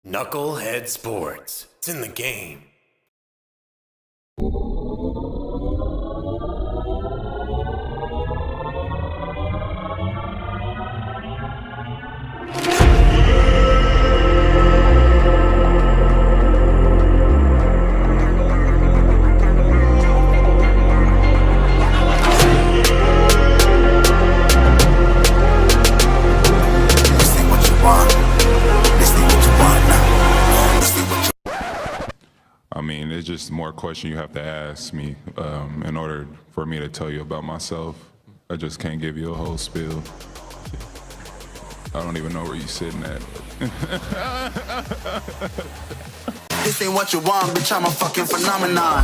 NuKKle HeDD Sports. It's in the game. I mean, it's just more questions you have to ask me in order for me to tell you about myself. I just can't give you a whole spiel. I don't even know where you're sitting at. This ain't what you want, bitch, I'm a fucking phenomenon.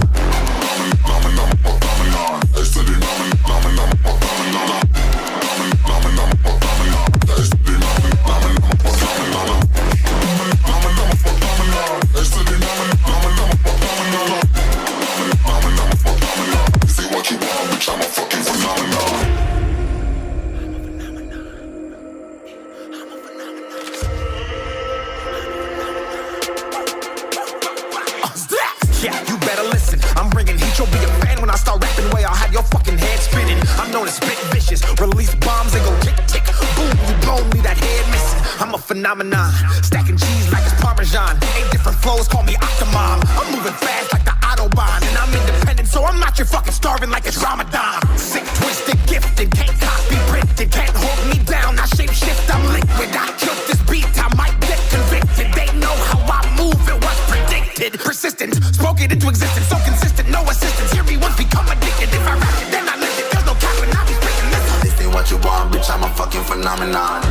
Yeah, you better listen. I'm bringing heat. You'll be a fan when I start rapping. Way I'll have your fucking head spinning. I'm known as spit vicious. Release bombs and go tick tick. Boom, you blown me that head missing. I'm a phenomenon. Stacking cheese like it's Parmesan. 8 different flows, call me Octomom. I'm moving fast like the Autobahn. And I'm independent, so I'm not your fucking starving like it's Ramadan. Sick, twisted, gifted. Can't copy, printed. Can't hold me down. I shape shift, I'm liquid. I killed this beat, I might get convicted. They know how I move, it was predicted. Persistent, spoke it into existence. So consistent, no assistance. Hear me once, become addicted. If I rap it, then I live it. There's no cap and I be spitting this. This ain't what you want, bitch, I'm a fucking phenomenon.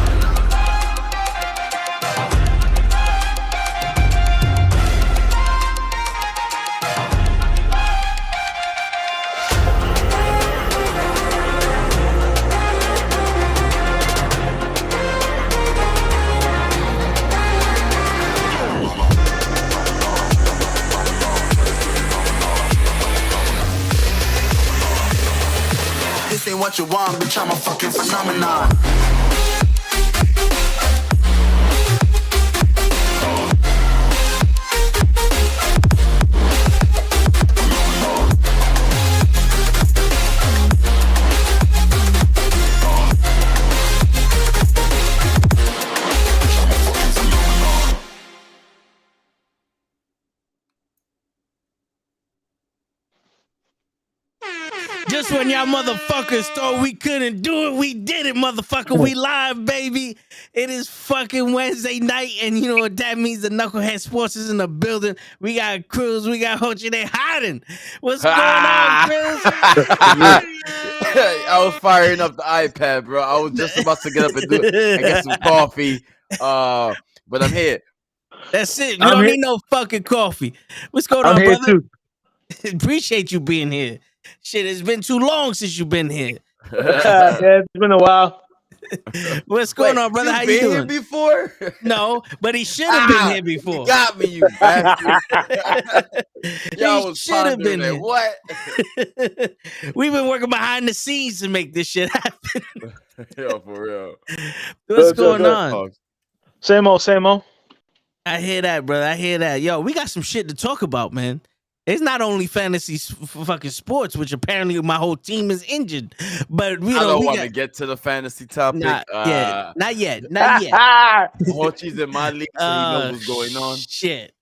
This ain't what you want, bitch, I'm a fucking phenomenon. Just when y'all motherfuckers thought we couldn't do it, we did it, motherfucker. We live, baby. It is fucking Wednesday night, and you know what that means. The NuKKle HeDD Sports is in the building. We got Cruz, we got Hochi, they hiding. What's going on, Cruz? I was firing up the iPad, bro. I was just about to get up and do it and get some coffee. But I'm here. That's it. You don't need no fucking coffee. What's going on, brother? Too. Appreciate you being here. Shit, it's been too long since you've been here. Yeah, it's been a while. What's going on, brother? How you doing? Here before? No, but he should have been here before. You got me, you bastard. He should have been here. What? We've been working behind the scenes to make this shit happen. Yo, for real. What's going on? Same old, same old. I hear that, brother. I hear that. Yo, we got some shit to talk about, man. It's not only fantasy fucking sports, which apparently my whole team is injured. But we don't want to get to the fantasy topic. Not yet. Not yet. Hochi's in my league, so he knows what's going on. Shit.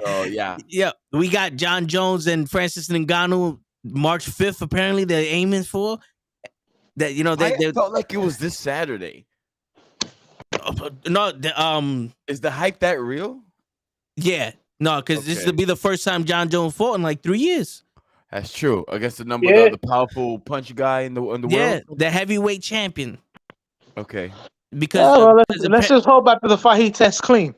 So yeah. Yeah. We got Jon Jones and Francis Ngannou March 5th, apparently they're aiming for. That they felt like it was this Saturday. No, is the hype that real? Yeah. No, because this will be the first time Jon Jones fought in like 3 years. That's true. I guess the powerful punch guy in the world. Yeah, the heavyweight champion. Okay. Because let's just hope after the fight he tests clean.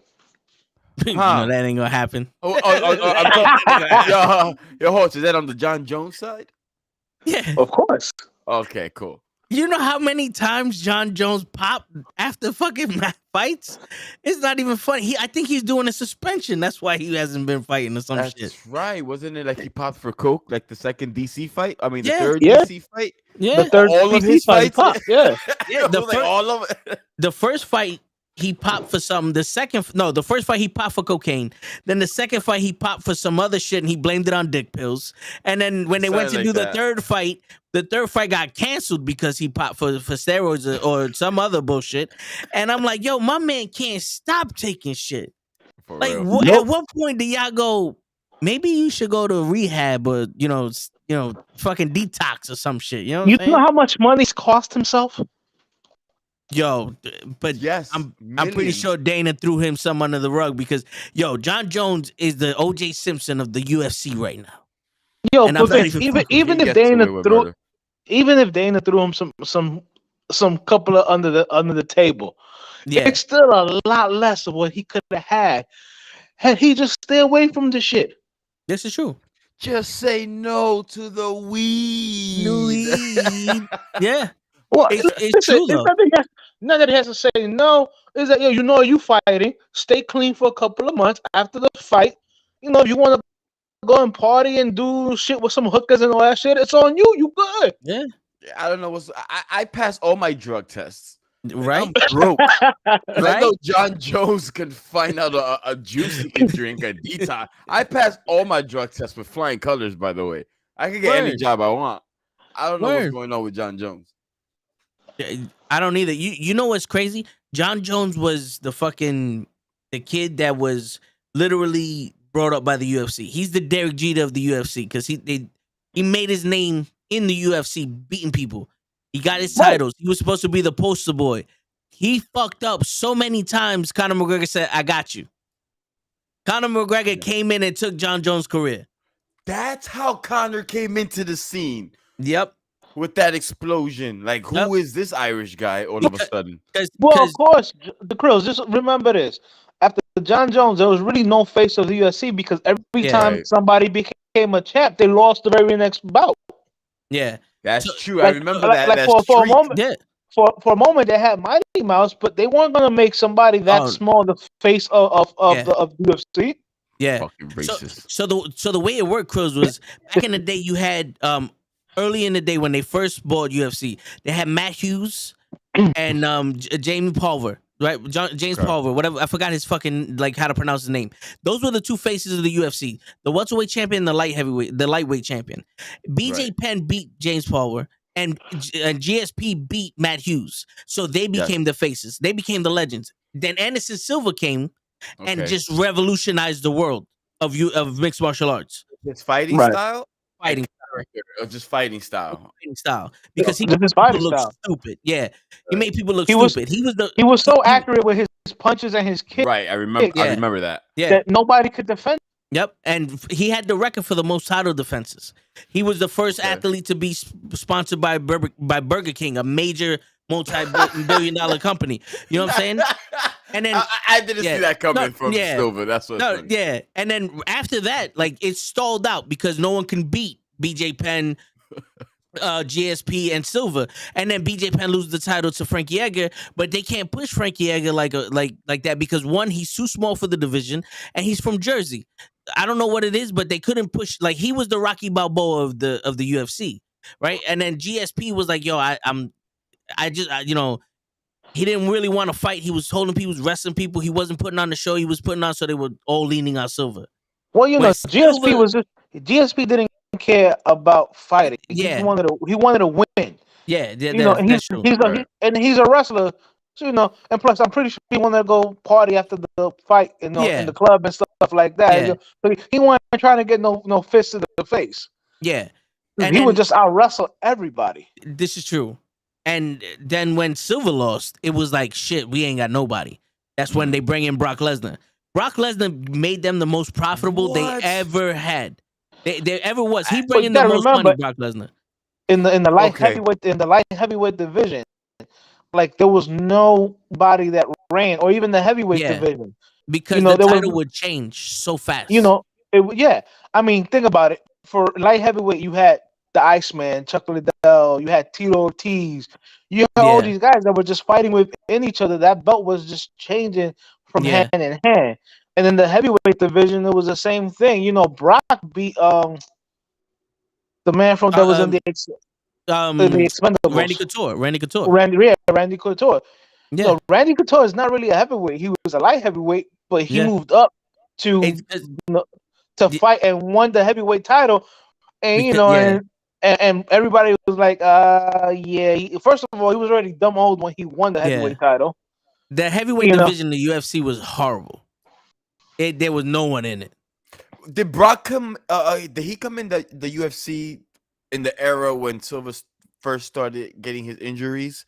You know that ain't gonna happen. Yo, Hoch, is that on the Jon Jones side? Yeah, of course. Okay, cool. You know how many times Jon Jones popped after fucking fights? It's not even funny. I think he's doing a suspension. That's why he hasn't been fighting or some shit. That's right. Wasn't it like he popped for coke, like the second DC fight? I mean, the third DC fight? Yeah. The third all DC of his fights? Yeah. Yeah, all of it. The first fight, he popped for something. The first fight he popped for cocaine. Then the second fight he popped for some other shit and he blamed it on dick pills. And then when they went to do the third fight got canceled because he popped for steroids or some other bullshit. And I'm like, yo, my man can't stop taking shit. Like, at what point do y'all go? Maybe you should go to rehab or fucking detox or some shit. You know what I'm saying? Know how much money's cost himself? Yo, but yes, I'm pretty sure Dana threw him some under the rug because Jon Jones is the O.J. Simpson of the UFC right now. Yo, and but even if Dana threw him some couple of under the table, it's still a lot less of what he could have had he just stay away from the shit. This is true. Just say no to the weed. Yeah. Well, it's true though. Nothing has to say no. Is that you fighting? Stay clean for a couple of months after the fight. You want to go and party and do shit with some hookers and all that shit. It's on you. You good? Yeah. I don't know I passed all my drug tests. Right. I'm broke. Right? I know Jon Jones can find out a juice he can drink, a detox. I passed all my drug tests with flying colors, by the way. I can get any job I want. I don't know what's going on with Jon Jones. I don't either. You know what's crazy? Jon Jones was the kid that was literally brought up by the UFC. He's the Derek Jeter of the UFC because he made his name in the UFC beating people. He got his titles. He was supposed to be the poster boy. He fucked up so many times. Conor McGregor said, "I got you." Conor McGregor came in and took Jon Jones' career. That's how Conor came into the scene. Yep. With that explosion. Like, who is this Irish guy all of a sudden? Well, of course, the Krills, just remember this. After Jon Jones, there was really no face of the UFC because every time somebody became a champ, they lost the very next bout. Yeah. That's true. I remember that. Like for a moment, for a moment, they had Mighty Mouse, but they weren't gonna make somebody that small the face of the UFC. Yeah. Fucking racist. So the way it worked, Krills, was back in the day. You had early in the day when they first bought UFC, they had Matt Hughes and Jamie Pulver. Right, James Pulver, whatever. I forgot his fucking how to pronounce his name. Those were the two faces of the UFC: the welterweight champion, and the lightweight champion. BJ Penn beat James Pulver, and GSP beat Matt Hughes. So they became the faces. They became the legends. Then Anderson Silva came and just revolutionized the world of mixed martial arts. His fighting style, fighting. Or just fighting style. Because he made people look stupid. Yeah. He made people look stupid. He was so accurate with his punches and his kicks. Right. I remember that. Yeah. That nobody could defend. Yep. And he had the record for the most title defenses. He was the first athlete to be sponsored by Burger King, a major multi-billion-dollar company. You know what I'm saying? And then I didn't see that coming from Silva. That's what. Yeah. And then after that, it stalled out because no one can beat BJ Penn, GSP, and Silva, and then BJ Penn loses the title to Frankie Edgar, but they can't push Frankie Edgar like that because one, he's too small for the division, and he's from Jersey. I don't know what it is, but they couldn't push. He was the Rocky Balboa of the UFC, right? And then GSP was like, "Yo, he didn't really want to fight. He was holding people, he was wrestling people. He wasn't putting on the show. He was putting on, so they were all leaning on Silva." Well, GSP didn't care about fighting. Yeah, he wanted to win. Yeah, that's true. He's a wrestler. So, and plus, I'm pretty sure he wanted to go party after the fight in the club and stuff like that. Yeah. But he wasn't trying to get no fists in the face. Yeah, and he would just out wrestle everybody. This is true. And then when Silva lost, it was like, shit, we ain't got nobody. That's when they bring in Brock Lesnar. Brock Lesnar made them the most profitable they ever had. There ever was. He bringing the most money, Brock Lesnar. In the light heavyweight division, there was nobody that ran, or even the heavyweight division, because the title would change so fast. I mean, think about it. For light heavyweight, you had the Iceman, Chuck Liddell, you had Tito Ortiz, you had all these guys that were just fighting within each other. That belt was just changing from hand in hand. And in the heavyweight division, it was the same thing. Brock beat the man that was in the Expendables. Randy Couture. Randy Couture. Yeah. You know, Randy Couture is not really a heavyweight. He was a light heavyweight, but he Yeah. moved up to It's- to Yeah. fight and won the heavyweight title. And you Because, know, yeah. and everybody was like, yeah. First of all, he was already dumb old when he won the heavyweight title. The heavyweight You know. division in the UFC was horrible. There was no one in it. Did Brock come? Did he come in the UFC in the era when Silva first started getting his injuries?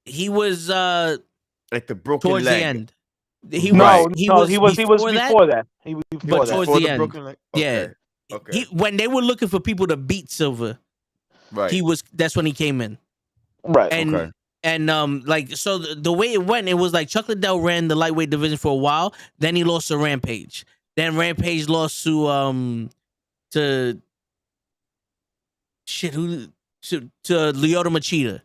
He was Like the broken towards leg. the end. He was before that. He was before that. towards Before the the end. broken leg? Yeah. Okay. When they were looking for people to beat Silva, Right. that's when he came in. Right. And Okay. and like so the way it went, it was like Chuck Liddell ran the lightweight division for a while, then he lost to Rampage. Then Rampage lost to Lyoto Machida.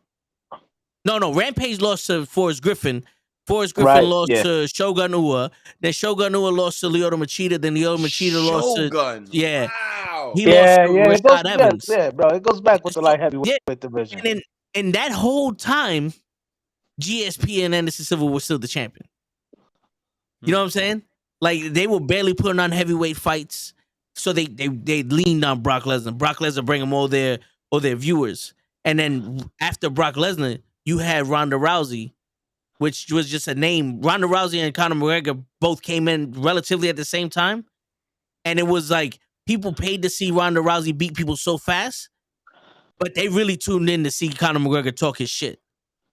No, Rampage lost to Forrest Griffin. Forrest Griffin lost to Shogun Ua. Then Shogun Ua lost to Lyoto Machida. Then Lyoto Machida lost to Wow. he lost to it goes, Rashad Evans. yeah, bro. It goes back with the light heavyweight division. And in that whole time, GSP and Anderson Silva were still the champion. You know what I'm saying? Like they were barely putting on heavyweight fights, so they leaned on Brock Lesnar. Brock Lesnar bring them all their viewers, and then after Brock Lesnar, you had Ronda Rousey, which was just a name. Ronda Rousey and Conor McGregor both came in relatively at the same time, and it was like people paid to see Ronda Rousey beat people so fast, but they really tuned in to see Conor McGregor talk his shit.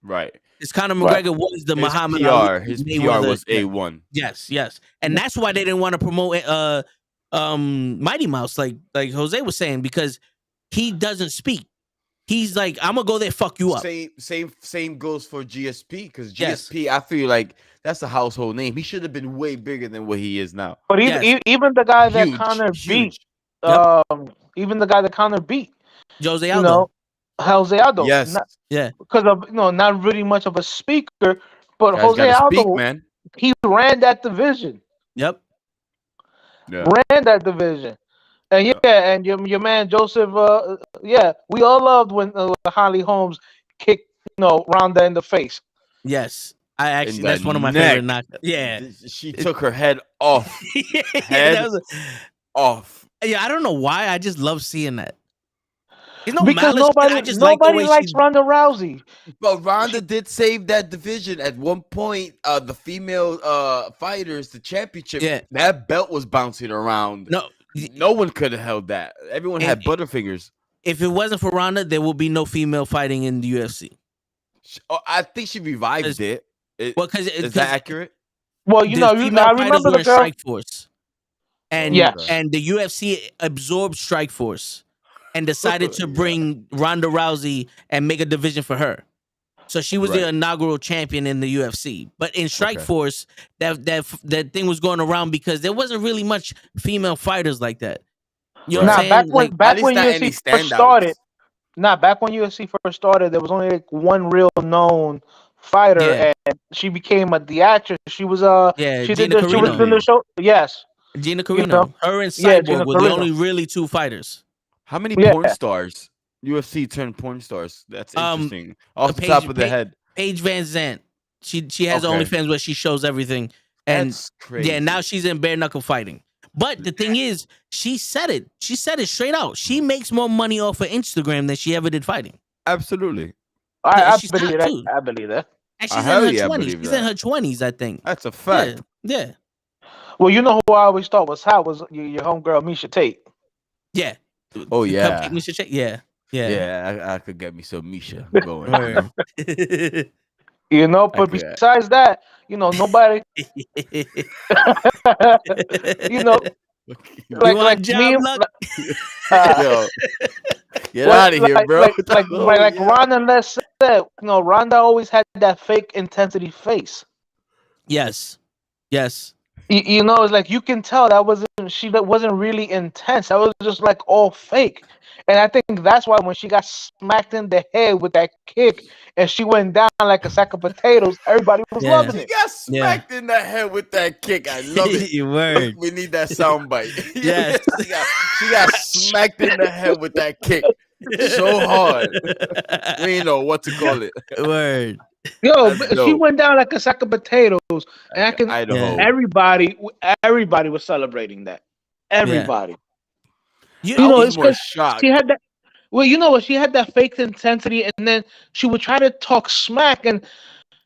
Right. Because Conor McGregor was the His Muhammad PR, Ali. his PR was A1. Yes. And that's why they didn't want to promote Mighty Mouse, like Jose was saying, because he doesn't speak. He's like, I'm gonna go there, fuck you up. Same goes for GSP, because GSP, I feel like that's a household name. He should have been way bigger than what he is now. But even the guy that Conor beat, even the guy that Conor beat, Jose Aldo. You know, Jose Aldo. Yes. Because of not really much of a speaker, but Guys Jose Aldo, speak, man. he ran that division. Yep. Yeah. Ran that division. And and your man Joseph, we all loved when Holly Holmes kicked Ronda in the face. Yes, that's one of my favorite knockouts. Yeah, she took her head off. Off. Yeah, I don't know why. I just love seeing that. Because nobody likes Ronda Rousey. But Ronda did save that division at one point. The female fighters, the championship, that belt was bouncing around. No one could have held that. Everyone had butterfingers. If it wasn't for Ronda, there would be no female fighting in the UFC. I think she revived it. Is that accurate? Well, I remember the girl. Strikeforce, and the UFC absorbed Strikeforce and decided to bring Ronda Rousey and make a division for her. So she was the inaugural champion in the UFC. But in Strikeforce, that thing was going around because there wasn't really much female fighters like that. You know what I'm saying? Back when UFC first started. Back when UFC first started, there was only like one real known fighter, and she became the actress. She was she was in the show. Yes, Gina Carino. Her and Cyborg were the only really two fighters. How many porn stars? UFC turned porn stars. That's interesting. Off the top of the head, Paige Van Zandt. She has OnlyFans where she shows everything, and that's crazy. Now she's in bare knuckle fighting. But the thing is, she said it. She said it straight out. She makes more money off of Instagram than she ever did fighting. Absolutely. I believe that. I believe that. And she's in her 20s. She's in her 20s, I think. That's a fact. Yeah. Well, you know who I always thought was hot was your homegirl Misha Tate. Yeah. Oh yeah. Misha Tate. Yeah. I could get me some Misha going. But besides that, nobody. like job me, luck? Yo, get out of here, bro. Like Ronda Les said, Ronda always had that fake intensity face. Yes. It's like you can tell that wasn't really intense. That was just like all fake. And I think that's why when she got smacked in the head with that kick and she went down like a sack of potatoes, everybody was loving it. She got smacked in the head with that kick. I love it. We need that soundbite. Yes. She got smacked in the head with that kick. so hard. We ain't know what to call it. Word. Yo, That's she dope. went down like a sack of potatoes, and I can. Idaho. Everybody was celebrating that. Everybody. You You know, was it's more because shocked. she had that. Well, you know what? She had that fake intensity, and then she would try to talk smack, and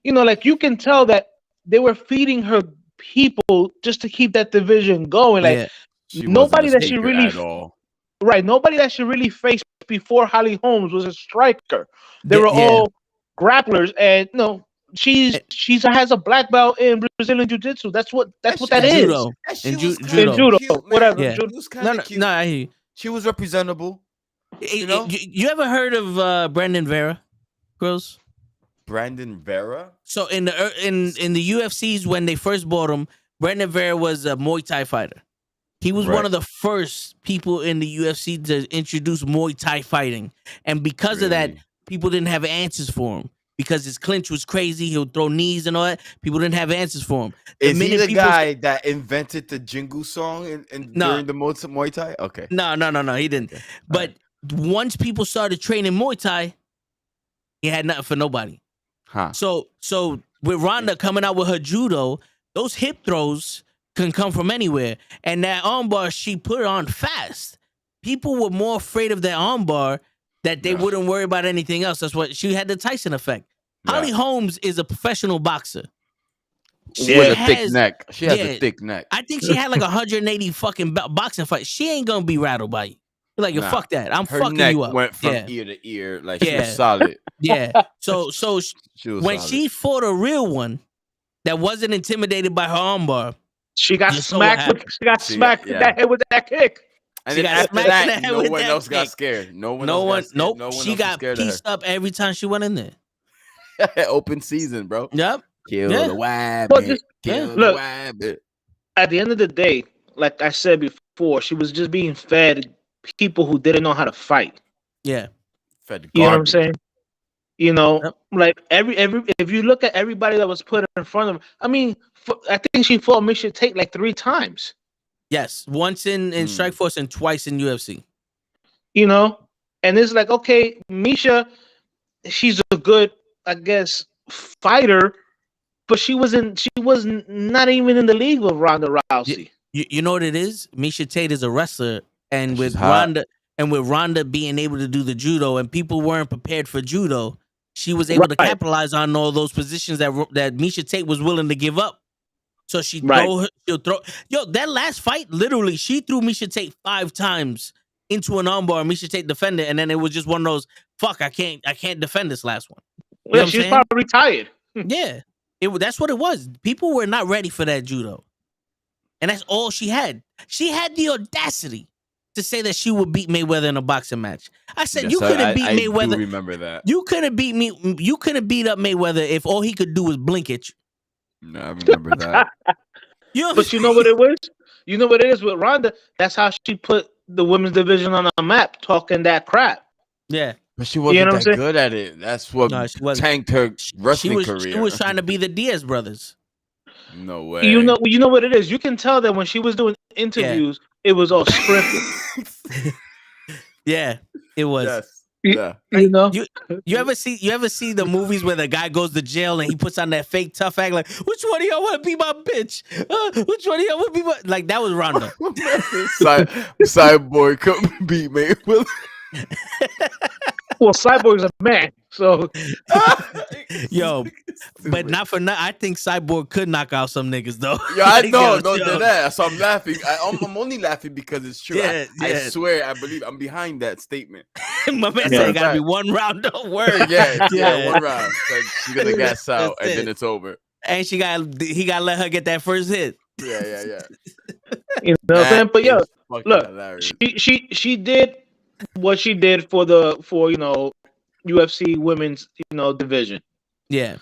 you know, like you can tell that they were feeding her people just to keep that division going. Like She nobody wasn't a that she speaker really at all. right, nobody that she really faced before Holly Holmes was a striker. They were Yeah. all grapplers, and you know, she has a black belt in Brazilian Jiu-Jitsu. That's what that is. Judo. And she And was judo. kind of Judo, cute, man. whatever. Yeah. She was kind of cute. No, I hear you. She was representable. You know? You ever heard of Brandon Vera, girls? Brandon Vera? So in the UFCs when they first bought him, Brandon Vera was a Muay Thai fighter. He was one of the first people in the UFC to introduce Muay Thai fighting, and because of that, people didn't have answers for him because his clinch was crazy. He'll throw knees and all that. People didn't have answers for him. Is he the guy that invented the Jingu song during the Muay Thai? Okay. No, he didn't. Okay. But once people started training Muay Thai, he had nothing for nobody. Huh. So with Ronda coming out with her judo, those hip throws can come from anywhere. And that armbar, she put it on fast. People were more afraid of that armbar that they wouldn't worry about anything else. That's what she had the Tyson effect. Holly Holmes is a professional boxer. She has a thick neck. She has a thick neck. I think she had like 180 fucking boxing fights. She ain't gonna be rattled by you. You're like, fuck that. I'm fucking you up. Her neck went from ear to ear. Like she was solid. Yeah. So when she fought a real one that wasn't intimidated by her armbar, she got smacked. She got smacked in that head with that kick. And then after that, no one else got scared. No one. Nope. She got pieced up every time she went in there. Open season, bro. Yep. Kill the rabbit. Kill the rabbit. At the end of the day, like I said before, she was just being fed people who didn't know how to fight. Yeah. Fed you know what I'm saying? You know, like every if you look at everybody that was put in front of her, I mean, I think she fought Miesha Tate like 3 times. Yes, once in Strikeforce and twice in UFC. You know, and it's like, okay, Miesha, she's a good, I guess, fighter, but she was not even in the league with Ronda Rousey. You know what it is? Miesha Tate is a wrestler, and with Ronda being able to do the judo, and people weren't prepared for judo, she was able to capitalize on all those positions that Miesha Tate was willing to give up. So she'll throw. Yo, that last fight, literally, she threw Miesha Tate 5 times into an armbar. Miesha Tate defended, and then it was just one of those, fuck, I can't defend this last one. You know she's probably tired. Yeah, that's what it was. People were not ready for that judo, and that's all she had. She had the audacity to say that she would beat Mayweather in a boxing match. I said, you couldn't beat Mayweather. I do remember that. You couldn't beat me. You couldn't beat up Mayweather if all he could do was blink at you. No, I remember that. But you know what it was? You know what it is with Ronda? That's how she put the women's division on the map, talking that crap. Yeah. But she wasn't that good at it. That's what tanked her wrestling career. She was trying to be the Diaz brothers. No way. You know what it is? You can tell that when she was doing interviews, it was all scripted. Yeah, it was. Yes. Yeah. You know, you ever see the movies where the guy goes to jail and he puts on that fake tough act like, which one of y'all want to be my bitch? Which one of y'all want to be my, like, that was Ronda. Cyborg couldn't beat Mayweather. Well, Cyborg's a man, so yo, but not for nothing. I think Cyborg could knock out some niggas though. Yeah, I know. Don't do that. So I'm laughing. I'm only laughing because it's true. Yeah, I swear, I believe I'm behind that statement. My man said it gotta be one round of word. Yeah, 1 round. Like, she's gonna gas out and then it's over. And he gotta let her get that first hit. Yeah. You know what I'm saying? But yo, look, she did what she did for UFC women's division. Yeah.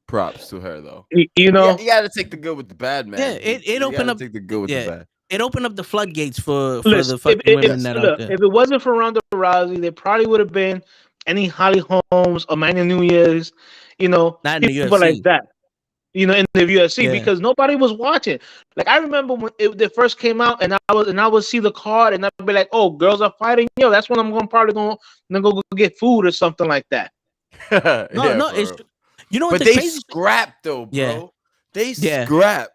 Props to her though. You know, you gotta take the good with the bad, man. Yeah, it opened up. Take the good with the bad. It opened up the floodgates for the fucking women that out there. If it wasn't for Ronda Rousey, there probably would have been any Holly Holmes, Amanda Nunes, not in the people UFC. like that. in the UFC Yeah. because nobody was watching. Like I remember when it first came out, and I would see the card, and I'd be like, "Oh, girls are fighting! Yo, that's when I'm probably going to go get food or something like that." No, for it's real. you know what But the they crazy scrap though, Yeah. bro. They Yeah. scrap.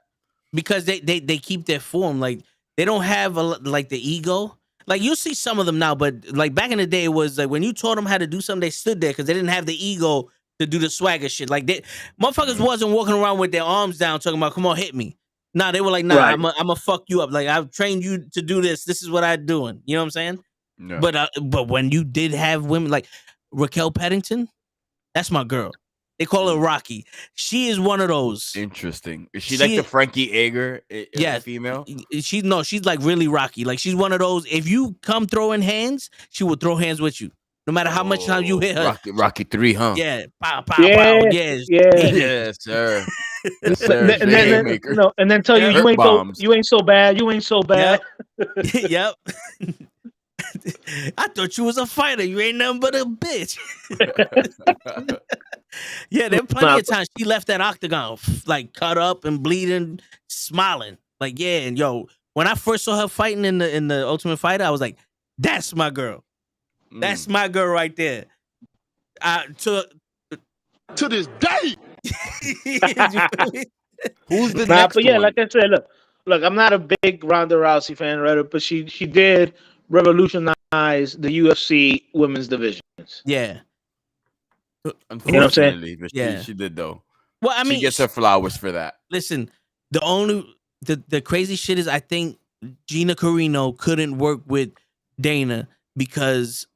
because they keep their form. Like they don't have like the ego. Like you see some of them now, but like back in the day, it was like when you taught them how to do something, they stood there because they didn't have the ego to do the swagger shit. Like they motherfuckers wasn't walking around with their arms down talking about, "Come on, hit me." Nah, they were like, "Nah, Right. I'm gonna fuck you up. Like I've trained you to do this. This is what I'm doing." You know what I'm saying? No. But when you did have women like Raquel Paddington, that's my girl. They call her Rocky. She is one of those. Interesting. Is she like the Frankie Ager female? She's like really Rocky. Like she's one of those. If you come throwing hands, she will throw hands with you, no matter how much time you hit her. Rocky 3, huh? Yeah, pow, pow, pow. Yeah. Yes, sir. Yes, sir. And then tell you you ain't so bad. You ain't so bad. Yep. I thought you was a fighter. You ain't nothing but a bitch. Yeah, there plenty of times she left that octagon like cut up and bleeding, smiling. Like, yeah, and yo, when I first saw her fighting in the Ultimate Fighter, I was like, that's my girl. That's my girl right there. To this day. Who's the next but yeah, one? like I said, look, I'm not a big Ronda Rousey fan, right? But she did revolutionize the UFC women's divisions. Yeah. Unfortunately, but yeah. she did though. Well, I mean, she gets her flowers for that. Listen, the crazy shit is I think Gina Carino couldn't work with Dana because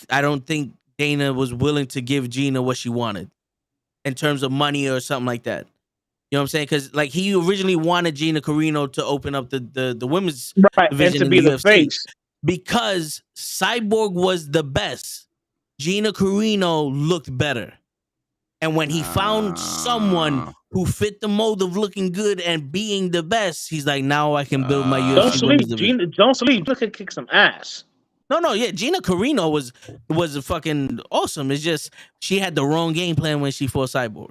I don't think Dana was willing to give Gina what she wanted in terms of money or something like that. You know what I'm saying? Because like he originally wanted Gina Carino to open up the women's division and to be the face because Cyborg was the best. Gina Carino looked better. And when he found someone who fit the mold of looking good and being the best, he's like, now I can build my UFC women's division. Don't sleep. Just can kick some ass. No, yeah. Gina Carino was fucking awesome. It's just she had the wrong game plan when she fought Cyborg.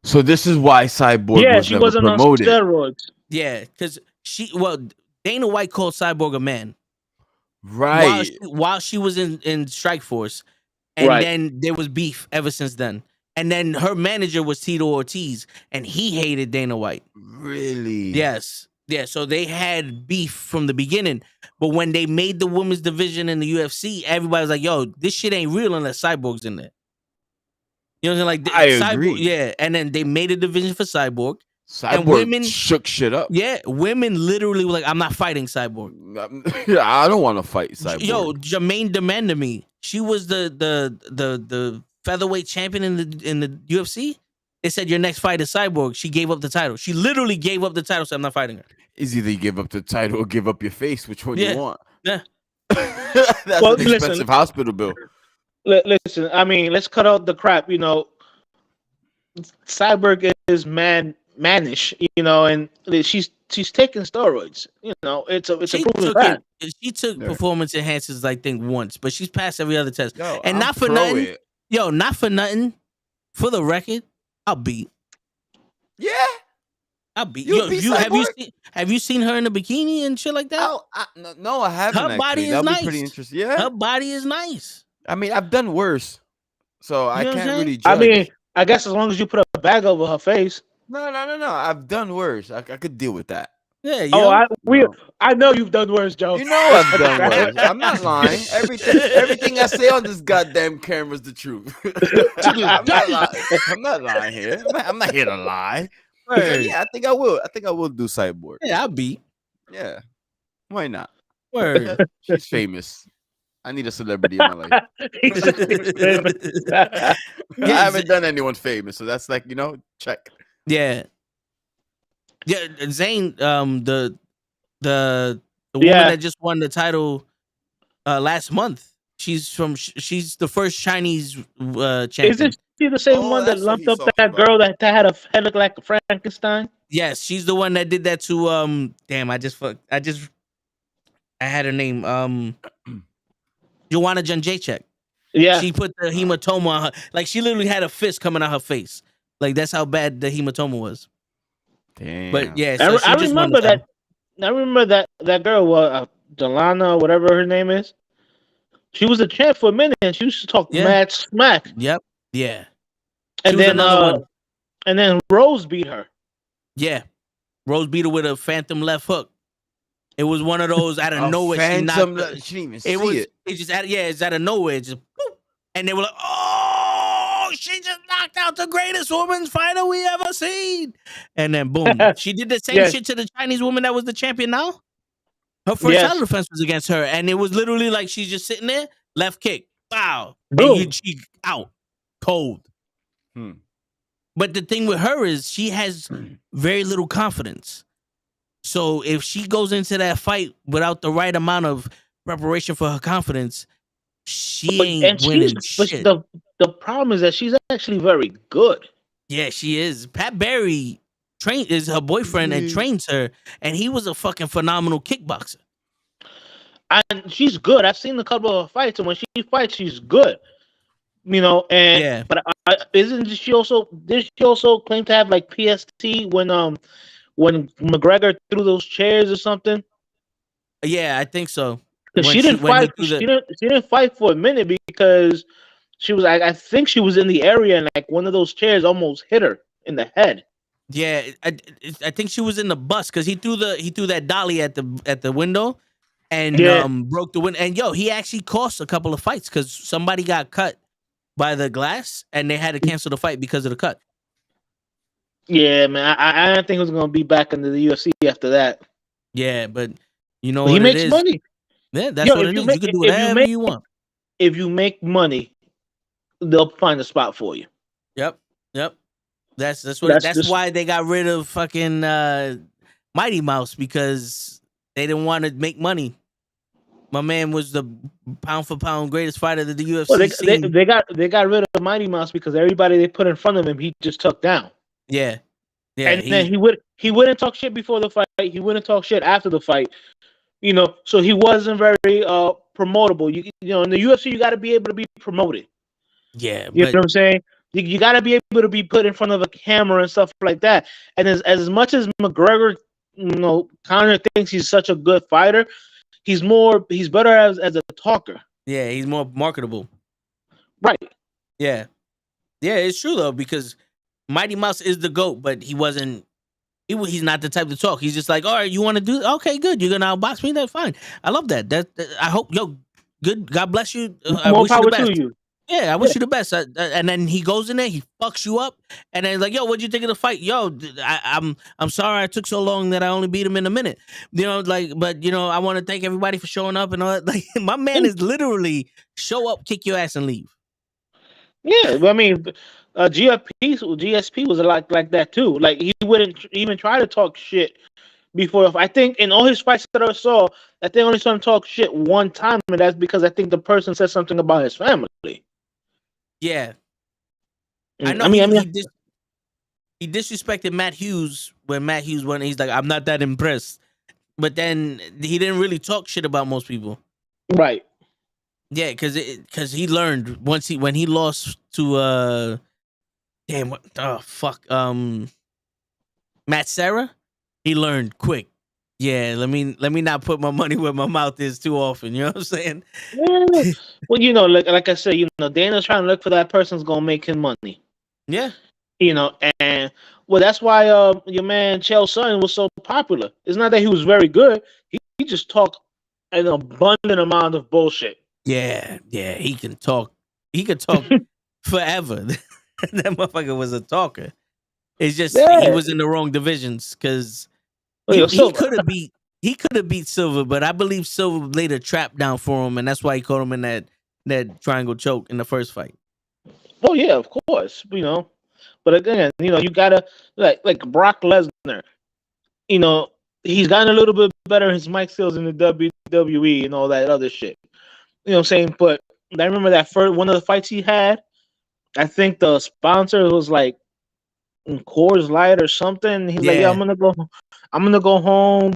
So this is why Cyborg she wasn't promoted. on steroids. Yeah, because Dana White called Cyborg a man. Right. While she was in Strikeforce. And then there was beef ever since then. And then her manager was Tito Ortiz, and he hated Dana White. Really? Yes. Yeah, so they had beef from the beginning. But when they made the women's division in the UFC, everybody was like, yo, this shit ain't real unless Cyborg's in there. You know what I'm saying? Like, I Cyborg, agree. Yeah, and then they made a division for Cyborg. And women shook shit up. Yeah, women literally were like, I'm not fighting Cyborg. I don't want to fight Cyborg. Yo, Jermaine demanded me. She was the featherweight champion in the UFC. They said your next fight is Cyborg. She gave up the title. She literally gave up the title, so I'm not fighting her. It's either you give up the title or give up your face. Which one you want? Yeah. That's an expensive hospital bill. Listen, I mean, let's cut out the crap. Cyborg is mannish, and she's taking steroids. It's a proven fact. She took performance enhancers, I think, once, but she's passed every other test. Yo, and not for nothing. Yo, not for nothing. For the record, I'll beat. Yeah, I'll beat. Have you seen her in a bikini and shit like that? No, I haven't. Her body is nice. Pretty interesting. Yeah, her body is nice. I mean, I've done worse, so I can't really judge. I mean, I guess as long as you put a bag over her face. No. I've done worse. I could deal with that. Yeah. I know you've done worse, Joe. You know I've done worse. I'm not lying. Everything I say on this goddamn camera is the truth. I'm not lying here. I'm not here to lie. Yeah, I think I will. I think I will do Cyborg. Yeah, I'll beat. Yeah. Why not? Word. She's famous. I need a celebrity in my life. I haven't done anyone famous, so that's like, check. Yeah. Yeah, Zane, the woman that just won the title last month. She's the first Chinese champion. Isn't she the same one that lumped up that girl that had a head look like a Frankenstein? Yes, she's the one that did that to damn, I had her name Joanna Jędrzejczyk. Yeah. She put the hematoma on her. Like she literally had a fist coming out her face. Like that's how bad the hematoma was. Damn. But yeah, so I she just won remember the title. that. I remember that girl, Delana, whatever her name is. She was a champ for a minute, and she used to talk Yeah. mad smack. Yep. Yeah. She And was then another one. and then Rose beat her. Yeah. Rose beat her with a phantom left hook. It was one of those out of nowhere. She knocked. She didn't even It see was. it. It's just it's out of nowhere. It's just boop, and they were like, "Oh, she just knocked out the greatest women's fighter we ever seen." And then boom, she did the same Yes. shit to the Chinese woman that was the champion now. Her first Yes. title defense was against her, and it was literally like she's just sitting there, left kick, wow, Boom. and she out cold. Hmm. But the thing with her is she has very little confidence. So if she goes into that fight without the right amount of preparation for her confidence, she ain't winning shit. But the problem is that she's actually very good. Yeah, she is. Pat Barry is her boyfriend and trains her, and he was a fucking phenomenal kickboxer. And she's good. I've seen a couple of fights, and when she fights, she's good. You know, and Yeah. but did she also claim to have like PST when McGregor threw those chairs or something? Yeah, I think so. Because she didn't fight. She didn't fight for a minute because she was. I think she was in the area and like one of those chairs almost hit her in the head. Yeah, I think she was in the bus because he threw that dolly at the window and broke the window. And he actually cost a couple of fights because somebody got cut by the glass and they had to cancel the fight because of the cut. Yeah, man. I don't think he was gonna be back into the UFC after that. Yeah, but you know but what he it makes is. money. Yeah, that's what it is. You can do whatever you want. If you make money, they'll find a spot for you. Yep. That's why they got rid of fucking Mighty Mouse because they didn't want to make money. My man was the pound for pound greatest fighter that the UFC well, they got rid of Mighty Mouse because everybody they put in front of him, he just took down. Yeah. And then he wouldn't talk shit before the fight. He wouldn't talk shit after the fight. You know, so he wasn't very promotable. You know, in the UFC, you got to be able to be promoted. Yeah, you know what I'm saying. You got to be able to be put in front of a camera and stuff like that. And as much as McGregor, kind of thinks he's such a good fighter, he's better as a talker. Yeah, he's more marketable. Right. Yeah, it's true though because Mighty Mouse is the GOAT, but he wasn't. He's not the type to talk. He's just like, all right, you want to do? Okay, good. You're gonna outbox me. That's fine. I love that. I hope, good. God bless you. I More wish power you the best. to you. Yeah, I wish you the best. And then he goes in there, he fucks you up, and then he's like, yo, what'd you think of the fight? Yo, I'm sorry I took so long that I only beat him in a minute. But I want to thank everybody for showing up and all that. Like, my man is literally show up, kick your ass, and leave. Yeah, I mean, GSP was a lot like that too. Like he wouldn't even try to talk shit before. I think in all his fights that I saw, I think I only saw him talk shit one time, and that's because I think the person said something about his family. Yeah, I know. He disrespected Matt Hughes when Matt Hughes went. He's like, I'm not that impressed. But then he didn't really talk shit about most people. Right. Yeah, because he learned when he lost to Matt Serra, he learned quick. Yeah, let me not put my money where my mouth is too often. You know what I'm saying? Yeah. Well, like I said, Dana's trying to look for that person's gonna make him money. Yeah. And that's why your man Chael Sonnen was so popular. It's not that he was very good. He just talked an abundant amount of bullshit. Yeah, he can talk. He could talk forever. That motherfucker was a talker. It's just he was in the wrong divisions because he could have beat Silver, but I believe Silver laid a trap down for him, and that's why he caught him in that triangle choke in the first fight. Oh yeah, of course, But again, you gotta like Brock Lesnar. He's gotten a little bit better in his mic skills in the WWE and all that other shit. You know what I'm saying? But I remember that first one of the fights he had. I think the sponsor was like Coors Light or something. He's like, "Yeah, I'm gonna go home."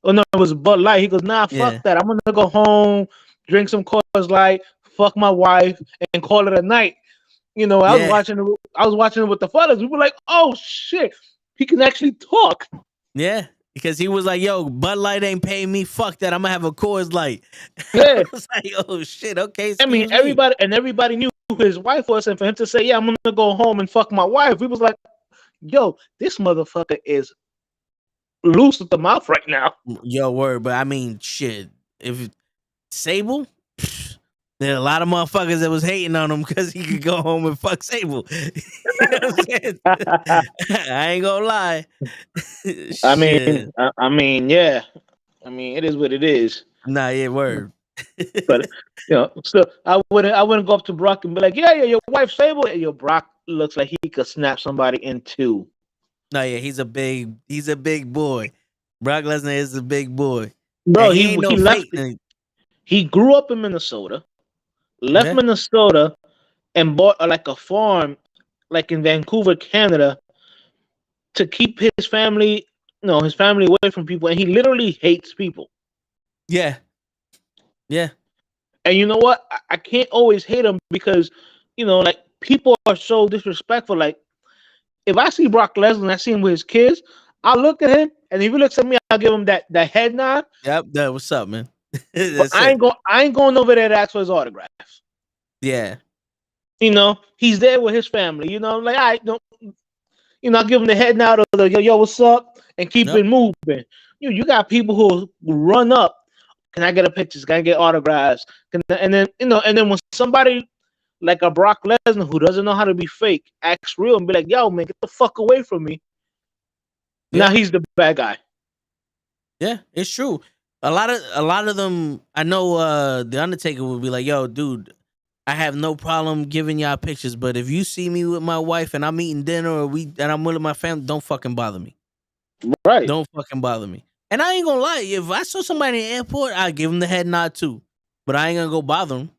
Oh no, it was Bud Light. He goes, "Nah, fuck that. I'm gonna go home, drink some Coors Light, fuck my wife, and call it a night." You know, I was Yeah. watching it with the fellas. We were like, oh shit, he can actually talk. Yeah, because he was like, "Yo, Bud Light ain't paying me. Fuck that. I'm gonna have a Coors Light." I Yeah. was like, "Oh shit. Okay, I mean, excuse me." everybody knew who his wife was, and for him to say, "Yeah, I'm gonna go home and fuck my wife," we was like, "Yo, this motherfucker is loose with the mouth right now." Yo, word. But I mean, shit. If Sable, pfft, there are a lot of motherfuckers that was hating on him because he could go home and fuck Sable. You know what I'm saying? I ain't gonna lie. Shit. I mean, yeah. I mean, it is what it is. Nah, yeah, word. But so I wouldn't go up to Brock and be like, "Yeah, your wife's Sable." And your Brock looks like he could snap somebody in two. No, yeah, he's a big boy. Brock Lesnar is a big boy. Bro, And he ain't no he left. fake. He grew up in Minnesota, left Yeah. Minnesota, and bought like a farm, like in Vancouver, Canada, to keep his family, his family away from people. And he literally hates people. Yeah. Yeah. And you know what? I can't always hate him because, like people are so disrespectful. Like if I see Brock Lesnar and I see him with his kids, I'll look at him, and if he looks at me, I'll give him that head nod. Yep. That what's up, man. But That's it. I ain't going over there to ask for his autograph. Yeah. He's there with his family. Like I don't. I'll give him the head nod or the yo, what's up, and keep Yep. it moving. You got people who run up. Can I get a picture? Can I get autographs? And then when somebody like a Brock Lesnar who doesn't know how to be fake acts real and be like, yo, man, get the fuck away from me. Yeah. Now he's the bad guy. Yeah, it's true. A lot of them. I know. The Undertaker would be like, "Yo, dude, I have no problem giving y'all pictures, but if you see me with my wife and I'm eating dinner and I'm with my family, don't fucking bother me. Right. Don't fucking bother me." And I ain't gonna lie, if I saw somebody in the airport, I'd give them the head nod too, but I ain't gonna go bother them.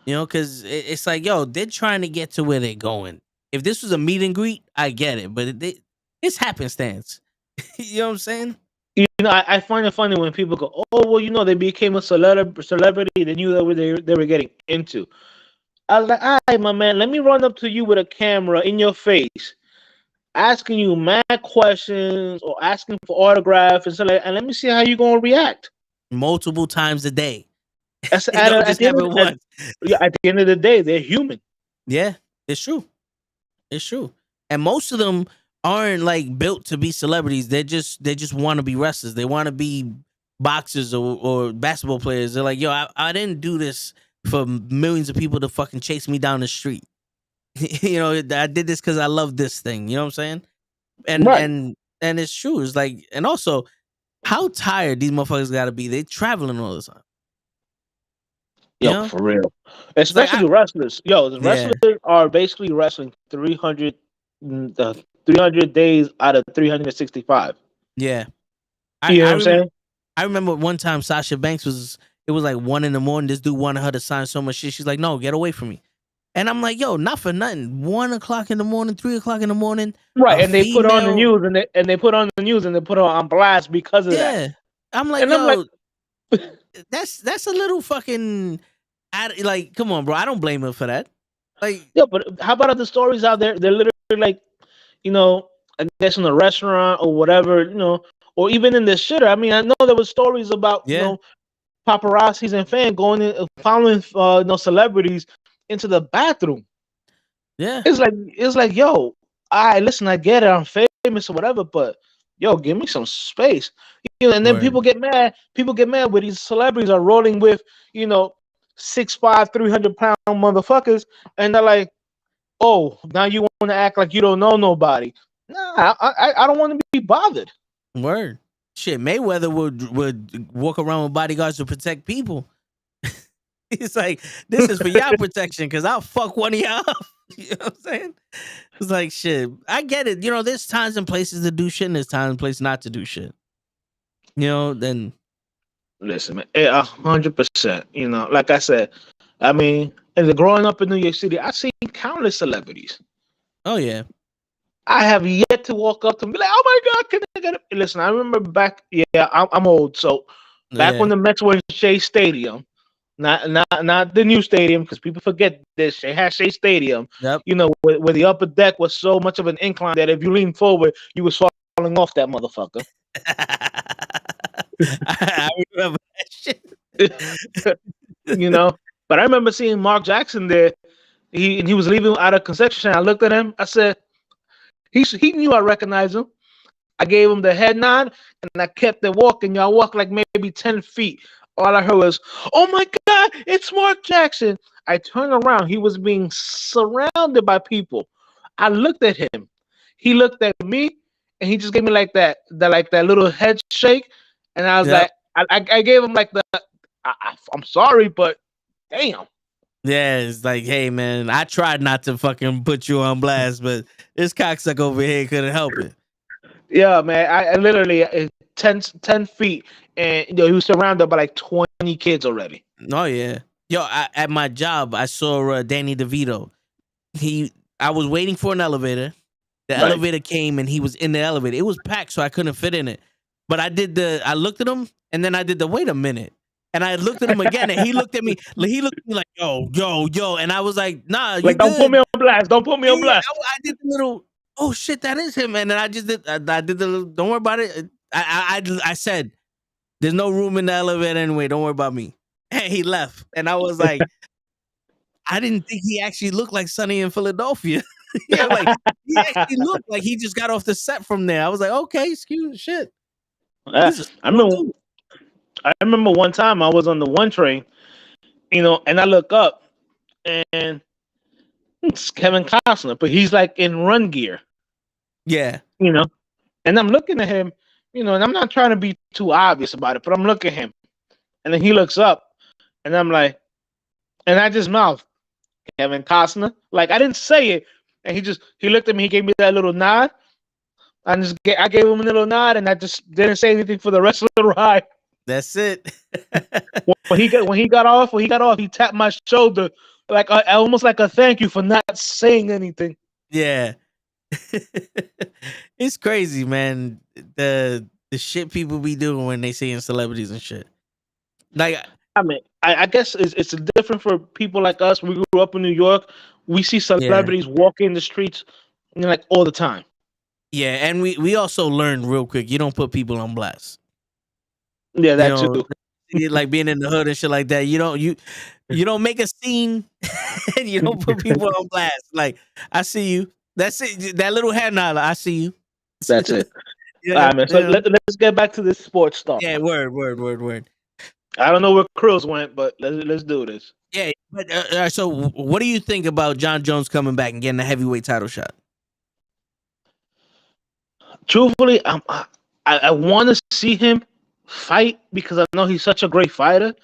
Because it's like, yo, they're trying to get to where they're going. If this was a meet and greet, I get it, but it's happenstance. You know what I'm saying? I find it funny when people go, oh, well, they became a celebrity. They knew that they were getting into. I was like, all right, my man, let me run up to you with a camera in your face, asking you mad questions or asking for autographs and stuff like that, and let me see how you're going to react. Multiple times a day. At Don't just have it once. At the end of the day, they're human. Yeah, it's true. It's true. And most of them aren't like built to be celebrities. They just want to be wrestlers. They want to be boxers or basketball players. They're like, yo, I didn't do this for millions of people to fucking chase me down the street. I did this because I love this thing. You know what I'm saying? And Right. and it's true. It's like, and also, how tired these motherfuckers got to be. They traveling all the time. Yo, for real. Especially wrestlers. Yo, the wrestlers are basically wrestling 300 days out of 365. Yeah. You know what I'm saying? I remember one time Sasha Banks it was like 1 a.m. This dude wanted her to sign so much shit. She's like, no, get away from me. And I'm like, yo, not for nothing. 1 o'clock in the morning, 3 o'clock in the morning. Right. And they put on the news and they put on the news and they put on blast because of that. Yeah. I'm like, that's a little fucking, like, come on, bro. I don't blame her for that. Like, yeah, but how about other stories out there? They're literally like, I guess in a restaurant or whatever, or even in the shitter. I mean, I know there was stories about, paparazzis and fans going in, following, celebrities into the bathroom. Yeah. It's like, yo, listen, I get it. I'm famous or whatever, but yo, give me some space. And then people get mad. People get mad when these celebrities are rolling with, 6'5", 300-pound motherfuckers, and they're like, oh, now you want to act like you don't know nobody. Nah, I don't want to be bothered. Word. Shit, Mayweather would walk around with bodyguards to protect people. It's like, this is for y'all protection, because I'll fuck one of y'all up. You know what I'm saying? It's like, shit, I get it. There's times and places to do shit, and there's times and places not to do shit. Then... Listen, man, 100%. Like I said, I mean, growing up in New York City, I've seen countless celebrities. Oh, yeah. I have yet to walk up to them and be like, oh my God, can I get it? Listen, I remember back, I'm old, so back when the Mets were in Shea Stadium, Not the new stadium, because people forget this. They had Shea Stadium. Yep. You know, where the upper deck was so much of an incline that if you lean forward, you was falling off that motherfucker. I remember that shit. You know, but I remember seeing Mark Jackson there. He was leaving out of concession. I looked at him. I said, he knew I recognized him. I gave him the head nod, and I kept it walking. Y'all walked like maybe 10 feet. All I heard was, "Oh my God, it's Mark Jackson!" I turned around. He was being surrounded by people. I looked at him. He looked at me, and he just gave me like that little head shake. And I was Yep. like, I gave him like I'm sorry, but damn. Yeah, it's like, hey man, I tried not to fucking put you on blast, but this cocksucker over here couldn't help it. Yeah, man. I literally 10 feet, and he was surrounded by like 20 kids already. Oh yeah, yo, at my job, I saw Danny DeVito. I was waiting for an elevator. The Right. elevator came, and he was in the elevator. It was packed, so I couldn't fit in it. But I looked at him, and then I did the wait a minute. And I looked at him again, and he looked at me. He looked at me like, yo, and I was like, nah, you Like, don't good. put me on blast. Don't put me on Yeah, blast. I did the little, oh shit, that is him, and then I did the little, don't worry about it. I said, there's no room in the elevator anyway. Don't worry about me. And he left, and I was like, I didn't think he actually looked like Sonny in Philadelphia. Yeah, like he actually looked like he just got off the set from there. I was like, okay, excuse shit. He's a I small remember. dude. I remember one time I was on the one train, and I look up, and it's Kevin Costner, but he's like in run gear, Yeah, and I'm looking at him, and I'm not trying to be too obvious about it, but I'm looking at him, and then he looks up, and I'm like, and I just mouth, Kevin Costner, like I didn't say it, and he looked at me, he gave me that little nod, I gave him a little nod, and I just didn't say anything for the rest of the ride. that's it. When he got off, he tapped my shoulder like almost like a thank you for not saying anything. Yeah. It's crazy, man. The shit people be doing when they seeing celebrities and shit. Like, I mean, I guess it's different for people like us. We grew up in New York. We see celebrities walking the streets, like all the time. yeah, and we also learned real quick, you don't put people on blast. Yeah, that You know, too. like being in the hood and shit like that. You don't make a scene and you don't put people on blast. Like, I see you. That's it. That little hand nod, I see you. That's it. Yeah, All right, man. So yeah. let's get back to this sports stuff. Yeah, word. I don't know where Krills went, but let's do this. Yeah, but so what do you think about Jon Jones coming back and getting a heavyweight title shot? Truthfully, I want to see him fight because I know he's such a great fighter.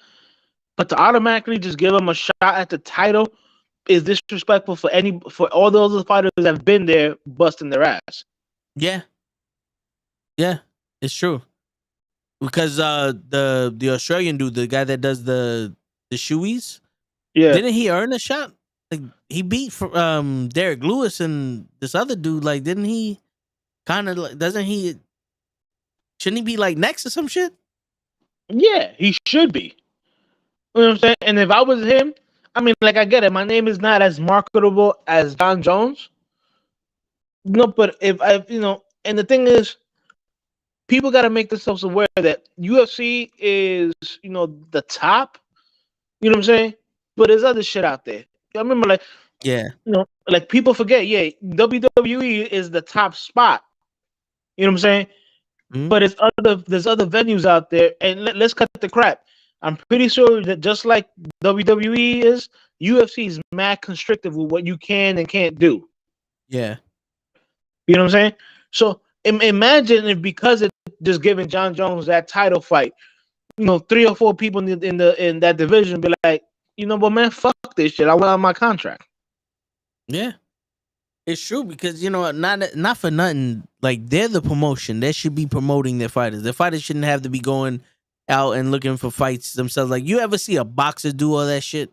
But to automatically just give him a shot at the title is disrespectful for all those other fighters that have been there busting their ass. Yeah, it's true. Because the Australian dude, the guy that does the shoeies, Yeah, didn't he earn a shot? Like he beat Derek Lewis and this other dude. Like, didn't he? Kind of like, doesn't he? Shouldn't he be like next or some shit? yeah, he should be. You know what I'm saying? And if I was him, I mean, like I get it. My name is not as marketable as Jon Jones. No, but if and the thing is, people got to make themselves aware that UFC is, the top. You know what I'm saying? But there's other shit out there. I remember, like, Yeah, like people forget. Yeah, WWE is the top spot. You know what I'm saying? Mhm. But there's other venues out there, and let's cut the crap. I'm pretty sure that just like WWE is, UFC is mad constrictive with what you can and can't do. yeah, You know what I'm saying? So imagine if because it just giving Jon Jones that title fight, 3 or 4 people in that division be like, but man, fuck this shit. I want out my contract. yeah. It's true because not for nothing. Like, they're the promotion. They should be promoting their fighters. Their fighters shouldn't have to be going out and looking for fights themselves. Like, you ever see a boxer do all that shit?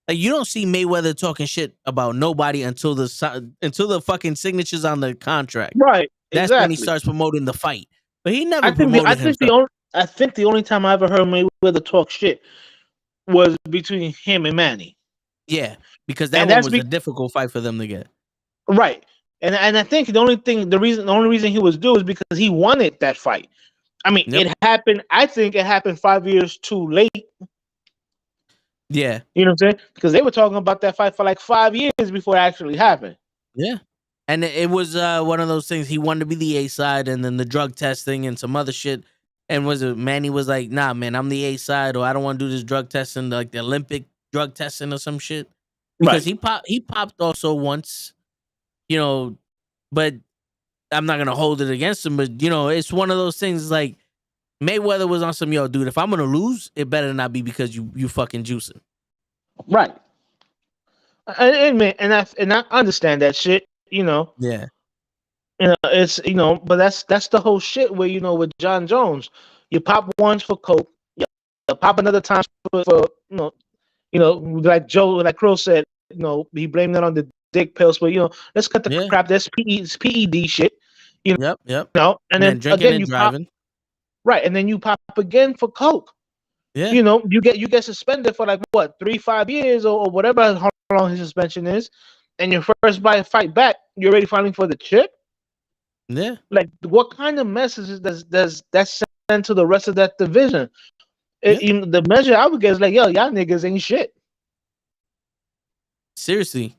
Like, you don't see Mayweather talking shit about nobody until the fucking signatures on the contract. Right. That's exactly. when he starts promoting the fight. But he never I promoted think himself. the only time I ever heard Mayweather talk shit was between him and Manny. Yeah, because that And one that's was a difficult fight for them to get. right. And I think the only reason he was due is because he wanted that fight. I mean, it happened. I think it happened 5 years too late. Yeah. You know what I'm saying? Because they were talking about that fight for like 5 years before it actually happened. Yeah. And it was one of those things. He wanted to be the A side, and then the drug testing and some other shit. And Manny was like, nah, man, I'm the A side, or I don't want to do this drug testing, like the Olympic drug testing or some shit. Because he popped also once, but I'm not gonna hold it against him. But it's one of those things like Mayweather was on some, dude, if I'm gonna lose, it better not be because you fucking juicing. Right. And I understand that shit, Yeah. It's but that's the whole shit where with Jon Jones, you pop once for coke, you pop another time for like Crow said, he blamed it on the dick pills, but let's cut the crap. That's PED shit, Yep. and then drinking again and you driving. Right, and then you pop again for coke. Yeah. You get suspended for like what 3-5 years or whatever how long his suspension is, and your first fight back, you're already fighting for the chip. Yeah. Like, what kind of messages does that send to the rest of that division? The measure I would get is like, yo, y'all niggas ain't shit. Seriously.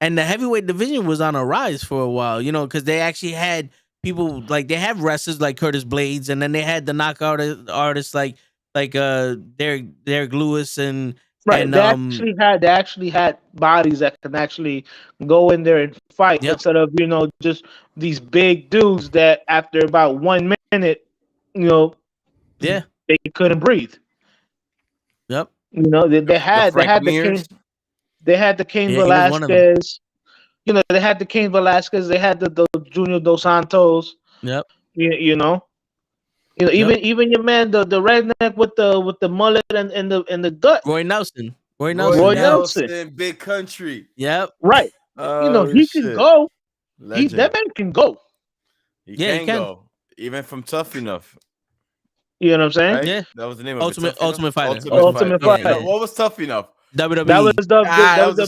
And the heavyweight division was on a rise for a while, because they actually had people like they have wrestlers like Curtis Blades, and then they had the knockout artists like Derek Lewis and right. And, they actually had bodies that can actually go in there and fight instead of just these big dudes that after about 1 minute, they couldn't breathe. Yep. They had the Cain Velasquez. They had the Cain Velasquez. They had the Junior Dos Santos. Yep. Even your man, the redneck with the mullet and the gut. Roy Nelson, Big Country. Yep. Right. He can go. That man can go. He can go. Even from Tough Enough. You know what I'm saying? Right? Yeah. That was the name of Ultimate Fighter. Ultimate Fighter. Yeah. What was Tough Enough? WWE. That was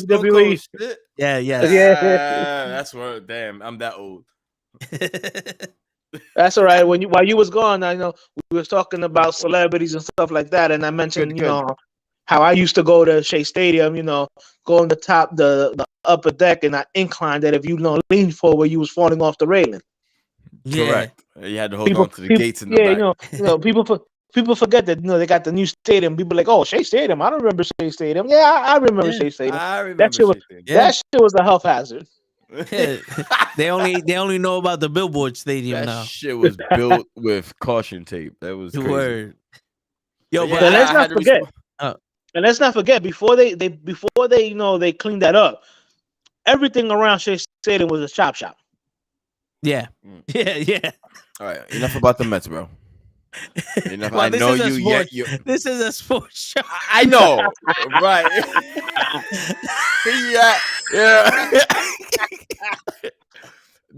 WWE. Yeah. That's what. Damn, I'm that old. That's all right. While you was gone, I know we was talking about celebrities and stuff like that, and I mentioned how I used to go to Shea Stadium. Go on the top, the upper deck, and I inclined that if you lean forward, you was falling off the railing. Yeah. Correct. You had to hold on to the gates in the back. People forget that they got the new stadium. People like, oh, Shea Stadium. I don't remember Shea Stadium. Yeah, I remember Shea Stadium. I remember that shit was a health hazard. They only know about the Billboard Stadium now. That shit was built with caution tape. That was crazy. Word. Yo, but let's not forget. And let's not forget before they cleaned that up, everything around Shea Stadium was a chop shop. Yeah. Yeah. All right, enough about the Mets, bro. Enough. Well, I know you. This is a sports show. I know, right? Yeah.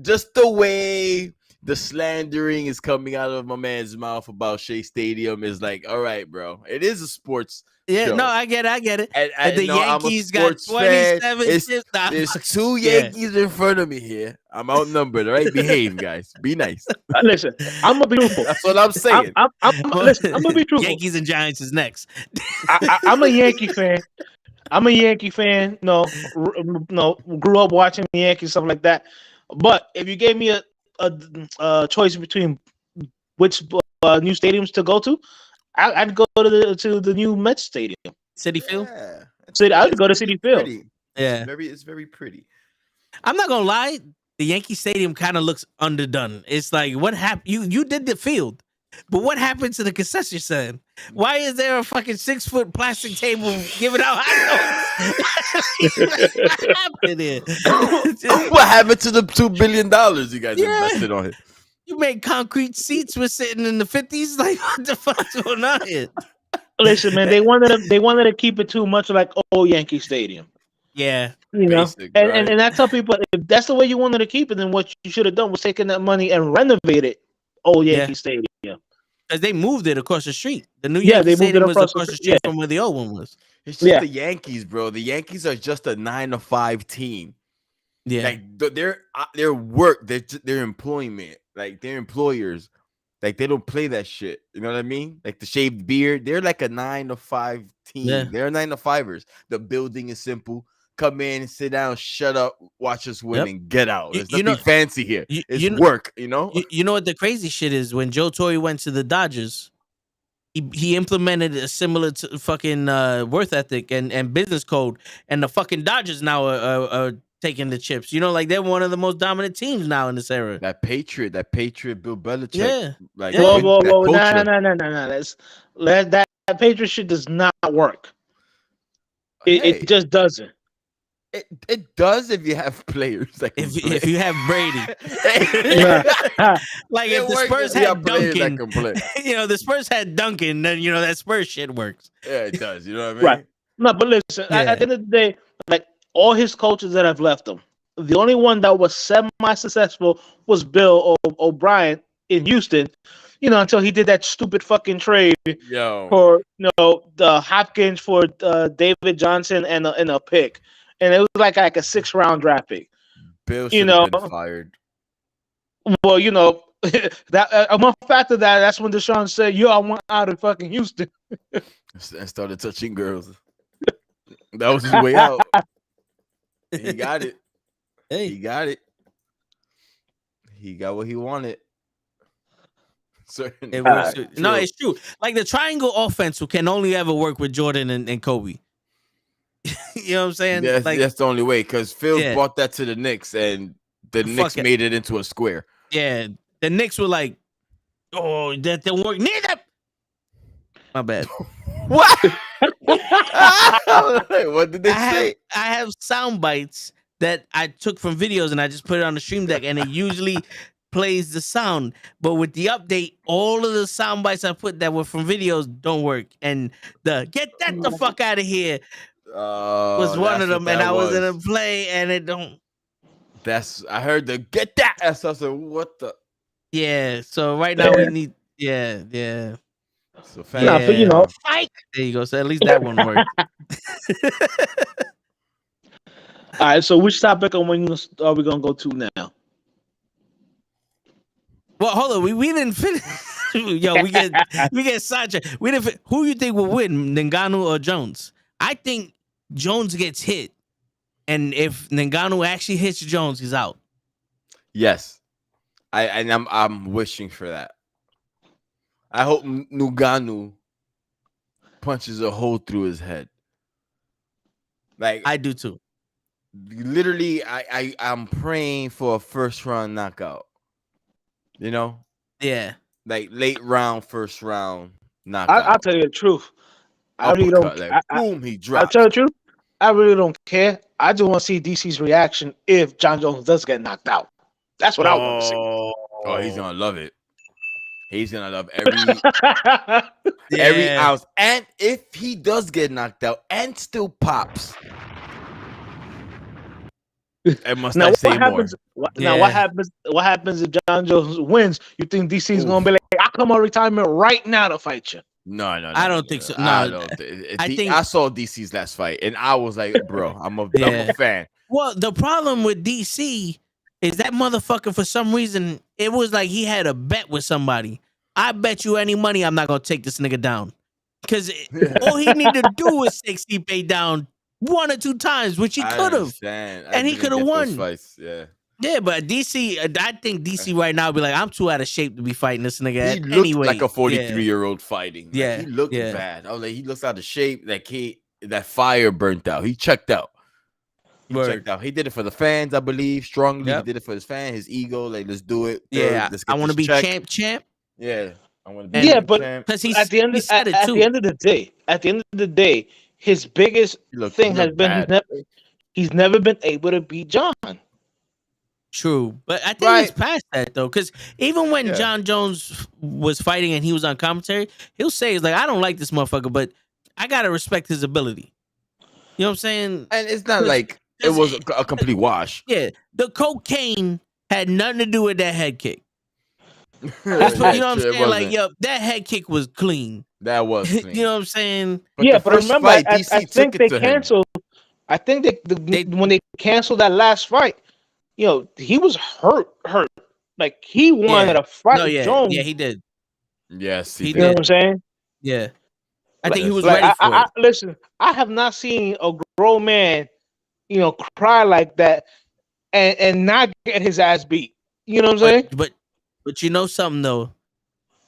Just the way the slandering is coming out of my man's mouth about Shea Stadium is like, all right, bro. It is a sports. Yeah, show. No, I get it. And the Yankees got 27 chips. There's 2 Yankees in front of me here. I'm outnumbered, all right? Behave, guys. Be nice. Listen, I'm gonna be truthful. That's what I'm saying. I'm gonna be truthful. Yankees and Giants is next. I'm a Yankee fan. No, grew up watching the Yankees, stuff like that. But if you gave me a choice between which new stadiums to go to, I'd go to the new Mets stadium, City Field. Yeah, I'd go to City Field. Yeah, it's very pretty. I'm not gonna lie, the Yankee Stadium kind of looks underdone. It's like, what happened? You did the field, but what happened to the concession stand? Why is there a fucking 6-foot plastic table giving out hot dogs? What happened here? What happened to the $2 billion you guys invested on it? You made concrete seats. We're sitting in the 50s. Like, what the fuck's going on here? Listen, man, they wanted to keep it too much like old Yankee Stadium. Yeah, Basic, and I tell people, if that's the way you wanted to keep it, then what you should have done was taken that money and renovated old Yankee Stadium. because they moved it across the street. The new Yeah, Yankee they moved it Stadium was across across the the street. street from where the old one was. It's just Yeah. the Yankees, bro. The Yankees are just a 9-to-5 team. Yeah, Like their work, their employment, like their employers, like they don't play that shit. You know what I mean? Like the shaved beard, they're like a 9-to-5 team. Yeah. They're 9-to-5ers. The building is simple. Come in, sit down, shut up, watch us win, Yep. and get out. There's You nothing know- fancy here. you- It's you know- work, you know. you know what the crazy shit is? When Joe Torre went to the Dodgers, he implemented a similar to fucking worth ethic and business code, and the fucking Dodgers now are taking the chips. You know, like they're one of the most dominant teams now in this era. That Patriot, Bill Belichick. Yeah. Like Yeah. Whoa, that whoa, culture. no. That Patriot shit does not work. Hey, It just doesn't. it does if you have players that can play. If you have Brady, like It if the works Spurs if you had have players that Duncan, can play. you know, the Spurs had Duncan, then you know that Spurs shit works. Yeah, it does. You know what I mean? Right. No, but listen, Yeah. at the end of the day, like all his coaches that have left him, the only one that was semi-successful was Bill O'Brien in Houston, you know, until he did that stupid fucking trade Yo. for, you know, the Hopkins for David Johnson and a pick. And it was like a 6th-round draft pick. Bill you should know, have been fired. Well, you know, that among factor that's when Deshaun said, "Yo, I want out of fucking Houston." And started touching girls. That was his way out. He got it. Hey, He got it. He got what he wanted. Certainly. it works. True. No, it's true. Like the triangle offense can only ever work with Jordan and Kobe. You know what I'm saying? That's, like, that's the only way, because Phil Yeah. brought that to the Knicks, and the Fuck Knicks it. made it into a square. yeah, the Knicks were like, "Oh, that don't work neither." My bad. What? What did they say? I have sound bites that I took from videos and I just put it on the stream deck, and it usually plays the sound. But with the update, all of the sound bites I put that were from videos don't work. And the "get that the fuck out of here" was one of them, and I was in a play, and it don't. I heard the "get that." I said, "What the?" Yeah. So right now we need. Yeah. So Nah, but you know, Fight. There you go. So at least that one worked. all right. So which topic are we gonna go to now? Well, hold on. We didn't finish. Yo, we get sidetracked. We didn't. Who you think will win, Ngannou or Jones? I think Jones gets hit, and if Ngannou actually hits Jones, he's out. Yes, I'm wishing for that. I hope Ngannou punches a hole through his head. Like I do too. literally, I'm praying for a 1st-round knockout. You know, Yeah. like late round, 1st-round knockout. I'll tell you the truth. I really Uppercut, don't. like, boom, he I'll dropped. tell you the truth. I really don't care. I just want to see DC's reaction if Jon Jones does get knocked out. That's what I want to see. Oh, he's gonna love it. He's gonna love every Yeah. ounce. And if he does get knocked out and still pops, I must Now not what say more. happens? Now what happens? What happens if Jon Jones wins? You think DC's gonna be like, "I come on retirement right now to fight you"? No. I don't think so. I No, don't think. I think- I saw DC's last fight, and I was like, bro, I'm a fan. Well, the problem with DC is that motherfucker, for some reason, it was like he had a bet with somebody. I bet you any money I'm not gonna take this nigga down. Because all he needed to do was take Stipe down 1 or 2 times, which he could have. And he coulda won. Fights. Yeah. Yeah, but DC, I think DC right now be like, I'm too out of shape to be fighting this nigga. He looked Anyway, like a 43-year-old fighting. Like, Yeah, he looked yeah. bad. I was like, he looks out of shape. That fire burnt out. He checked out. He did it for the fans, I believe, strongly. Yep. He did it for his fans, his ego. Like, let's do it. Yeah, Let's get I want to this be check. champ. Yeah, I want to be Yeah, but champ. Because at the end of the day, his biggest thing has been he's never been able to beat John. True, but I think he's past that though, because even when Yeah. Jon Jones was fighting and he was on commentary, he'll say, "He's like, I don't like this motherfucker, but I gotta respect his ability." You know what I'm saying? And it's not like it was a complete wash. Yeah, the cocaine had nothing to do with that head kick. That's what, you know what I'm It saying? Like, wasn't. yo, that head kick was clean. That was clean. You know what I'm saying? But Yeah, the but first remember, fight, I DC took think it they to him. canceled. I think when they canceled that last fight, he was hurt. Like he wanted to fight No, yeah, Jones. yeah, he did. Yes, he He You know did. what I'm saying? Yeah, I Like, think he was like, ready for it. listen, I have not seen a grown man, cry like that and not get his ass beat. You know what I'm saying? But you know something though,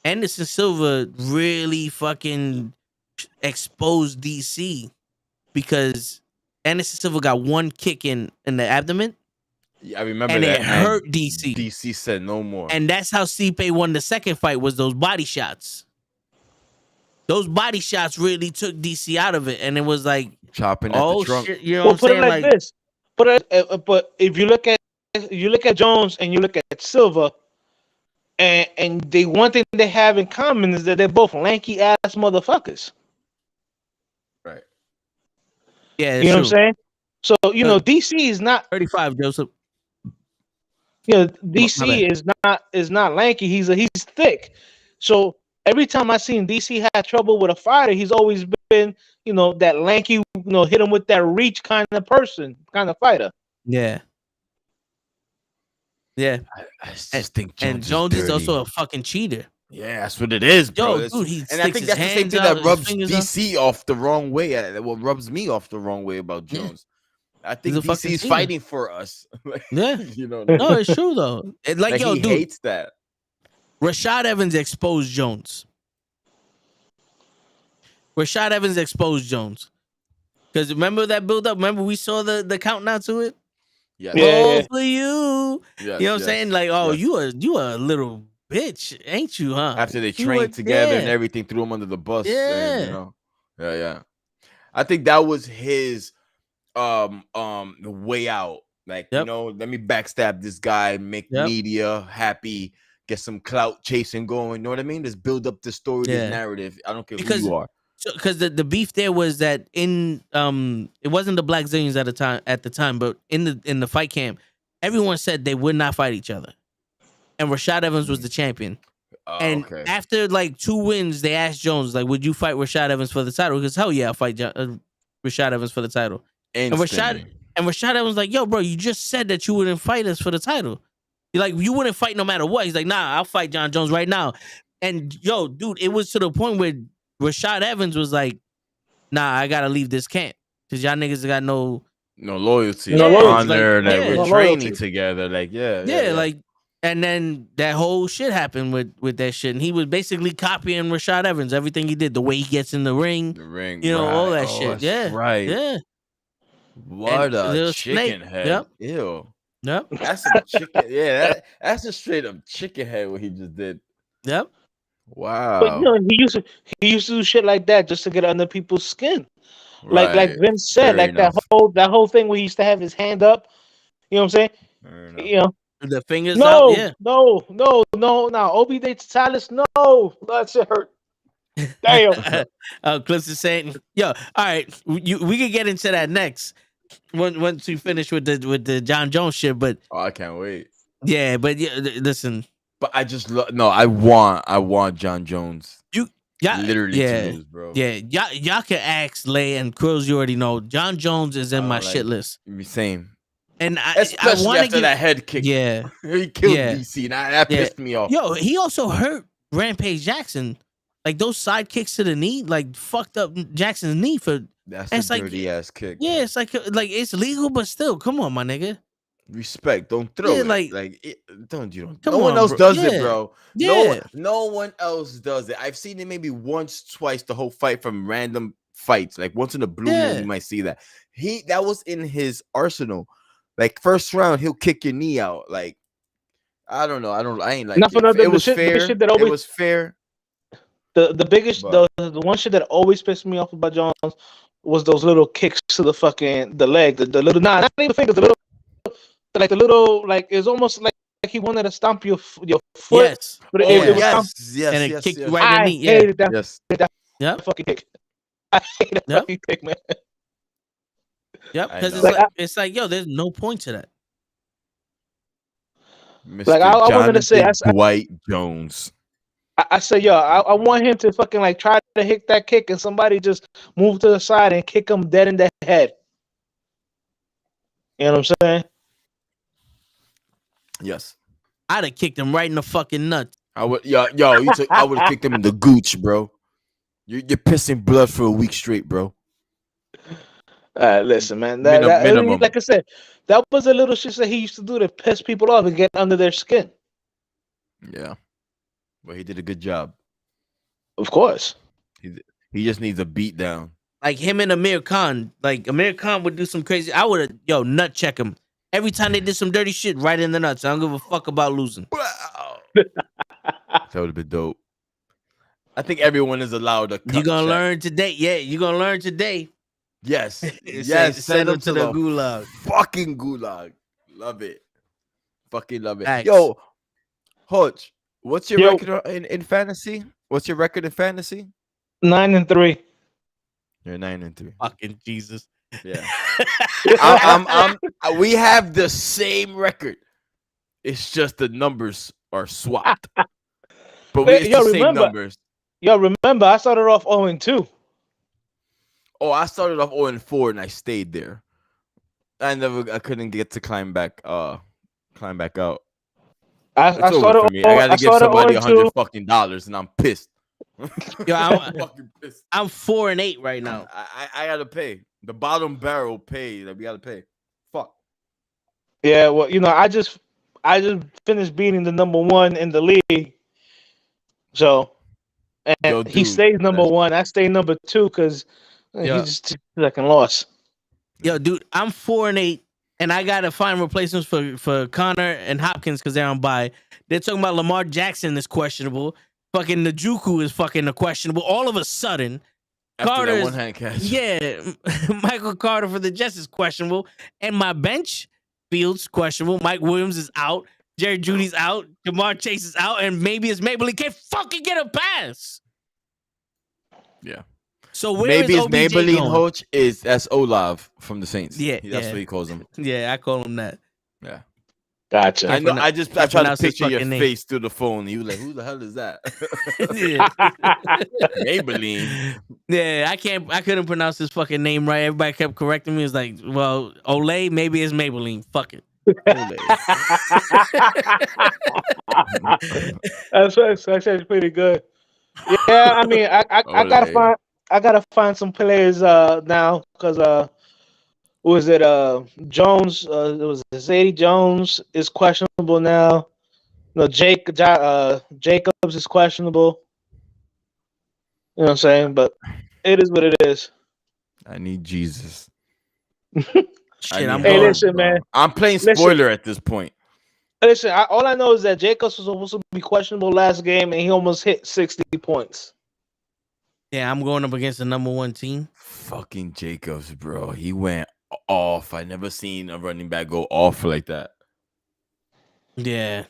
Anderson Silva really fucking exposed DC because Anderson Silva got one kick in the abdomen. Yeah, I remember and that. it hurt DC. DC said no more. And that's how Stipe won the second fight, was those body shots. Those body shots really took DC out of it, and it was like chopping at the trunk. Shit, you know what I'm put saying? it like this. But if you look at Jones and you look at Silva, and the one thing they have in common is that they're both lanky ass motherfuckers. Right. Yeah, you know what I'm saying? So DC is not 35, Joseph. DC is not lanky. He's thick. So every time I seen DC had trouble with a fighter, he's always been that lanky, hit him with that reach kind of fighter. Yeah. Yeah. I just think Jones is also a fucking cheater. Yeah, that's what it is, bro. Yo, dude, and I think that's the same thing that rubs DC off the wrong way. What rubs me off the wrong way about Jones. I think DC is fighting for us. Yeah. No, it's true though. He dude, hates that. Rashad Evans exposed Jones. Because remember that build up? Remember we saw the countdown to it? Yes. Yeah. For you. Yes, you know what I'm saying? Like, you a little bitch, ain't you, huh? After they trained together and everything, threw him under the bus. Yeah. And, yeah. I think that was his way out. Like, let me backstab this guy, make media happy, get some clout chasing going. You know what I mean? Just build up the story, this narrative. I don't care who you are. Because the beef there was that it wasn't the Black Zillions at the time, but in the fight camp, everyone said they would not fight each other, and Rashad Evans was the champion. After like 2 wins, they asked Jones, like, would you fight Rashad Evans for the title? Because hell yeah, I'll fight Rashad Evans for the title. And Rashad Evans was like, yo, bro, you just said that you wouldn't fight us for the title. You're like, you wouldn't fight no matter what. He's like, nah, I'll fight Jon Jones right now. And yo, dude, it was to the point where Rashad Evans was like, nah, I gotta leave this camp because y'all niggas got no loyalty, no honor, that we're training together. Like, like, and then that whole shit happened with that shit, and he was basically copying Rashad Evans, everything he did, the way he gets in the ring, all that shit. Yeah, right. Yeah. What a chicken head. Yep. Ew. Yep. That's some chicken. Yeah, that's a straight up chicken head what he just did. Yep. Wow. But he used to do shit like that just to get under people's skin. Right. Like Vince said, Fair like enough. that whole thing where he used to have his hand up. You know what I'm saying? The fingers out. Yeah. No. Obi de Totalis, no. That shit hurt. Damn. Clips is saying, yo, all right, we can get into that next once we finish with the Jon Jones shit. But I can't wait. Yeah, but listen. But I just I want Jon Jones. Literally to lose, bro. Yeah, y'all can ask Lay and Quills. You already know Jon Jones is in my shit list. Same. And especially after that head kick. Yeah, he killed DC. That pissed me off. Yo, he also hurt Rampage Jackson. Like those side kicks to the knee, like fucked up Jackson's knee for. That's a dirty ass kick. Yeah, it's like it's legal, but still, come on, my nigga. Respect. Don't throw it. Don't. No one else does it, bro. Yeah. No one else does it. I've seen it maybe once, twice, the whole fight from random fights. Like once in a blue moon, you might see that. That was in his arsenal. Like first round, he'll kick your knee out. Like I don't know. I ain't like it was fair. It was fair. The biggest the one shit that always pissed me off about Jones was those little kicks to the leg, the little not even the fingers, the little it's almost like he wanted to stomp your foot. Yes. But and it kicked you right in the knee. I hated that. That fucking kick. I hate that fucking kick, man. Yep, because it's like, yo, there's no point to that. Mr. Like I wanted to say, Jonathan Dwight Jones. I said, yo, I want him to fucking like try to hit that kick and somebody just move to the side and kick him dead in the head. You know what I'm saying? Yes. I'd have kicked him right in the fucking nuts. I would, I would have kicked him in the gooch, bro. You're pissing blood for a week straight, bro. Listen, man. Minimum. Like I said, that was a little shit that he used to do to piss people off and get under their skin. Yeah. But he did a good job. Of course. He just needs a beat down. Like him and Amir Khan. Like Amir Khan would do some crazy. I would have, nut check him. Every time they did some dirty shit, right in the nuts. I don't give a fuck about losing. That would have been dope. I think everyone is allowed a cut. You're going to check. learn today. Yeah, you're going to learn today. Yes. Yes. Send them to the gulag. Fucking gulag. Love it. Fucking love it. Thanks. Yo, Hodge, what's your record in fantasy? What's your record in fantasy? 9-3. You're 9-3. Fucking Jesus. Yeah. We have the same record. It's just the numbers are swapped. But it's the same numbers. Yo, remember, I started off 0-2. Oh, I started off 0-4 and I stayed there. I couldn't get to climb back out. I started for me. I gotta give somebody $100 fucking dollars, and I'm pissed. Yo, I'm fucking pissed. I'm 4-8 right now. I gotta pay. The bottom barrel pay that we gotta pay. Fuck. Yeah, well, I just finished beating the number one in the league. So, and he stays number one. I stay number two because he just second loss. Yo, dude, I'm 4-8, and I gotta find replacements for Connor and Hopkins because they're on bye. They're talking about Lamar Jackson is questionable. Fucking Njoku is fucking questionable. All of a sudden, After that one hand catch. Yeah, Michael Carter for the Jets is questionable, and my bench Fields questionable. Mike Williams is out. Jerry Judy's out. Jamar Chase is out, and maybe it's Maybelline can't fucking get a pass. Yeah. So where maybe is it's Maybelline Hoach that's Olav from the Saints. Yeah, that's what he calls him. Yeah, I call him that. Yeah. Gotcha. I know. I tried to picture your face through the phone. You were like, "Who the hell is that?" Maybelline. Yeah, I couldn't pronounce his fucking name right. Everybody kept correcting me. It's like, well, Olay, maybe it's Maybelline. Fuck it. That's actually pretty good. Yeah, I mean, I gotta find some players now because who was it? Jones. It was Zadie Jones is questionable now. No, Jacobs is questionable. You know what I'm saying? But it is what it is. I need Jesus. Shit, listen, man. I'm playing spoiler at this point. Listen, all I know is that Jacobs was supposed to be questionable last game, and he almost hit 60 points. Yeah, I'm going up against the number one team. Fucking Jacobs, bro. He went off. I never seen a running back go off like that. Yeah.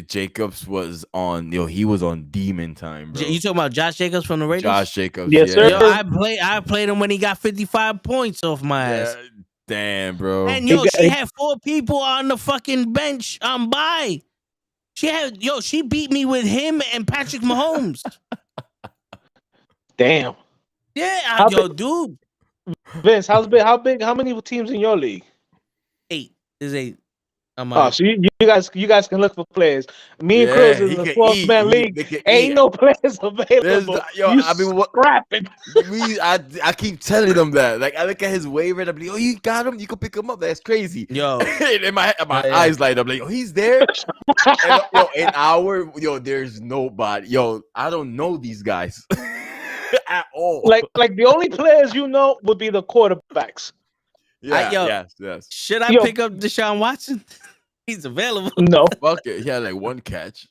Jacobs was on, he was on demon time, bro. You talking about Josh Jacobs from the Raiders? Josh Jacobs, yes, sir. Yo, I played him when he got 55 points off my ass. Damn, bro. And she had 4 people on the fucking bench on bye. She beat me with him and Patrick Mahomes. Damn. Yeah, dude. Vince, how many teams in your league? 8. There's 8. So you guys can look for players. Me and Chris is in the 12-man league. Ain't no players available. Scrapping. I keep telling them that. Like, I look at his waiver and I'm like, you got him? You can pick him up. That's crazy. Yo. And my eyes light up. Like, he's there? There's nobody. I don't know these guys at all. Like the only players would be the quarterbacks. Yes. Should I pick up Deshaun Watson? He's available. No. Fuck it. He had like one catch.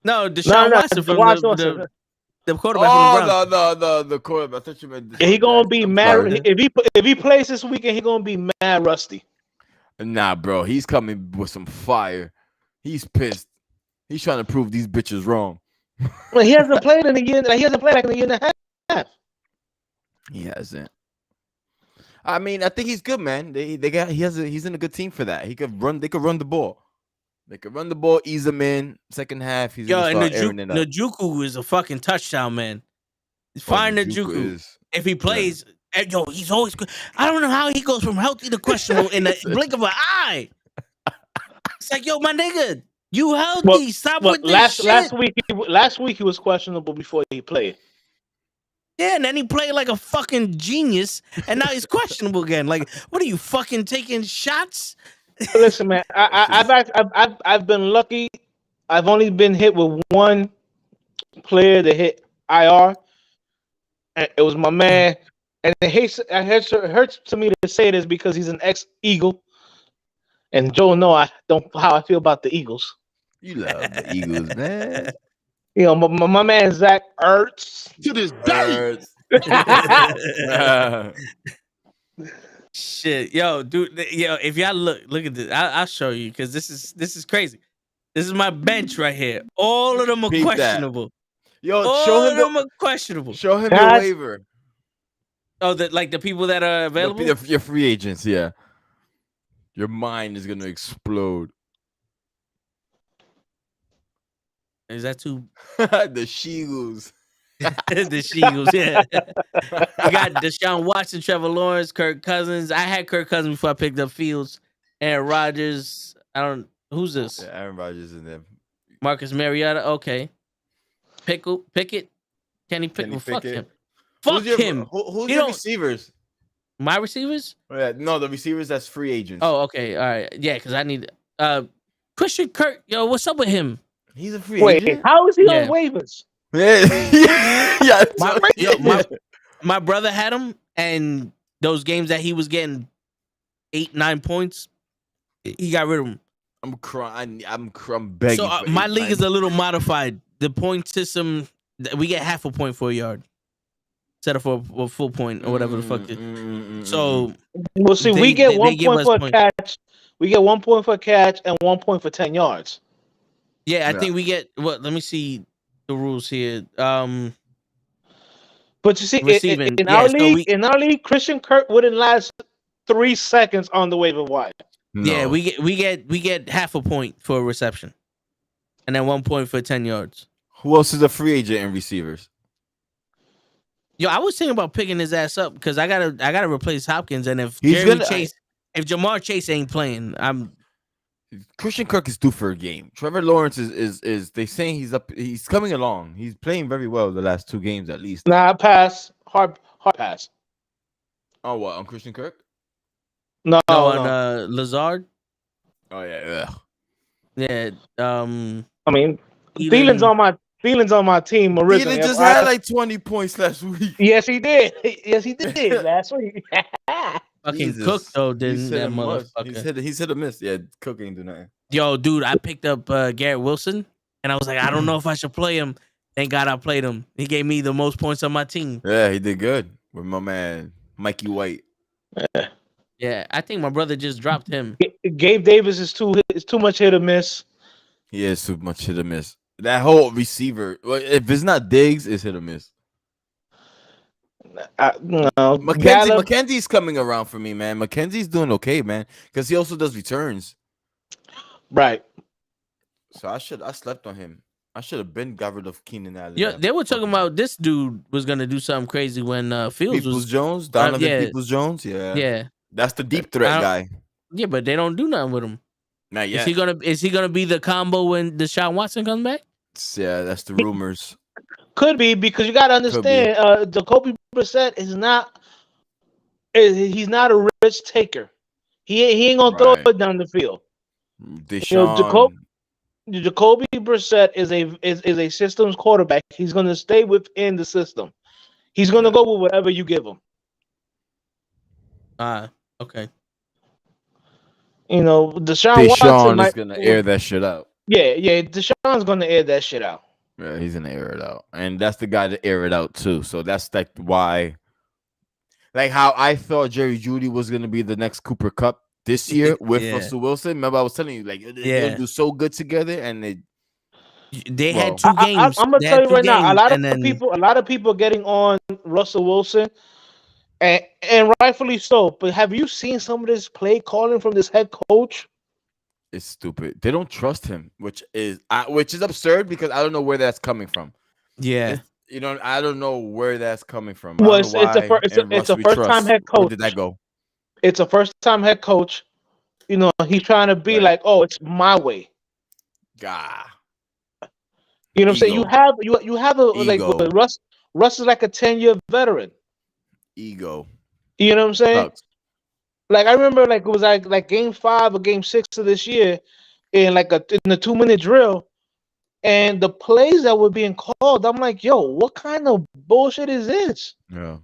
No, Deshaun Watson from the quarterback. Oh, the quarterback. I thought you meant. He gonna be mad if he plays this weekend. He gonna be mad rusty. Nah, bro. He's coming with some fire. He's pissed. He's trying to prove these bitches wrong. Well, he hasn't played in a year. He hasn't played like in a year and a half. He hasn't. I mean, I think he's good, man. He's in a good team for that. He could run. They could run the ball. They could run the ball, ease him in. Second half, he's gonna start airing it out. NuKKle is a fucking touchdown, man. Find NuKKle. If he plays, he's always good. I don't know how he goes from healthy to questionable in the blink of an eye. It's like, my nigga, you healthy. Stop with this shit. Last week he was questionable before he played. Yeah, and then he played like a fucking genius, and now he's questionable again. Like, what are you fucking taking shots? Listen, man, I've been lucky. I've only been hit with one player that hit IR, and it was my man. And it hurts to me to say this because he's an ex-Eagle, and Joe know how I feel about the Eagles. You love the Eagles, man. My man Zach Ertz. To this day. Shit, dude, if y'all look at this, I'll show you because this is crazy. This is my bench right here. All of them are questionable. Show him them are questionable. Show him your waiver. Oh, the people that are available? Your free agents, yeah. Your mind is gonna explode. Is that too? The She-Eagles. The She-Eagles, yeah. You got Deshaun Watson, Trevor Lawrence, Kirk Cousins. I had Kirk Cousins before I picked up Fields. Aaron Rodgers. Who's this? Yeah, Aaron Rodgers in there. Marcus Mariota. Okay. Pickett. Kenny Pickett. Fuck him. Fuck him. Who's your receivers? My receivers? Yeah, no, the receivers that's free agents. Oh, okay. All right. Yeah, because I need Christian Kirk. What's up with him? He's a free agent. How is he on waivers? Yeah. My brother had him, and those games that he was getting 8-9 points, he got rid of him. I'm crying. I'm begging. So my league is a little modified. The point system, we get half a point for a yard instead of for a full point or whatever the fuck. So we'll see. We get 1 point for a catch. We get 1 point for a catch and 1 point for 10 yards. Yeah, I think we get what? Let me see the rules here. But you see, in our league, Christian Kirk wouldn't last 3 seconds on the waiver wire. No. Yeah, we get half a point for a reception, and then 1 point for 10 yards. Who else is a free agent in receivers? I was thinking about picking his ass up because I gotta replace Hopkins, and if Jamar Chase ain't playing, Christian Kirk is due for a game. Trevor Lawrence is they saying he's up. He's coming along. He's playing very well the last 2 games at least. Nah, pass. Hard pass. Oh, what, on Christian Kirk? No, on Lazard. Oh yeah. Yeah. I mean, Thielen's on my team originally. Thielen just had like 20 points last week. Yes, he did. Last week. Fucking Cook though, didn't that motherfucker? He's hit or miss. Yeah, Cook ain't do nothing. Yo, dude, I picked up Garrett Wilson, and I was like, I don't know if I should play him. Thank God I played him. He gave me the most points on my team. Yeah, he did good with my man Mikey White. Yeah, I think my brother just dropped him. Gabe Davis is too much hit or miss. He is too much hit or miss. That whole receiver, if it's not Diggs, it's hit or miss. No, McKenzie's coming around for me, man. McKenzie's doing okay, man, because he also does returns. Right. So I slept on him. I should have got rid of Keenan Allen. Yeah, they were talking about this dude was gonna do something crazy when Fields was Jones, Donovan Peoples-Jones. Yeah, that's the deep threat guy. Yeah, but they don't do nothing with him. Not yet. Is he gonna be the combo when Deshaun Watson comes back? Yeah, that's the rumors. Could be, because you gotta understand, Jacoby Brissett is not. He's not a risk taker. He ain't gonna throw it down the field. Jacoby Brissett is a systems quarterback. He's gonna stay within the system. He's gonna go with whatever you give him. Okay. Deshaun Watson is gonna air that shit out. Yeah, Deshaun's gonna air that shit out. Yeah, he's gonna air it out, and that's the guy to air it out too. So that's like why, like how I thought Jerry Jeudy was gonna be the next Cooper Kupp this year with Russell Wilson. Remember, I was telling you, like, they'll do so good together, and they had 2 games. I'm gonna tell you right now, a lot of people getting on Russell Wilson, and rightfully so. But have you seen some of this play calling from this head coach? is stupid. They don't trust him, which is absurd because I don't know where that's coming from. Yeah. I don't know where that's coming from. I Well, don't know why. And it's Russ, a we first time trust. head Where coach. did that go? It's a first time head coach. He's trying to be Right. like, oh, it's my way. Gah. You know what I'm saying? Ego. You have a like Ego. Russ is like a 10-year veteran. Ego. You know what I'm saying? Sucks. Like I remember, like it was like game 5 or game 6 of this year, in the 2-minute drill, and the plays that were being called, I'm like, yo, what kind of bullshit is this? Yeah.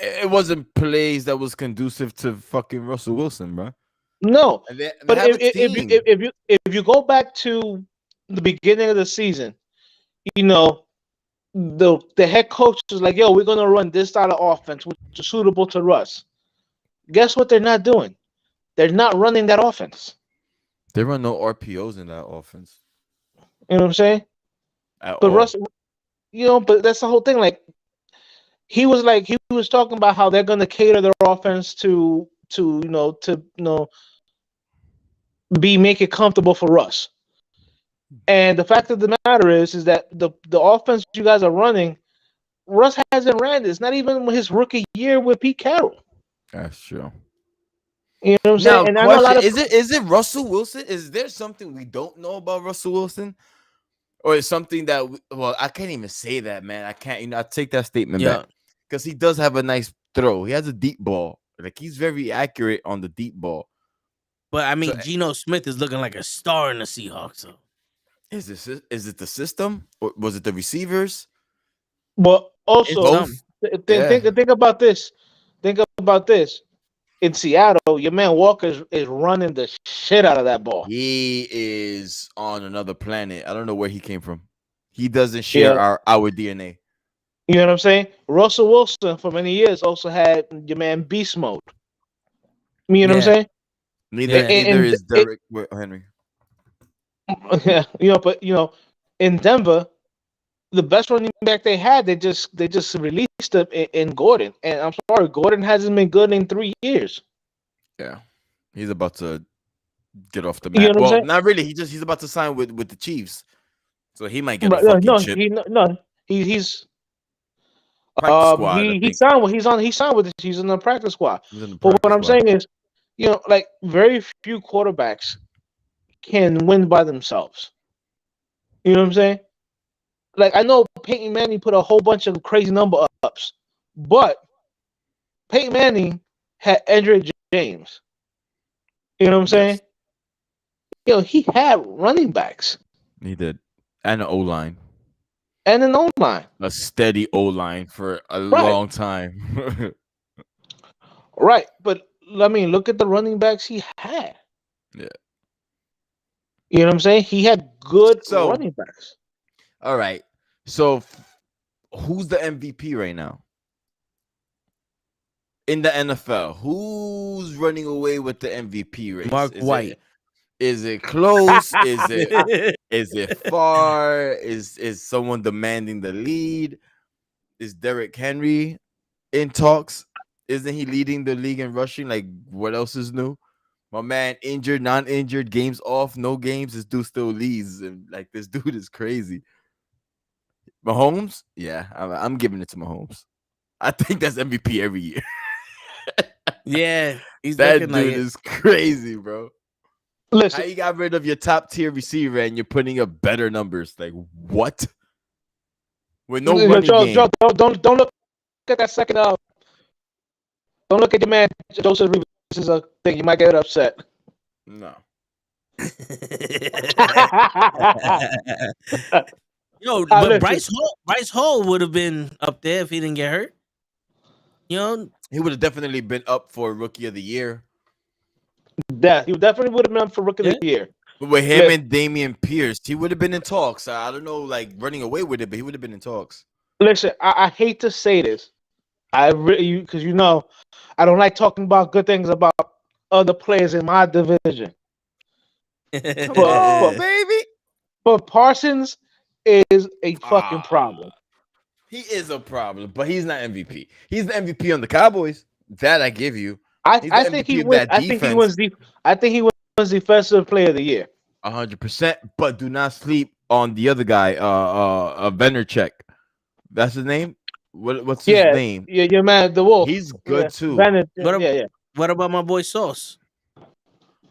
It wasn't plays that was conducive to fucking Russell Wilson, bro. No, And they but have a team. if you go back to the beginning of the season, the head coach was like, yo, we're gonna run this style of offense which is suitable to Russ. Guess what they're not doing? They're not running that offense. They run no RPOs in that offense You know what I'm saying? at But all. Russ, but that's the whole thing. Like he was talking about how they're gonna cater their offense to make it comfortable for Russ. And the fact of the matter is that the offense you guys are running, Russ hasn't ran this. Not even his rookie year with Pete Carroll. That's true. You know what I'm Now, saying? And I know a lot question: of is it Russell Wilson? Is there something we don't know about Russell Wilson, or is something that? Well, I can't even say that, man. I can't. I take that statement back because he does have a nice throw. He has a deep ball. Like he's very accurate on the deep ball. But I mean, Geno Smith is looking like a star in the Seahawks. So. Is it the system or was it the receivers? But also, Both. think about this. Think about this. In Seattle, your man Walker is running the shit out of that ball. He is on another planet. I don't know where he came from. He doesn't share our DNA. You know what I'm saying? Russell Wilson for many years also had your man beast mode. You know what I'm saying? Neither is Derrick Henry. But in Denver, the best running back they had, they just released him in Gordon. And I'm sorry, Gordon hasn't been good in 3 years. Yeah, he's about to get off the map. Well, not really. He's about to sign with the Chiefs, so he might get a fucking chip. He's practice squad. He signed with he's in the practice squad. But what I'm saying is, like very few quarterbacks can win by themselves. You know what I'm saying? Like I know Peyton Manning put a whole bunch of crazy number ups, but Peyton Manning had Andre James. You know what I'm saying? He had running backs. He did, and an O line. And an O-line. A steady O-line for a long time. Right. But, I mean, look at the running backs he had. Yeah. You know what I'm saying? He had good running backs. All right. So, who's the MVP right now? In the NFL, who's running away with the MVP race? Mark White. Is it close? Is it far? Is someone demanding the lead? Is Derrick Henry in talks? Isn't he leading the league in rushing? Like, what else is new? My man, injured, non-injured, games off, no games. This dude still leads. And like, this dude is crazy. Mahomes? Yeah, I'm giving it to Mahomes. I think that's MVP every year. Yeah, that dude is crazy, bro. Listen, how you got rid of your top tier receiver and you're putting up better numbers? Like what? With no running game. Joe, don't look at that second out. Don't look at your man Joseph Reeves. This is a thing. You might get upset. No. But Bryce Hall would have been up there if he didn't get hurt. He would have definitely been up for Rookie of the Year. Yeah, he definitely would have been up for Rookie of the Year. But with him and Damian Pierce, he would have been in talks. I don't know, like running away with it, but he would have been in talks. Listen, I hate to say this, because I don't like talking about good things about other players in my division. Baby. But Parsons is a fucking problem. He is a problem, but he's not MVP. He's the MVP on the Cowboys. That I give you. I think he wins wins Defensive Player of the Year. 100%. But do not sleep on the other guy, Venerchek. That's his name. What's his name? Yeah, your man, the Wolf. He's good too. Bennett, What What about my boy Sauce?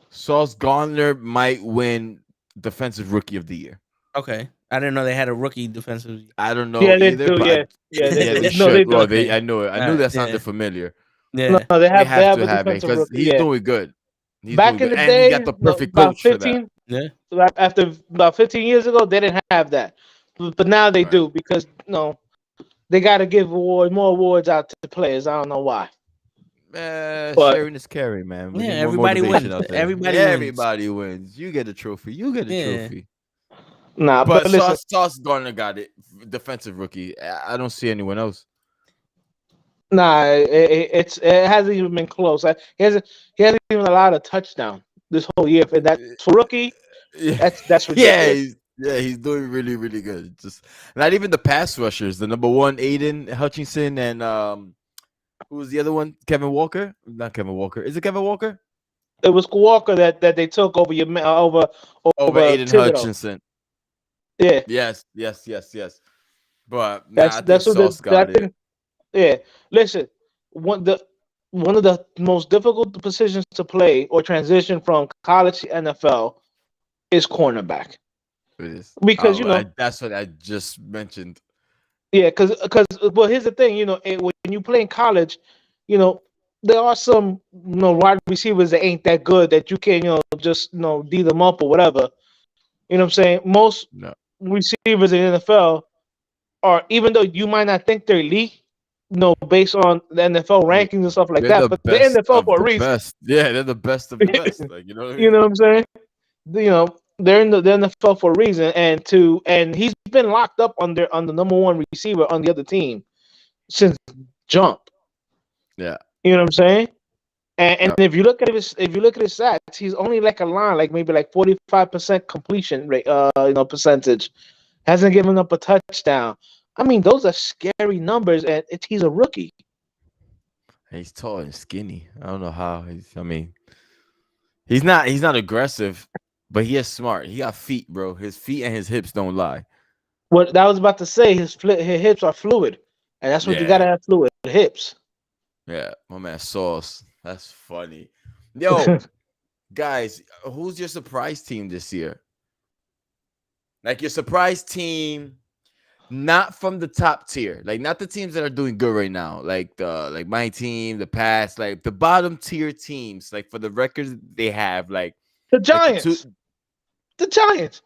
Sauce Gardner might win Defensive Rookie of the Year. Okay, I didn't know they had a rookie defensive. I don't know. Yeah, they either, do. but They should. they do. Well, I know it. I knew that sounded Yeah. familiar. Yeah, No, they have to a have it defensive because rookie. he's doing good. Back in the day, he got the perfect about coach for 15, that. yeah. after about 15 years ago, they didn't have that, but now they do because they got to give more awards out to the players. I don't know why. Sharing is caring, man. We Yeah, need more everybody motivation wins. out there. Everybody wins. You get a trophy. You get a trophy. Nah, But listen, Sauce Gardner got it. Defensive rookie. I don't see anyone else. nah, it hasn't even been close. He hasn't even allowed a touchdown this whole year. For that for rookie, that's ridiculous. He's doing really, really good. Just not even the pass rushers. The number one, Aiden Hutchinson, and who was the other one? Kevin Walker? Not Kevin Walker. Is it Kevin Walker? It was Walker that they took over over Aiden Thibodeau. Hutchinson. Yeah. Yes. But That's Sauce got it. Yeah. Listen, one of the most difficult positions to play or transition from college to NFL is cornerback. It is. Because that's what I just mentioned. Yeah, because well, here's the thing, when you play in college, there are some wide receivers that ain't that good that you can just D them up or whatever. You know what I'm saying? Most receivers in the NFL are, even though you might not think they're elite, based on the NFL rankings and stuff like that, but they're in the NFL for a reason. Best. Yeah, they're the best of the best. Like, you know what I mean? You know what I'm saying? They're in the NFL for a reason, and he's been locked up on the number one receiver on the other team since jump. Yeah. You know what I'm saying? And if you look at his stats, he's only like a line, like maybe like 45% completion rate, percentage. Hasn't given up a touchdown. I mean, those are scary numbers, and he's a rookie. He's tall and skinny. I don't know how. He's not aggressive, but he is smart. He got feet, bro. His feet and his hips don't lie. What I was about to say, his hips are fluid, and that's what you gotta have, fluid hips. Yeah, my man Sauce. That's funny. Yo, guys, who's your surprise team this year? Like your surprise team, not from the top tier, like not the teams that are doing good right now, like my team, the past, like the bottom tier teams, like for the records they have, like the Giants. The Giants.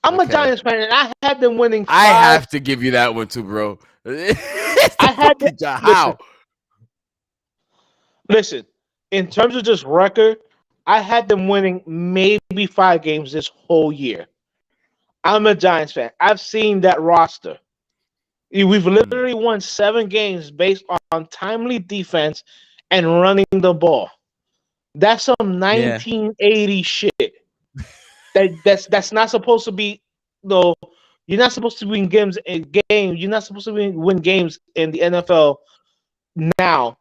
I'm a Giants fan, and I had them winning 5. I have to give you that one too, bro. I had how? Listen, in terms of just record, I had them winning maybe 5 games this whole year. I'm a Giants fan. I've seen that roster. We've literally won 7 games based on timely defense and running the ball. That's some 1980 shit. That's not supposed to be. No, you're not supposed to win games. You're not supposed to win games in the NFL now.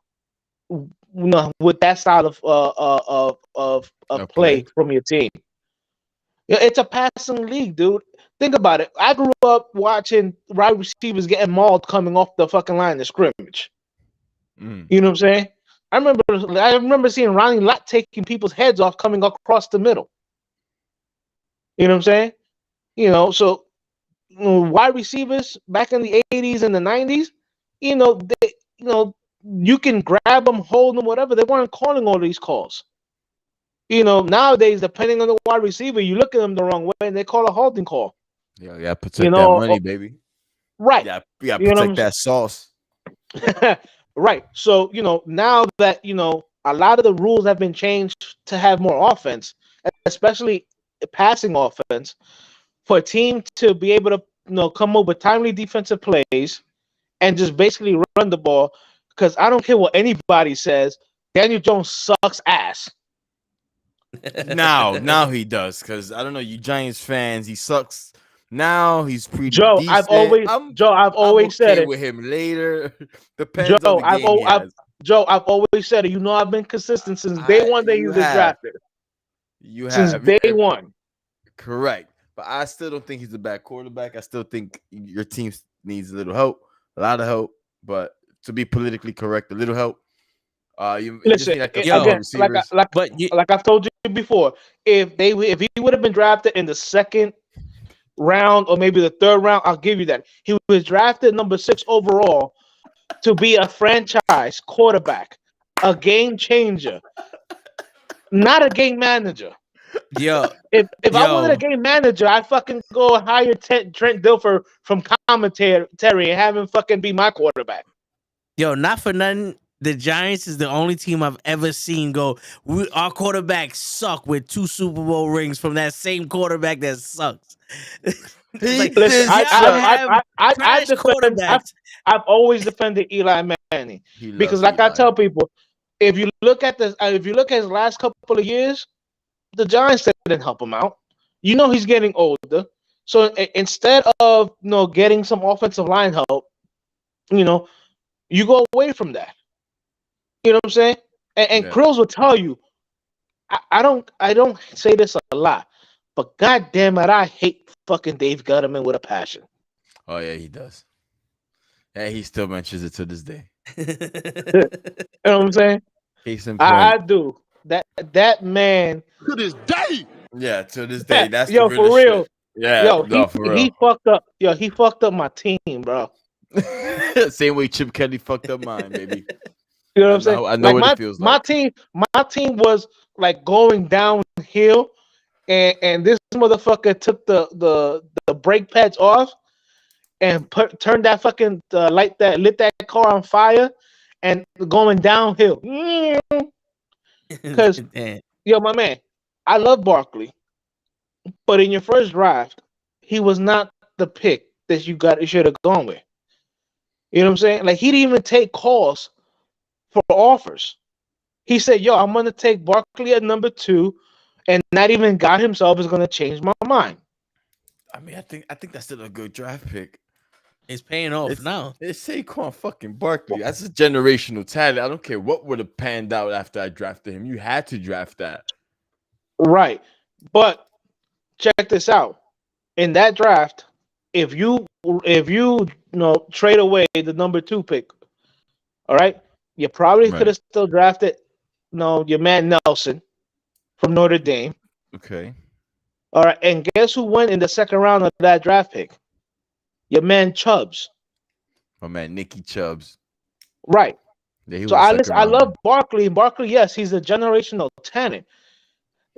With that style of play from your team. It's a passing league, dude. Think about it. I grew up watching wide receivers getting mauled coming off the fucking line of scrimmage. You know what I'm saying? I remember seeing Ronnie Lott taking people's heads off coming across the middle. You know what I'm saying? So wide receivers back in the 80s and the 90s, you can grab them, hold them, whatever. They weren't calling all these calls. Nowadays, depending on the wide receiver, you look at them the wrong way and they call a holding call. Yeah, protect that money, baby. Right. Yeah, protect that sauce. Right. So, now that, a lot of the rules have been changed to have more offense, especially passing offense, for a team to be able to, come up with timely defensive plays and just basically run the ball. Because I don't care what anybody says, Daniel Jones sucks ass. Now he does, because I don't know, you Giants fans, he sucks. Now he's pretty decent. I've always said it with him later. Depends on the game I've always said it. I've been consistent since day one that he was drafted. You since have day one. correct, but I still don't think he's a bad quarterback. I still think your team needs a little help, a lot of help. But to be politically correct, a little help. You just Listen, need like a couple Yo, again, receivers. but you, like I've told you before, if he would have been drafted in the second round or maybe the third round, I'll give you that. He was drafted number 6 overall to be a franchise quarterback, a game changer, not a game manager. yo, If I wanted a yo, game manager, I'd fucking go hire Trent Dilfer from commentary and have him fucking be my quarterback. yo, not for nothing. The Giants is the only team I've ever seen go. Our quarterbacks suck with 2 Super Bowl rings from that same quarterback that sucks. It's like Listen, y'all have I trash defend. quarterbacks. I've always defended Eli Manning He because, loves like I Eli. tell people, if you look at this, if you look at his last couple of years, the Giants didn't help him out. You know he's getting older, so instead of getting some offensive line help, you go away from that. You know what I'm saying? And Yeah. Krills will tell you, I don't say this a lot, but god damn it, I hate fucking Dave Gutterman with a passion. Oh yeah, he does. Yeah, he still mentions it to this day. You know what I'm saying? Case in I point. do. That man, To this day. Yeah, to this day, that's the yo, for realest real. shit. Yeah, Yo, no, for real. he fucked up. Yo, he fucked up my team, bro. Same way Chip Kelly fucked up mine, baby. You know what I'm saying? I know Like what it feels my like. team was like going downhill, and this motherfucker took the brake pads off and turned that fucking lit that car on fire and going downhill. Because yo, my man, I love Barkley, but in your first draft, he was not the pick that you should have gone with. You know what I'm saying? Like he didn't even take calls for offers. He said, "Yo, I'm gonna take Barkley at number 2," and not even God himself is gonna change my mind. I mean, I think that's still a good draft pick. It's paying off now. It's Saquon fucking Barkley. That's a generational talent. I don't care what would have panned out after I drafted him. You had to draft that. Right. But check this out. In that draft, if you trade away the number 2 pick, all right, you probably could Right. have still drafted your man Nelson from Notre Dame. Okay. All right, and guess who went in the second round of that draft pick? Your man Chubbs. My man Nicky Chubbs. Right. Yeah, he was So a second I rounder. love Barkley. Barkley, yes, he's a generational talent.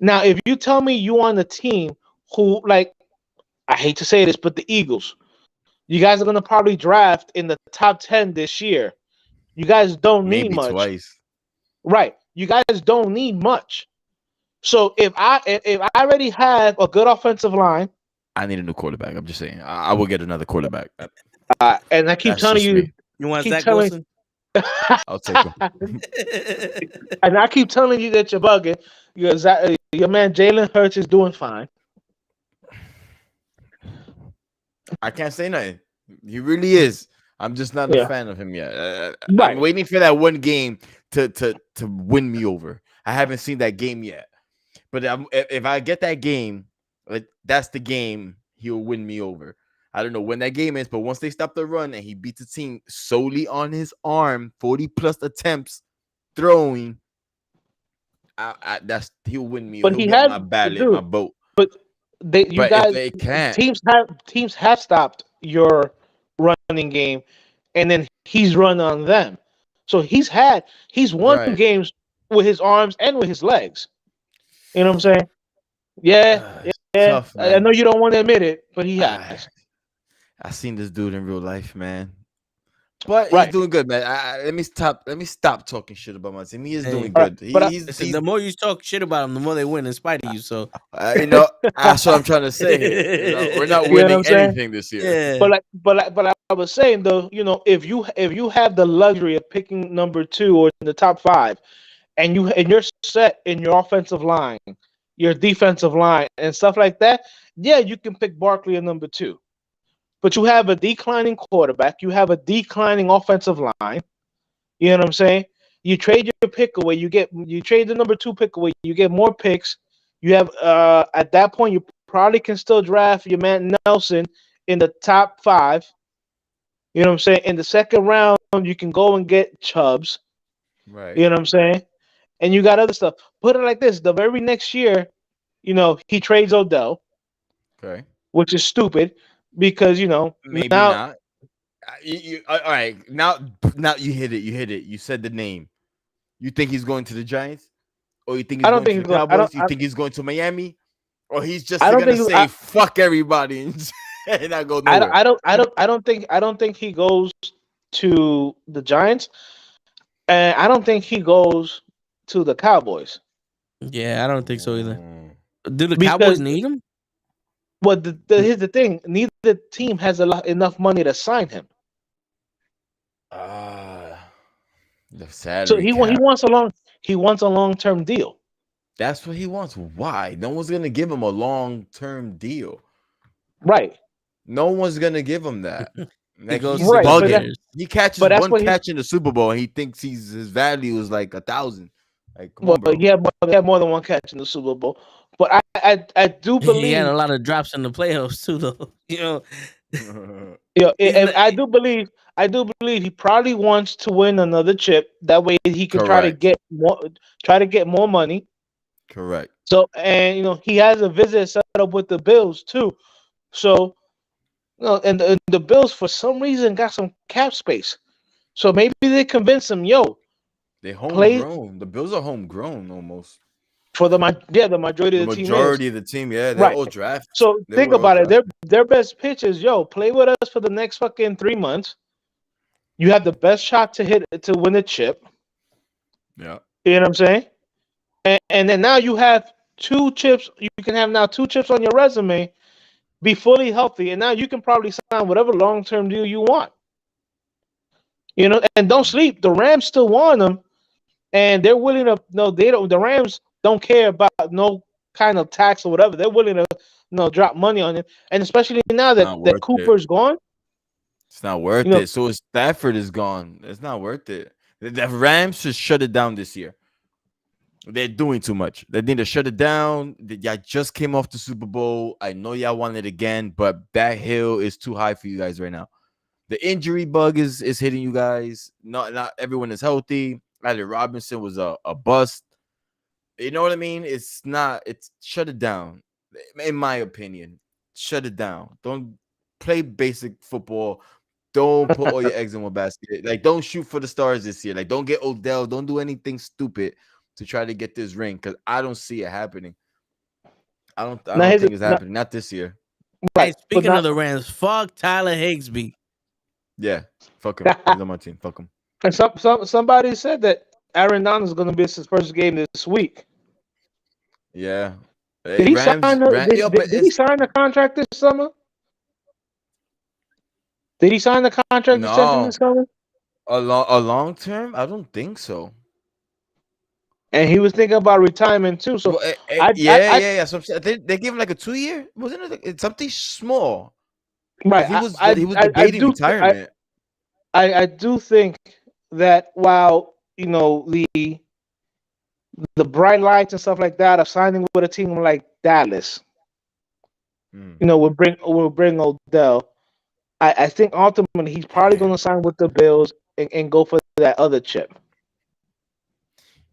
Now, if you tell me you on the team who, like, I hate to say this, but the Eagles, you guys are gonna probably draft in the top 10 this year. You guys don't need Maybe much, twice. right? You guys don't need much. So if I already have a good offensive line, I need a new quarterback. I'm just saying. I will get another quarterback. and I keep That's telling just you, me. You want keep Zach telling, Wilson? I'll take him. and I keep telling you that you're bugging. Your man Jalen Hurts is doing fine. I can't say nothing. He really is. I'm just not a Yeah. fan of him yet. Right. I'm waiting for that one game to win me over. I haven't seen that game yet. But if I get that game, like that's the game he'll win me over. I don't know when that game is, but once they stop the run and he beats the team solely on his arm, 40 plus attempts throwing, he'll win me. But He'll he get had my to ballot, do. my vote. But you But if guys, they can't, teams have stopped your running game, and then he's run on them. So he's won right? games with his arms and with his legs. You know what I'm saying? Yeah, It's yeah. tough, I know man. you don't want to admit it, but he has. I seen this dude in real life, man. But he's Right. doing good, man. Let me stop talking shit about my team. He is doing Right. good. But Listen, the more you talk shit about them, the more they win in spite of you. So that's what I'm trying to say here. We're not You know what winning I'm saying? anything this year. yeah, but I was saying though, if you have the luxury of picking number 2 or in the top 5, and you're set in your offensive line, your defensive line, and stuff like that, yeah, you can pick Barkley at number 2. But you have a declining quarterback, you have a declining offensive line. You know what I'm saying? You trade your pick away, you trade the number 2 pick away, you get more picks, You have at that point you probably can still draft your man Nelson in the top 5. You know what I'm saying? In the second round, you can go and get Chubbs. Right. You know what I'm saying? And you got other stuff. Put it like this: the very next year, he trades Odell, Okay. which is stupid because Maybe now not. All right. Now you hit it. You hit it. You said the name. You think he's going to the Giants? Or you think I he's don't going think to the he's going. I don't. Cowboys? You think he's going to Miami? Or he's just I don't gonna think. say fuck everybody and not go I nowhere? don't think he goes to the Giants, and I don't think he goes to the Cowboys Yeah, I don't think so either. Mm. Do the because Cowboys need him? well, here's the thing: neither team has enough money to sign him. The So salary he cap. wants a long-term deal. That's what he wants. Why? No one's gonna give him a long-term deal. Right. No one's gonna give him that. He Like goes he's to the Right, but bugging. Buccaneers. He catches but that's one what catch in the Super Bowl and he thinks his value is like 1,000. Like, come well, on, bro. he had more than one catch in the Super Bowl. But I do He had believe, a lot of drops in the playoffs too, though. He's and not, I do believe he probably wants to win another chip. That way he can Correct. try to get more money. Correct. So and he has a visit set up with the Bills too. So and the Bills for some reason got some cap space. So maybe they convince him, They play homegrown. The Bills are homegrown almost. for the majority The of the team is. majority of the team, yeah, they're Right. all drafted. So They think were all about it. drafted. Their best pitch is, play with us for the next fucking 3 months. You have the best shot to win a chip. Yeah. You know what I'm saying? And then now you have 2 chips. You can have now 2 chips on your resume, be fully healthy, and now you can probably sign whatever long-term deal you want. And don't sleep. The Rams still want them, and they're willing to. No, they don't. The Rams don't care about no kind of tax or whatever. They're willing to, drop money on it, and especially now that Not worth it. Cooper's gone. It's not worth it. So Stafford is gone. It's not worth it. The Rams should shut it down this year. They're doing too much. They need to shut it down. Y'all just came off the Super Bowl. I know y'all want it again, but that hill is too high for you guys right now. The injury bug is hitting you guys. Not everyone is healthy. Allen Robinson was a bust. You know what I mean? It's shut it down. In my opinion, shut it down. Don't play basic football. Don't put all your eggs in one basket. Like, don't shoot for the stars this year. Like, don't get Odell. Don't do anything stupid to try to get this ring because I don't see it happening. I don't think it's happening. Not this year. Right. Hey, speaking of the Rams, fuck Tyler Higbee. Yeah, fuck him. He's on my team. Fuck him. And somebody said that Aaron Donald is going to miss his first game this week. Yeah. Hey, did he sign the contract this summer? Did he sign the contract this summer? A long term? I don't think so. And he was thinking about retirement too. So yeah. So they gave him like a 2-year. Wasn't it something small? Right. He was debating retirement. I do think that while the bright lights and stuff like that of signing with a team like Dallas, will bring Odell. I think ultimately he's probably going to sign with the Bills and go for that other chip.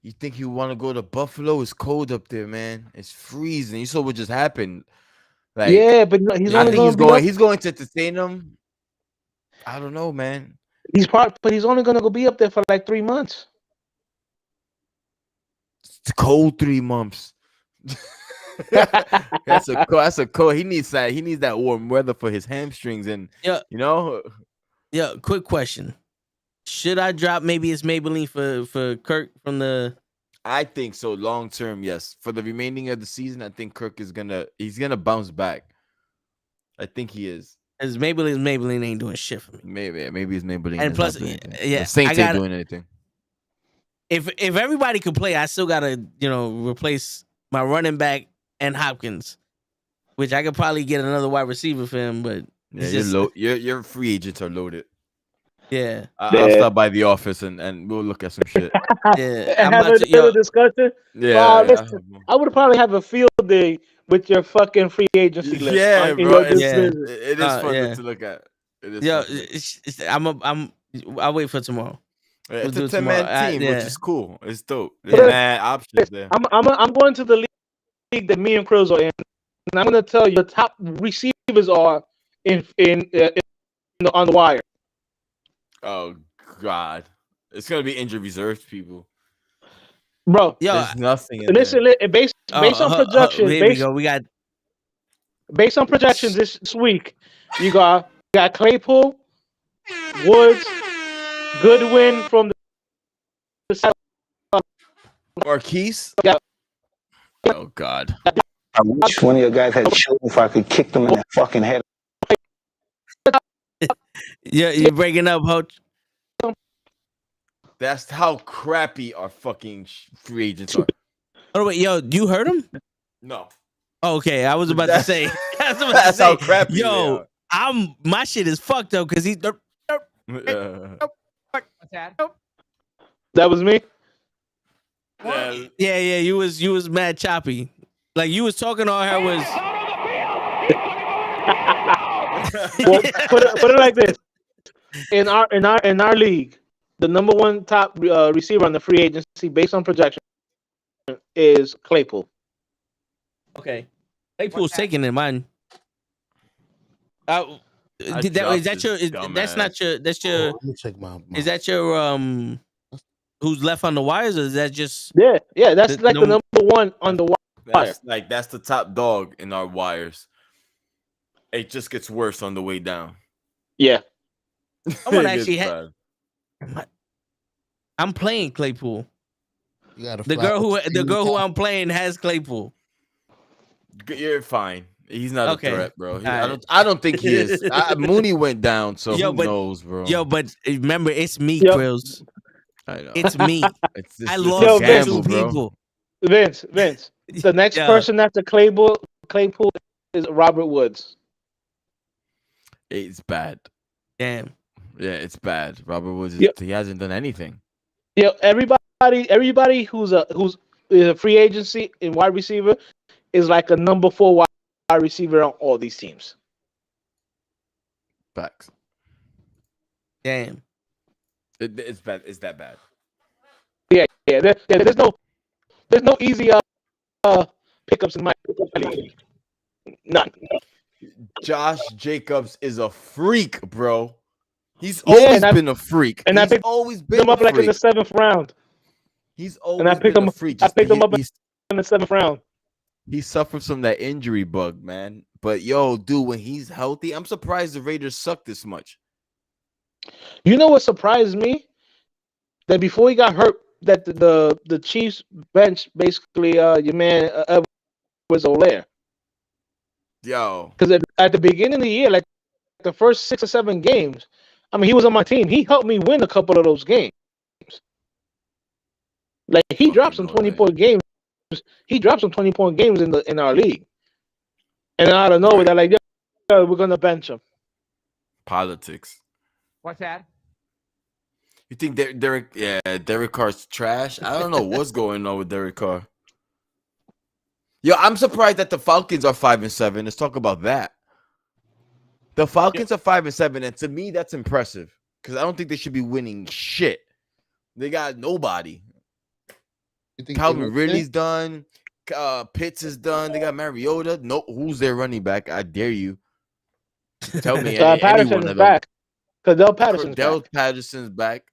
You think you want to go to Buffalo? It's cold up there, man. It's freezing. You saw what just happened. Like, yeah, but he's only he's going to entertain them. I don't know, man. But he's only going to be up there for like 3 months. It's cold 3 months. That's a cold. He needs that warm weather for his hamstrings and Yeah, quick question. Should I drop maybe it's Maybelline for Kirk from the I think so. Long term, yes. For the remaining of the season, I think Kirk is gonna bounce back. I think he is. As Maybelline ain't doing shit for me. Maybe it's Maybelline. And plus, the Saints ain't doing anything. If everybody could play, I still gotta replace my running back and Hopkins, which I could probably get another wide receiver for him. But yeah, your free agents are loaded. Yeah. I'll stop by the office and we'll look at some shit. Yeah. And I'm have about to, another discussion. Yeah, Listen, I would probably have a field day with your fucking free agency list. yeah, in bro. your decision. It is fun yeah. to look at. It is Yo, fun to look I'll wait for tomorrow. at. We'll It's do a it tomorrow. 10-man team, Yeah. which is cool. It's dope. Yeah. There's mad options there. I'm going to the league that me and Krill are in, and I'm going to tell you the top receivers are on the wire. Oh God, it's gonna be injury reserved people. Bro, Yo, There's nothing in listen, based on projections, here we go. We got based on projections this week, you got Claypool, Woods, Goodwin from the South. Marquise. Oh God. I wish one of your guys had children if I could kick them in that fucking head. Yeah, you're breaking up, Hoach. That's how crappy our fucking free agents are. Oh wait, yo, you heard him? No. Oh, okay, I was about to say. That's how crappy they Yo, are. my shit is fucked up because he's. That was me. Yeah. Yeah, you was mad choppy. Like you was talking, all I heard was. Well, put it like this: in our league, the number one top receiver on the free agency based on projection is Claypool. Okay, Claypool's taking it, man. Is that your? That's not your. That's your. Let me check my. Is that your who's left on the wires, or is that just? Yeah, that's the number one on the wire. That's the top dog in our wires. It just gets worse on the way down. Yeah. I'm gonna actually. I'm playing Claypool. You gotta The girl who I'm playing has Claypool. You're fine. He's not Okay. a threat, bro. Right. I don't think he is. Mooney went down, so who knows, bro? Yo, but remember, it's me, Yep. Krills. I know. It's me. It's I just lost a gamble, two bro. people. Vince. The next person after Claypool is Robert Woods. It's bad. Damn. Yeah, it's bad. Robert Woods, he hasn't done anything. Yeah, everybody who's a free agency in wide receiver is like a number 4 wide receiver on all these teams. Facts. Damn. It's bad. It's that bad. Yeah. There's no easy pickups in my league. None. Josh Jacobs is a freak, bro. He's always been a freak. And I picked him up like in the 7th round. He's always been a freak. I picked him up in the 7th round. He suffers from that injury bug, man. But yo, dude, when he's healthy, I'm surprised the Raiders suck this much. You know what surprised me? That before he got hurt, that the Chiefs bench basically your man Edwards-Helaire. Yo, because at the beginning of the year, like the first 6 or 7 games, I mean, he was on my team. He helped me win a couple of those games. Like he dropped some 20-point games. He dropped some 20-point games in our league. And out of nowhere, they're like, "Yo, we're gonna bench him." Politics. What's that? You think Derek Carr's trash? I don't know what's going on with Derek Carr. Yo, I'm surprised that the Falcons are 5-7. Let's talk about that. The Falcons are 5-7, and to me, that's impressive because I don't think they should be winning shit. They got nobody. Calvin Ridley's done. Pitts is done. They got Mariota. No, who's their running back? I dare you. Tell me. Patterson is back. Cordell Patterson's back.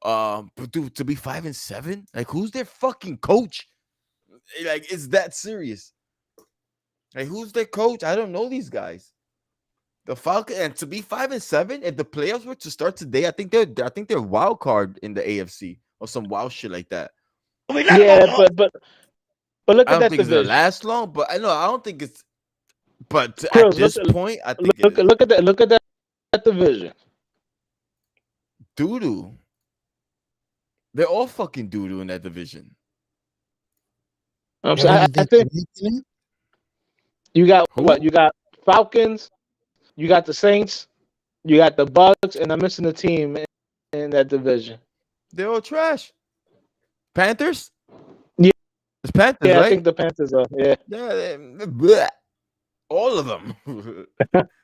But dude, to be 5-7, like who's their fucking coach? Like, it's that serious. Like, who's their coach? I don't know these guys. The Falcons, and to be 5-7, if the playoffs were to start today, I think they're wild card in the AFC or some wild shit like that. Yeah, but look at that division. I don't think it's gonna last long, but I don't think it's. But at this point, I think look at that division. Doo-doo. They're all fucking doo-doo in that division. I think you got what? You got Falcons, you got the Saints, You got the Bucks, and I'm missing the team in that division. They're all trash. Panthers? Yeah. It's Panthers, Yeah, right? I think the Panthers are. Yeah. Bleh. All of them.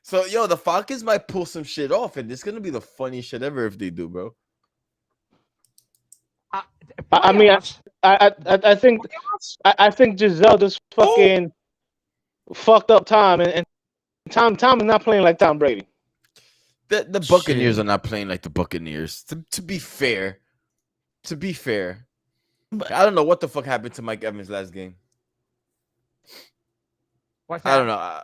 So, yo, the Falcons might pull some shit off, and it's gonna be the funniest shit ever if they do, bro. I mean, I think Giselle just fucking fucked up Tom, and Tom is not playing like Tom Brady. The Buccaneers are not playing like the Buccaneers. To be fair, I don't know what the fuck happened to Mike Evans last game. What's that? I don't know.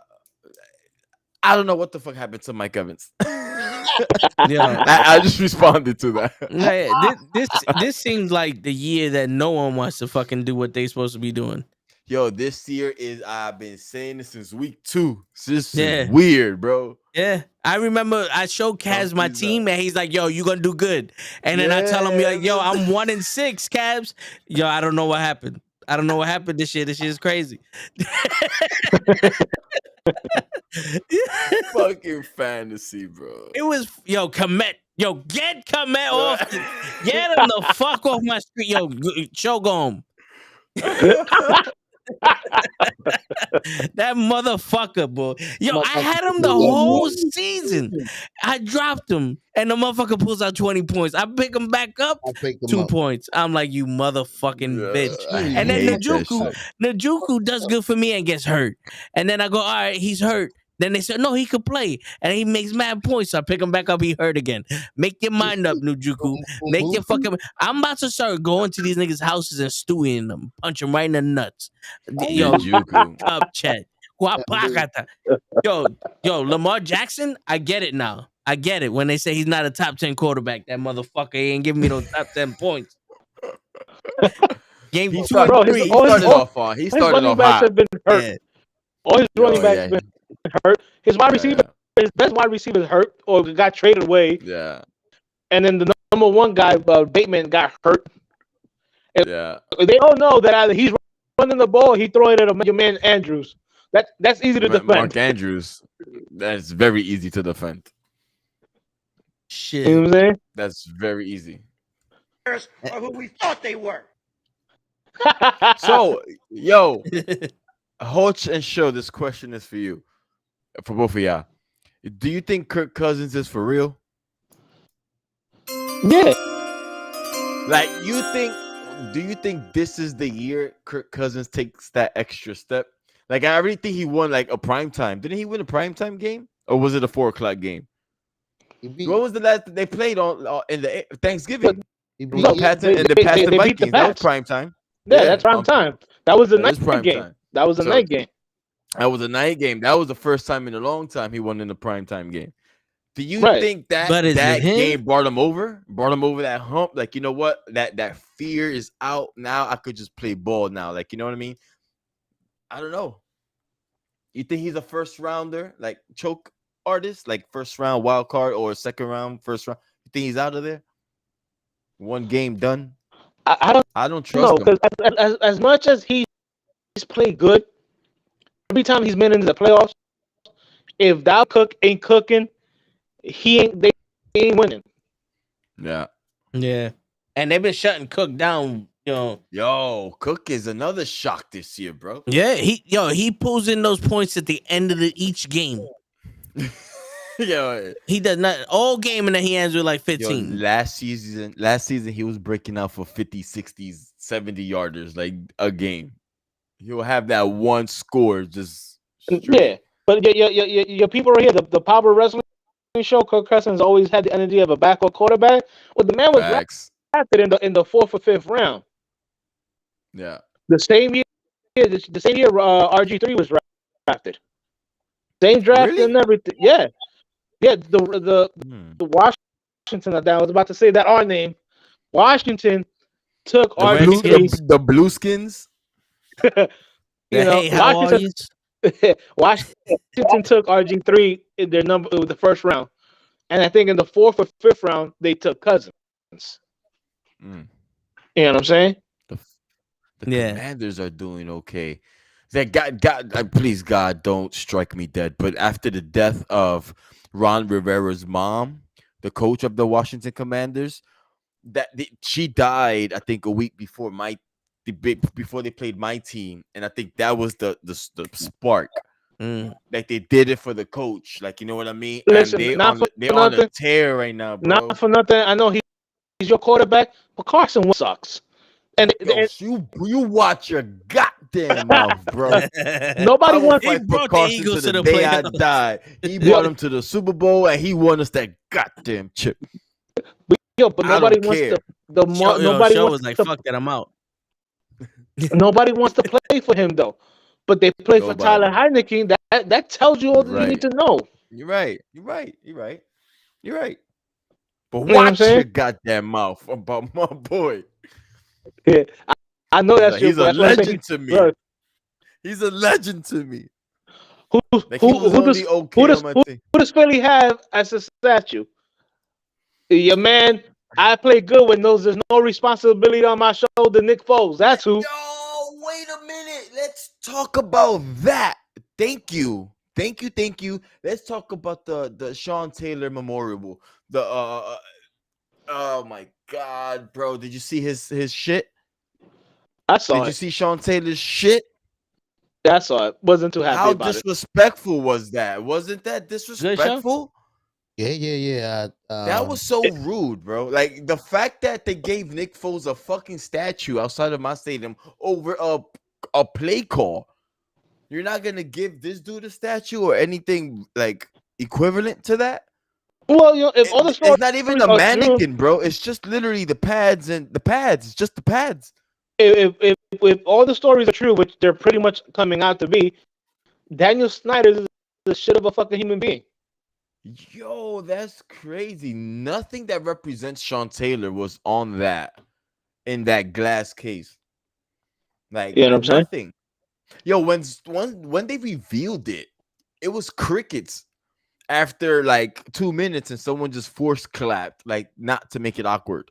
I don't know what the fuck happened to Mike Evans. Yeah, I just responded to that. this seems like the year that no one wants to fucking do what they supposed to be doing. Yo, this year is, I've been saying this since week 2. This Yeah. is weird, bro. Yeah, I remember I showed Cavs my team, and he's like, "Yo, you gonna do good." And then I tell him, like, "Yo, I'm 1-6, Cavs." Yo, I don't know what happened. I don't know what happened this year. This shit is crazy. Fucking fantasy, bro. It was Komet. Yo, get Komet off. Get him the fuck off my street. Yo, show go home. That motherfucker, boy. Yo, I had him the whole season. I dropped him, and the motherfucker pulls out 20 points. I pick him back up, 2 points. I'm like, you motherfucking bitch. And then Njoku does good for me and gets hurt. And then I go, all right, he's hurt. Then they said, no, he could play. And he makes mad points. So I pick him back up. He hurt again. Make your mind up, Njoku. Make your fucking... I'm about to start going to these niggas' houses and stewing them. Punch them right in the nuts. Yo, Njoku. up, chat. Yo, Lamar Jackson, I get it now. I get it. When they say he's not a top 10 quarterback, that motherfucker ain't giving me no top 10 points. Game 2 and 3. He started off hot. Have been hurt. Yeah. All his running backs have been hurt. His wide receiver, his best wide receiver is hurt or got traded away. Yeah. And then the number one guy, Bateman, got hurt. And yeah. They all know that either he's running the ball, he throwing it at your man Andrews. That's easy to defend. Mark Andrews. That's very easy to defend. Shit. You know what I'm saying? That's very easy. Are who we thought they were. So, yo, Hodge and Show, this question is for you. For both of y'all. Do you think Kirk Cousins is for real? Yeah. Like, do you think this is the year Kirk Cousins takes that extra step? Like, I already think he won like a primetime. Didn't he win a primetime game? Or was it a 4:00 game? What was the last they played on in the Thanksgiving? They passed the Vikings. That was primetime. Yeah, that's prime time. That was the night game. Time. That was a night game. That was a night game. That was the first time in a long time he won in a primetime game. Do you think that game brought him over? Brought him over that hump? Like, you know what? That fear is out now. I could just play ball now. Like, you know what I mean? I don't know. You think he's a first rounder, like choke artist, like first round wild card or second round, first round? You think he's out of there? One game done? I don't trust him. Because as much as he's played good, every time he's been into the playoffs, if Dalvin Cook ain't cooking, they ain't winning. Yeah. Yeah. And they've been shutting Cook down, Yo, Cook is another shock this year, bro. Yeah, he pulls in those points at the end of each game. Yo, he does not all game, and then he ends with like 15. Yo, last season he was breaking out for 50, 60s, 70 yarders like a game. He'll have that one score just straight. Yeah. But your people right here, the Power Wrestling Show, Kirk Cousins always had the energy of a backup quarterback. Well, the man was drafted in the 4th or 5th round. Yeah. The same year RG3 was drafted. Same draft and everything. Yeah. Yeah, the Washington, I was about to say that our name. Washington took RG3. The Blueskins. Washington took RG3 in their number with the first round. And I think in the 4th or 5th round, they took Cousins. You know what I'm saying? The Commanders are doing okay. That God, please, God, don't strike me dead. But after the death of Ron Rivera's mom, the coach of the Washington Commanders, she died, I think, a week before before they played my team, and I think that was the spark. Like they did it for the coach, like you know what I mean. Listen, and they're on nothing. a tear right now, bro. Not for nothing. I know he's your quarterback, but Carson sucks. And, you watch your goddamn mouth, bro. Nobody wants He brought the Eagles to the day I playoffs. die. He brought them to the Super Bowl, and he won us that goddamn chip. But nobody wants care. nobody Show wants was like, to, fuck that, I'm out. Nobody wants to play for him though. But they play for Tyler Heineke. That tells you all that you need to know. You're right. But You know watch your goddamn mouth about my boy. Yeah, I know that's he's a legend to me. Bro. He's a legend to me. Who does Philly have as a statue? Your man, I play good when there's no responsibility on my shoulder. Nick Foles, that's who. Yo, wait a minute. Let's talk about that. Thank you. Let's talk about the Sean Taylor Memorial. Oh my God, bro! Did you see his shit? I saw it. Did you see Sean Taylor's shit? I saw it. Wasn't too happy about it. How disrespectful was that? Wasn't that disrespectful? Yeah. That was so rude, bro. Like the fact that they gave Nick Foles a fucking statue outside of my stadium over a play call. You're not gonna give this dude a statue or anything like equivalent to that? Well, if all the stories, it's not even a mannequin, bro. It's just literally the pads and the pads. It's just the pads. If all the stories are true, which they're pretty much coming out to be, Daniel Snyder is the shit of a fucking human being. Yo, that's crazy. Nothing that represents Sean Taylor was on that in that glass case. Like, you know what I'm nothing. saying? Yo, when they revealed it, it was crickets. After like 2 minutes, and someone just force clapped, like not to make it awkward.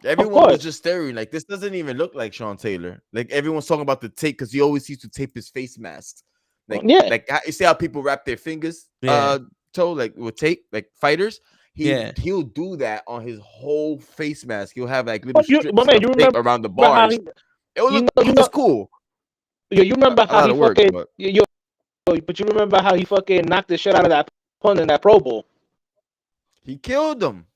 Everyone was just staring, like this doesn't even look like Sean Taylor. Like everyone's talking about the tape because he always used to tape his face masks. Like, like you see how people wrap their fingers, toe, like with tape, like fighters. He'll do that on his whole face mask. He'll have like little strips of tape around the bars. It would look cool. Yeah, you remember how he fucking but you remember how he fucking knocked the shit out of that pun in that Pro Bowl? He killed him.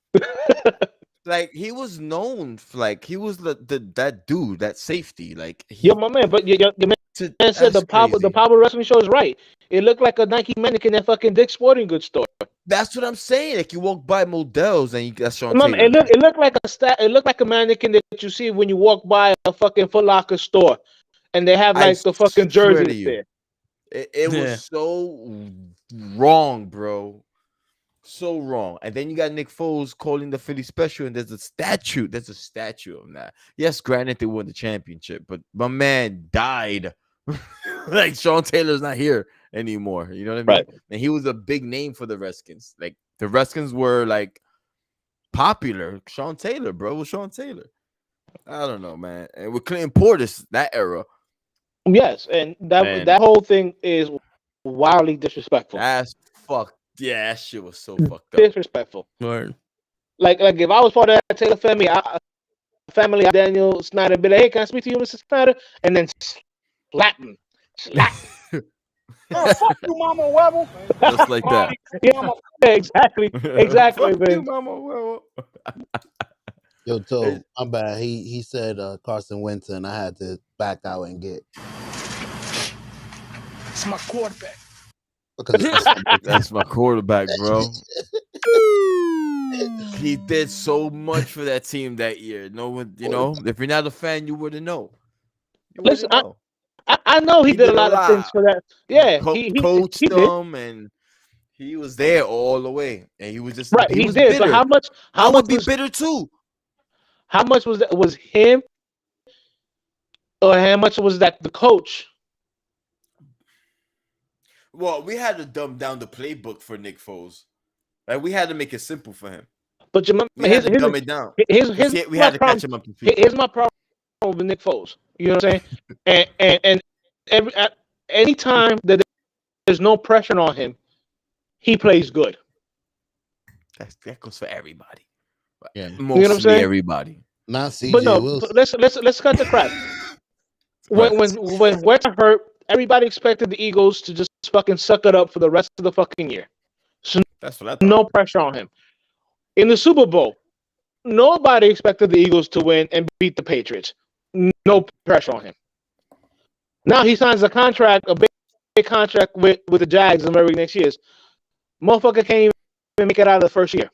Like he was known for, like he was that dude, that safety. Like my man, but your man said the Power Wrestling Show is right. It looked like a Nike mannequin at fucking Dick's Sporting Goods store. That's what I'm saying. Like you walk by Modell's and that's Sean Taylor. It looked like it looked like a mannequin that you see when you walk by a fucking Foot Locker store, and they have like the fucking jerseys there. It was so wrong, bro. So wrong. And then you got Nick Foles calling the Philly special, and there's a statue. There's a statue of that. Yes, granted, they won the championship, but my man died. Like Sean Taylor's not here anymore. You know what I mean? Right. And he was a big name for the Redskins. Like the Redskins were like popular. Sean Taylor, bro, was Sean Taylor. I don't know, man. And with Clinton Portis, that era. Yes, and that whole thing is wildly disrespectful. That's fucked. Yeah, that shit was so fucked up. Disrespectful. Word. Like if I was part of that Taylor family, Daniel Snyder, be like, hey, can I speak to you, Mr. Snyder? And then slap him. Oh, fuck you, Mama Webble. Just like that. Yeah, exactly, Fuck you, man. Mama Webble. Yo, Toe, I'm bad. He said Carson Wentz, and I had to back out and get. It's my quarterback. That's my quarterback, bro. He did so much for that team that year. No one, if you're not a fan, you wouldn't know. Listen, I know he did a lot of things for that. Yeah, he coached them, and he was there all the way. And he was just right. He was did. bitter. But how much? I would be bitter too. How much was that? Was him, or how much was that the coach? Well, we had to dumb down the playbook for Nick Foles. Like we had to make it simple for him. But you remember, we had to dumb it down. We had to catch him up to speed. Here's my problem with Nick Foles. You know what I'm saying? and any time that there's no pressure on him, he plays good. That goes for everybody. Yeah. You know what I'm saying? Everybody. Not CJ But no, Wilson. let's cut the crap. When Wentz hurt, everybody expected the Eagles to just fucking suck it up for the rest of the fucking year. So That's what I thought. no pressure on him. In the Super Bowl, nobody expected the Eagles to win and beat the Patriots. No pressure on him. Now he signs a big contract with the Jags in the very next years. Motherfucker can't even make it out of the first year.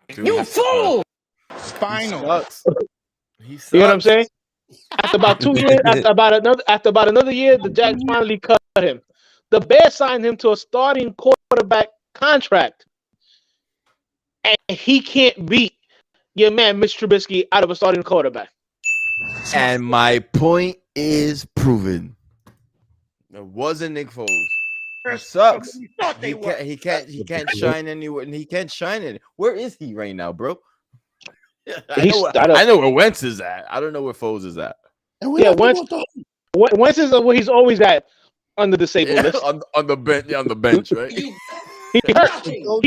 Dude, you fool! Spinal. He sucks. You know what I'm saying? After about 2 years, after about another year, the Jags finally cut him. The Bears signed him to a starting quarterback contract, and he can't beat your man Mitch Trubisky out of a starting quarterback. And my point is proven. It wasn't Nick Foles. He sucks. He can't shine anywhere, and he can't shine in. Where is he right now, bro? I know where Wentz is at. I don't know where Foles is at. Yeah, Wentz is where he's always at on the disabled list. on the bench, on the bench, right? He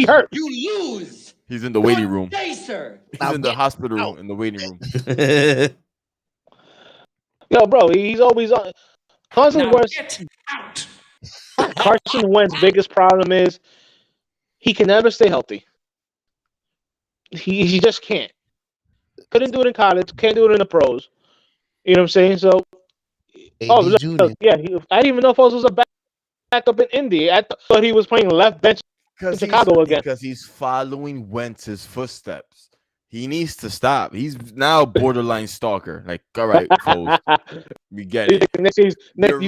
hurt. You lose. He's in the waiting room. Hey, sir. He's in the hospital room, in the waiting room. Yo, bro, he's always on. Carson Wentz's biggest problem is he can never stay healthy. He just can't. Couldn't do it in college. Can't do it in the pros. You know what I'm saying? So, I didn't even know Foles was a backup in Indy. I thought he was playing left bench in Chicago again. Because he's following Wentz's footsteps. He needs to stop. He's now borderline stalker. Like, all right, Foles, we get it. Your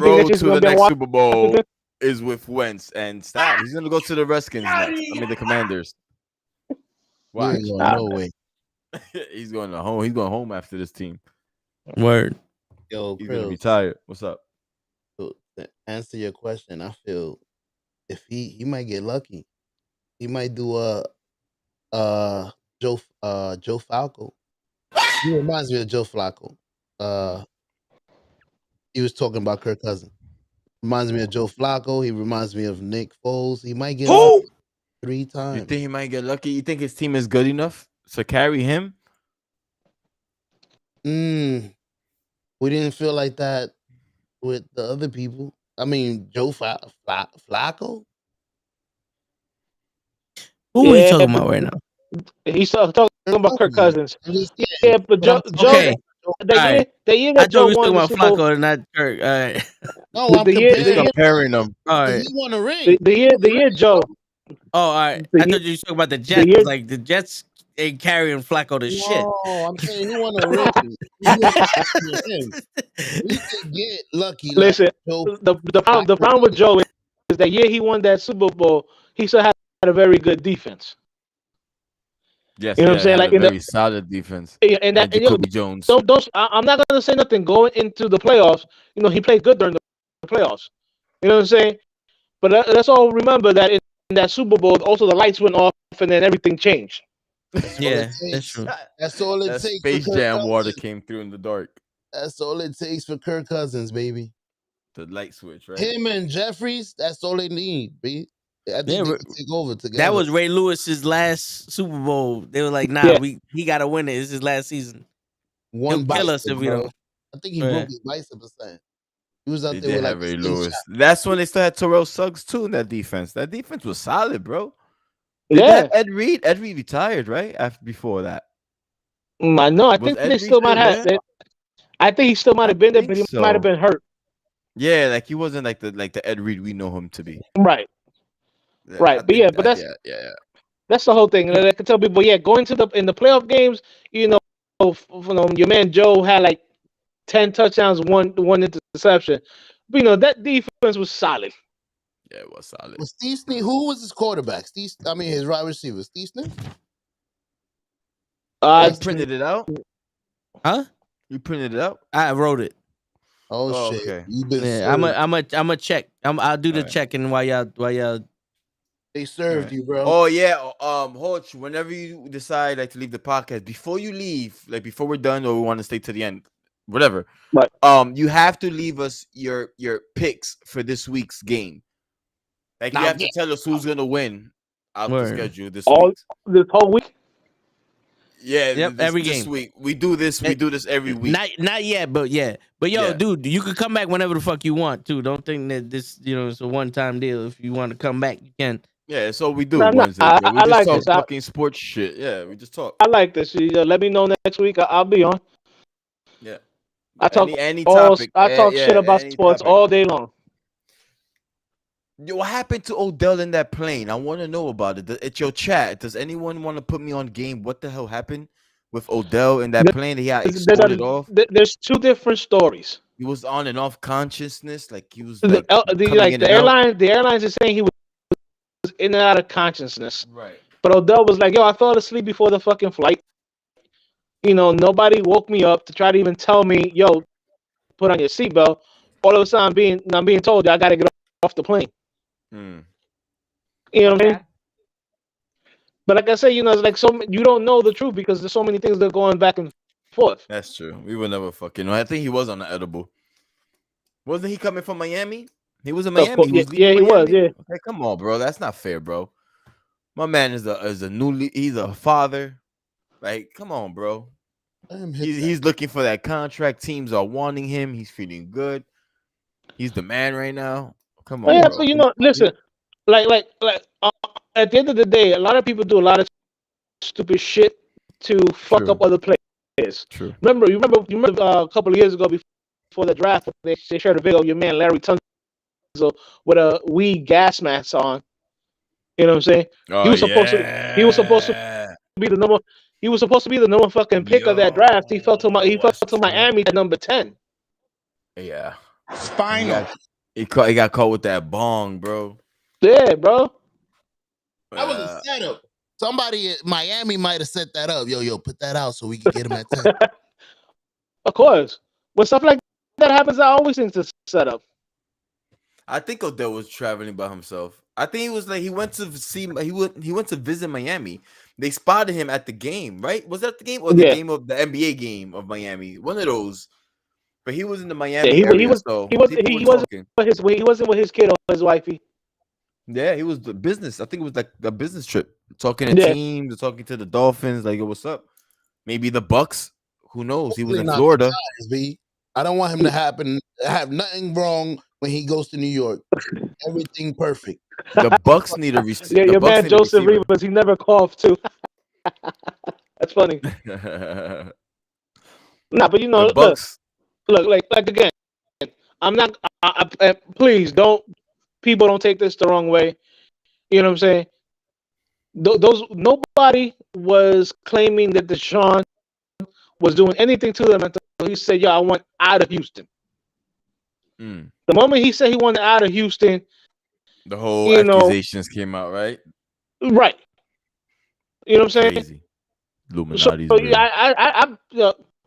road to the next Super Bowl is with Wentz, and stop. He's gonna go to the Redskins next. The Commanders. Why? No way. He's going home. He's going home after this team. Word. Yo, he's gonna be tired. What's up? To answer your question, I feel if he might get lucky, he might do Joe Flacco. He reminds me of Joe Flacco. He was talking about Kirk Cousins. Reminds me of Joe Flacco. He reminds me of Nick Foles. He might get lucky 3 times. You think he might get lucky? You think his team is good enough to carry him? We didn't feel like that with the other people. I mean, Joe Flacco. Who are we talking about right now? He's talking about Kirk Cousins. Yeah, but Joe. Okay. The year that Joe won the Super Bowl, Flacco, not Kirk. All right. No, I'm comparing them. All right. He won a ring. The year Joe. Oh, all right. I thought you were talking about the Jets. Like the Jets ain't carrying Flacco to shit. No, I'm saying he won a ring. We could get lucky. Listen, the problem with Joe is that year he won that Super Bowl, he still had a very good defense. Yes, you know what I'm saying? Like very solid defense. And Jacoby Jones. I'm not gonna say nothing going into the playoffs. You know, he played good during the playoffs. You know what I'm saying? But let's all remember that in that Super Bowl, also the lights went off and then everything changed. Yeah, that's true. That's all it takes. Space Jam water came through in the dark. That's all it takes for Kirk Cousins, baby. The light switch, right? Him and Jeffries, that's all they need, baby. I think they can take over together. That was Ray Lewis's last Super Bowl. They were like, "Nah, he got to win it. It's his last season. He'll kill us if we don't." I think he broke his bicep or something. He was out there with like Ray Lewis. That's when they still had Terrell Suggs too in that defense. That defense was solid, bro. Ed Reed retired right before that. No, I think they still might have. I think he still might have been there, but he might have been hurt. Yeah, like he wasn't like the Ed Reed we know him to be. Right. Yeah, right, but that's the whole thing. And I can tell people, going to in the playoff games, your man Joe had like 10 touchdowns, one interception. But that defense was solid. Yeah, it was solid. Was Steve Smith? Who was his quarterback? his wide receiver, Steve Smith. You printed it out? Huh? You printed it out? I wrote it. Oh shit! Okay. You been I'm a check. I'll do the checking while y'all. They served you, bro. Oh yeah. Hodge, whenever you decide to leave the podcast, before you leave, like before we're done or we want to stay to the end, whatever. Right. You have to leave us your picks for this week's game. Like you have to tell us who's gonna win out the schedule this whole week. Yeah, Yep, every this game. week. We do this every week. Not yet, but yeah. But yo, dude, you can come back whenever the fuck you want too. Don't think that this, it's a one-time deal. If you want to come back, you can. Yeah, so we do Wednesday. We just like talk this. fucking sports shit. Yeah, we just talk. I like this. Let me know next week. I'll be on. Yeah. I talk any topic. I talk shit about sports all day long. Yo, what happened to Odell in that plane? I want to know about it. It's your chat. Does anyone want to put me on game? What the hell happened with Odell in that plane? He got exploded off. There's two different stories. He was on and off consciousness, like he was the airlines are saying he was in and out of consciousness. Right. But Odell was like, yo, I fell asleep before the fucking flight. Nobody woke me up to try to even tell me, yo, put on your seatbelt. All of a sudden, I'm being told I got to get off the plane. Mm. You know what I mean? But like I say, it's like you don't know the truth because there's so many things that are going back and forth. That's true. We will never fucking know. I think he was on the edible. Wasn't he coming from Miami? He was in Miami. He was. Yeah. Okay, come on, bro. That's not fair, bro. My man he's a father. Like, come on, bro. He's looking for that contract. Teams are wanting him. He's feeling good. He's the man right now. Come on, bro. So listen, like at the end of the day, a lot of people do a lot of stupid shit to fuck up other players. True. You remember a couple of years ago before the draft, they shared a video of your man Larry Tunsil with a weed gas mask on. You know what I'm saying? Oh, he was supposed to be the number. He was supposed to be the number fucking pick of that draft. He fell to Miami at number 10. Yeah. Spinal. He got caught with that bong, bro. Yeah, bro. That was a setup. Somebody at Miami might have set that up. Yo, put that out so we can get him at 10. Of course. When stuff like that happens, I always think it's a setup. I think Odell was traveling by himself. I think he was like he went to visit Miami. They spotted him at the game, right? Was that the game or the game of the NBA game of Miami? One of those. But he was in the Miami area. He wasn't with his kid or his wifey. Yeah, he was the business. I think it was like a business trip, talking to teams, talking to the Dolphins. Like, yo, what's up? Maybe the Bucks. Who knows? He was in Florida. I don't want him to have nothing wrong when he goes to New York. Everything perfect. The Bucks need a receiver. Yeah, your man Joseph Rivas, he never coughed too. That's funny. But the Bucks. Look, like again, I'm not. Please people don't take this the wrong way. You know what I'm saying? Nobody was claiming that Deshaun was doing anything to them until he said, "Yo, I want out of Houston." The moment he said he wanted out of Houston, the whole accusations came out, right? Right. You know what I'm saying? Crazy. Illuminati's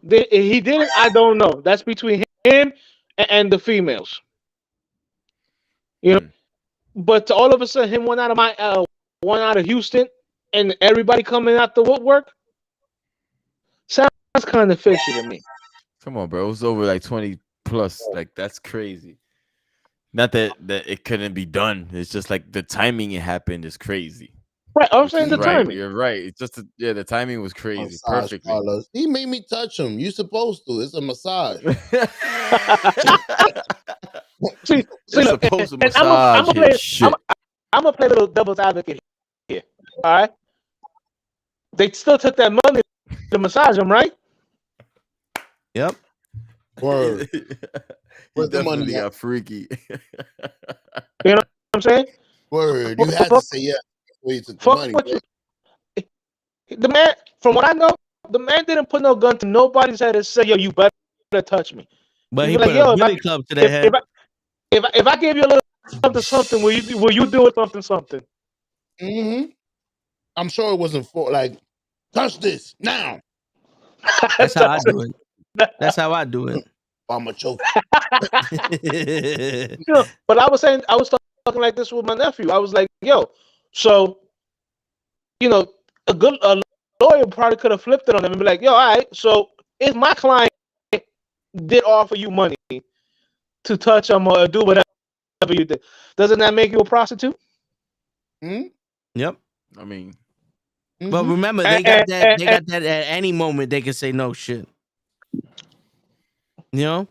he did it. I don't know. That's between him and the females. You know, but to all of a sudden, him one out of Houston, and everybody coming out the woodwork sounds kind of fishy to me. Come on, bro. It was over like 20 plus. Like, that's crazy. Not that it couldn't be done. It's just like the timing it happened is crazy. Right, I'm saying the timing. You're right. It's just the timing was crazy. Perfectly. Carlos. He made me touch him. You supposed to. It's a massage. See, look, supposed to massage I'm gonna play a little devil's advocate here. All right. They still took that money to massage him, right? Yep. Word. He definitely got freaky. You know what I'm saying? Word. You had to say yeah. You took the money, the man, from what I know, the man didn't put no gun to nobody's head and say, "Yo, you better touch me." But he put a billy club to their head. If I gave you a little something, will you do it something? Mm-hmm. I'm sure it wasn't for like, touch this now. That's how I do it. That's how I do it. I'm a choke. But I was talking like this with my nephew. I was like, yo, so a lawyer probably could have flipped it on him and be like, yo, all right, so if my client did offer you money to touch him or do whatever you did, doesn't that make you a prostitute? Hmm? Yep. I mean, But remember, they got that. They got that at any moment. They can say no shit. You know,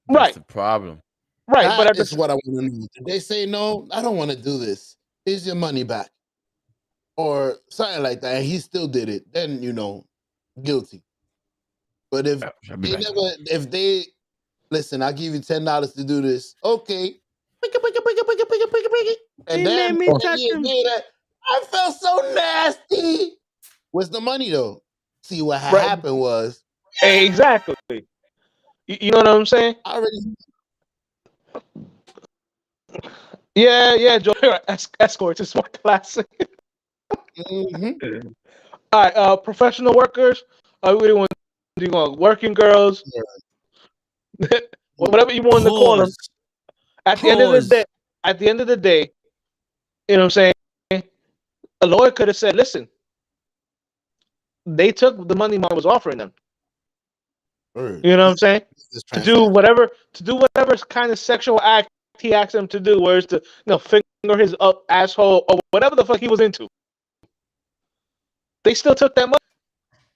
that's the problem. Right, That but is what I want to know. Did they say no? I don't want to do this. Here's your money back, or something like that. And he still did it. Then guilty. But if they never, if they listen, I'll give you $10 to do this. Okay. And he then made me touch him. later, I felt so nasty. What's the money though? See what happened was exactly. You know what I'm saying? I already. Yeah, Joe. Escorts is my classic. All right, professional workers. What do you want? Working girls. Whatever you want to call them. At the end of the day, you know what I'm saying? A lawyer could have said, "Listen, they took the money mom was offering them." You know what I'm saying? To do whatever kind of sexual act he asked them to do, whereas to finger his asshole or whatever the fuck he was into. They still took that money.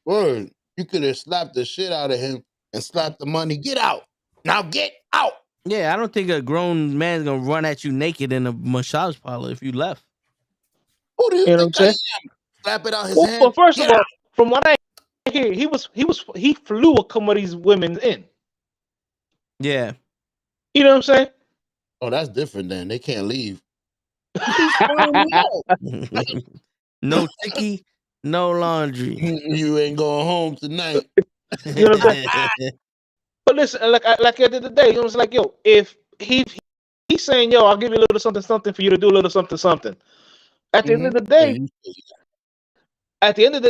Word, you could have slapped the shit out of him and slapped the money. Get out now, get out. Yeah, I don't think a grown man's gonna run at you naked in a massage parlor if you left. Who do you know think what I'm I saying? am? Slap it out his hand. Well, first of all, from what I hear, he flew a couple of these women in. Yeah. You know what I'm saying? Oh, that's different then. They can't leave. No sticky, no laundry. You ain't going home tonight. You know what I'm saying? But listen, like at the end of the day, it's like, yo, if he's saying, yo, I'll give you a little something for you to do a little something. At the end of the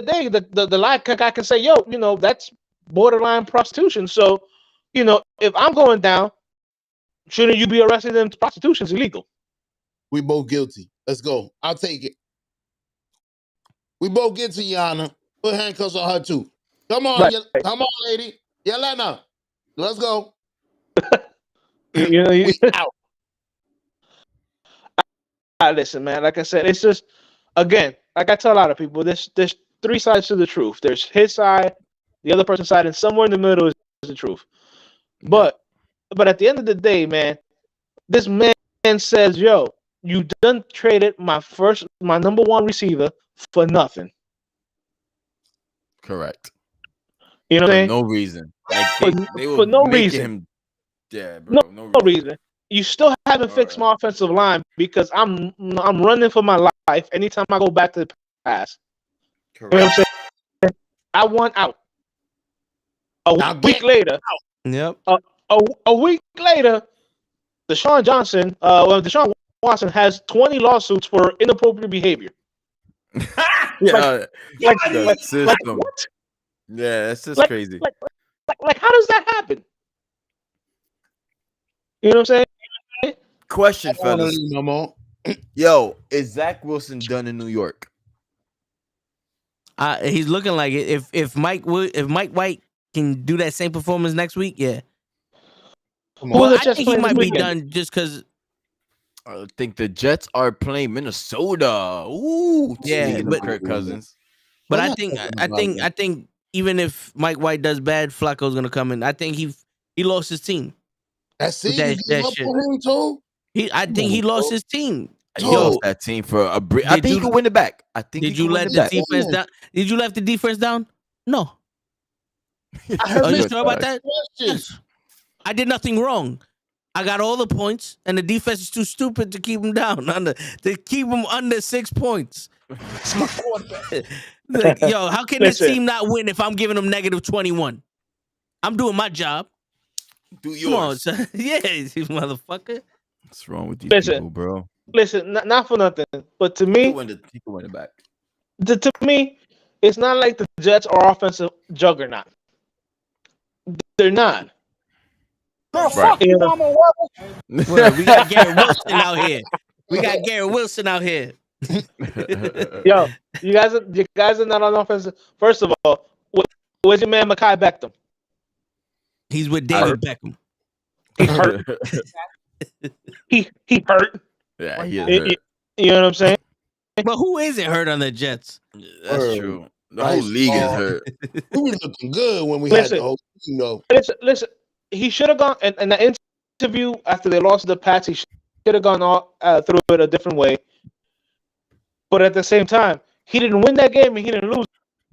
day, the lie guy can say, yo, that's borderline prostitution. So, if I'm going down, shouldn't you be arrested? And prostitution's illegal. We both guilty. Let's go. I'll take it. We both guilty, Yana. Put handcuffs on her too. Come on, right. Come on, lady. Yelena. Let's go. We out. Listen, man. Like I said, it's just again, like I tell a lot of people, there's three sides to the truth. There's his side, the other person's side, and somewhere in the middle is the truth. But at the end of the day, man, this man says, yo, you done traded my number one receiver for nothing. Correct. You know what I'm saying? No reason. Like they for no reason. Him, yeah, bro. No reason. You still haven't fixed my offensive line because I'm running for my life anytime I go back to the pass. Correct. You know what I'm saying? I want out. A week later. Yep. A week later, Deshaun Watson has 20 lawsuits for inappropriate behavior. Like system. What? Yeah, that's just crazy. Like, how does that happen? You know what I'm saying? Question, fellas. Yo, is Zach Wilson done in New York? He's looking like it. If Mike White can do that same performance next week, yeah. Well, I think he might be done just because. I think the Jets are playing Minnesota. Ooh, yeah, but Kirk Cousins. But I think even if Mike White does bad, Flacco's gonna come in. I think he lost his team. That's it. That shit. I think he lost his team. He lost that team for a break. I think he could win it back. I think. Did you let the defense down? Did you let the defense down? No. Are you sure about that? Yes. I did nothing wrong. I got all the points, and the defense is too stupid to keep them down to keep them under 6 points. It's my quarterback. Like, yo, how can this team not win if I'm giving them -21? I'm doing my job. Do yours. Come on, son. Yeah, you motherfucker. What's wrong with these people, bro? Listen, not for nothing, but to me, he can win it back. To me, it's not like the Jets are offensive juggernaut. They're not. Girl, fuck you, Mama Webber. Well, we got Garrett Wilson out here. Yo, you guys are not on offense. First of all, where's your man Mekhi Beckham? He's with David Beckham. He hurt. he hurt. Yeah, he is hurt. You know what I'm saying? But who isn't hurt on the Jets? That's true. The whole league is hurt. We were looking good when we had the whole team, though. Listen. He should have gone in the interview after they lost to the Pats. He should have gone through it a different way. But at the same time, he didn't win that game and he didn't lose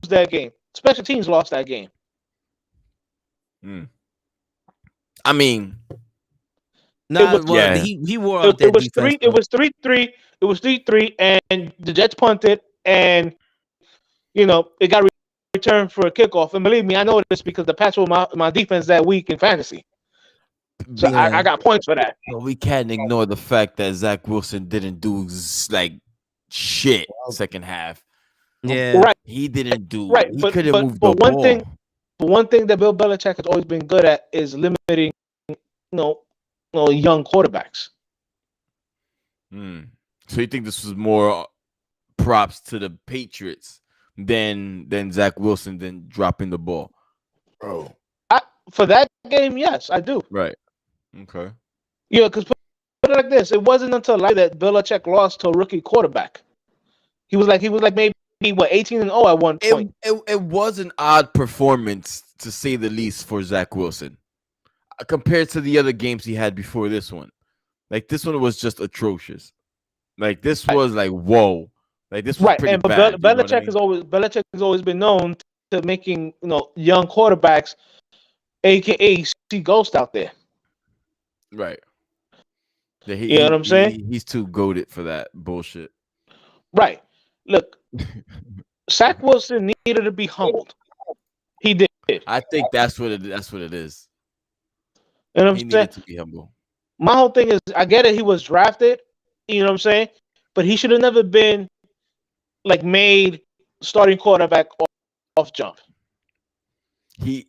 that game. Special teams lost that game. I mean, he wore out that defense. It was 3-3. It was 3-3, and the Jets punted, and it got returned for a kickoff. And believe me, I know this because the Pats were my defense that week in fantasy. So I got points for that. But we can't ignore the fact that Zach Wilson didn't do shit second half. Yeah, right. He didn't do. Right, He could have moved the ball. One thing that Bill Belichick has always been good at is limiting, young quarterbacks. So you think this was more props to the Patriots than Zach Wilson than dropping the ball? Bro, for that game, yes, I do. Right. Okay. Yeah, because put it like this: it wasn't until that Belichick lost to a rookie quarterback. He was like maybe 18-0 at one point. It was an odd performance to say the least for Zach Wilson compared to the other games he had before this one. Like this one was just atrocious. Like this was like whoa. Like this was pretty bad. Belichick has always been known to making young quarterbacks, aka see ghost out there. Right. Yeah, you know what I'm saying? He's too goated for that bullshit. Right. Look, Zach Wilson needed to be humbled. He did. I think that's what it is. You know what I'm he saying? Needed to be humble. My whole thing is, I get it. He was drafted. You know what I'm saying? But he should have never been made starting quarterback off jump. He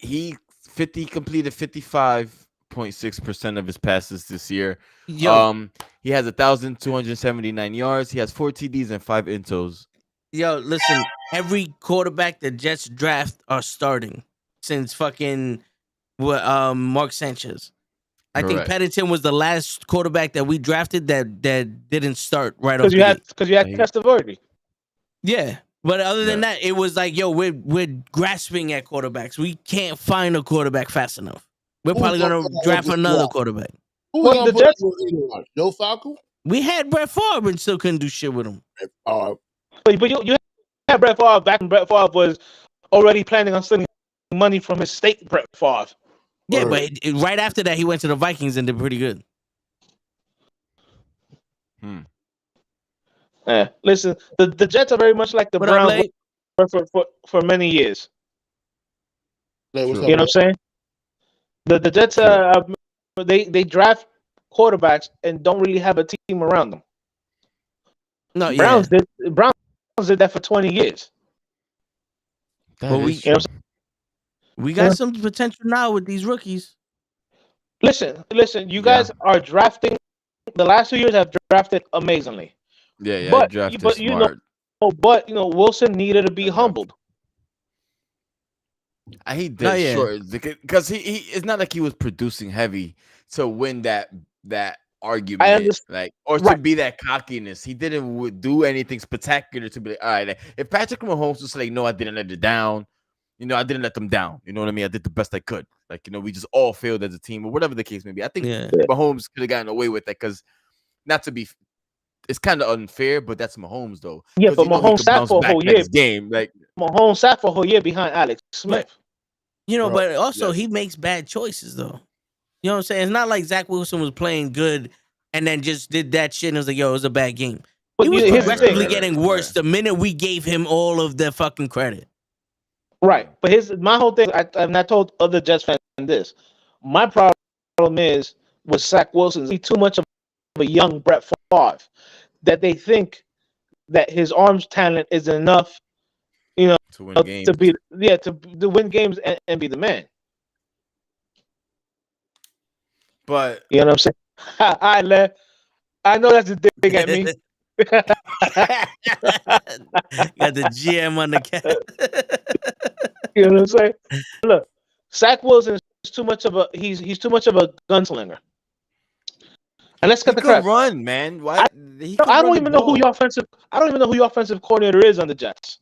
completed 55.6% of his passes this year. He has 1,279 yards. He has 4 TDs and 5 intos. Yo, listen, every quarterback the Jets draft are starting since fucking Mark Sanchez. I think Pennington was the last quarterback that we drafted that didn't start right off. Because you had Testaverde. Yeah. But other than that, it was like, yo, we're grasping at quarterbacks. We can't find a quarterback fast enough. We're probably gonna draft another quarterback. Who the Jets? Joe Falco? We had Brett Favre and still couldn't do shit with him. But you had Brett Favre back when Brett Favre was already planning on stealing money from his state. Brett Favre. Yeah, but right after that, he went to the Vikings and did pretty good. Yeah, listen, the Jets are very much like the Browns for many years. You know what I'm saying? The Jets they draft quarterbacks and don't really have a team around them. No, Browns did that for 20 years. But we got some potential now with these rookies. Listen, you guys are drafting. The last 2 years have drafted amazingly. Yeah, but smart. Wilson needed to be humbled. He did short because he it's not like he was producing heavy to win that argument, to be that cockiness. He didn't do anything spectacular to be like, all right. If Patrick Mahomes was like, no, I didn't let it down. I didn't let them down. You know what I mean? I did the best I could. We just all failed as a team or whatever the case may be. I think Mahomes could have gotten away with that because it's kind of unfair, but that's Mahomes though. Yeah, but Mahomes sat for a whole year. Game, Mahomes sat for a whole year behind Alex Smith. But also he makes bad choices though. You know what I'm saying? It's not like Zach Wilson was playing good and then just did that shit and was like, yo, it was a bad game. He was progressively getting worse the minute we gave him all of the fucking credit. Right, but my whole thing, and I told other Jets fans this. My problem is with Zach Wilson, he's too much of a young Brett Favre that they think that his arms talent is enough, to win games. to win games and be the man. But you know what I'm saying? I know that's a dig at me. Got the GM on the cat. You know what I'm saying? Look, Zach Wilson is too much of a he's too much of a gunslinger. And let's He cut the could crap. run, man. Why? I don't even know who your offensive. I don't even know who your offensive coordinator is on the Jets.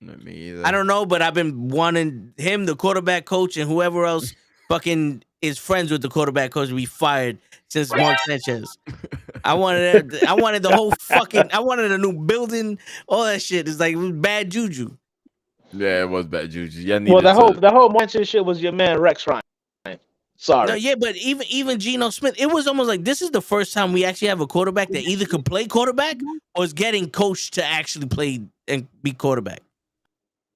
Not me either. I don't know, but I've been wanting him, the quarterback coach, and whoever else fucking is friends with the quarterback coach to be fired since Mark Sanchez. I wanted the whole fucking. I wanted a new building, all that shit. It's like it was bad juju. Yeah, it was bad juju. Yeah, Well, the whole Sanchez shit was your man Rex Ryan. Sorry. No, yeah, but even Geno Smith, it was almost like this is the first time we actually have a quarterback that either could play quarterback or is getting coached to actually play and be quarterback.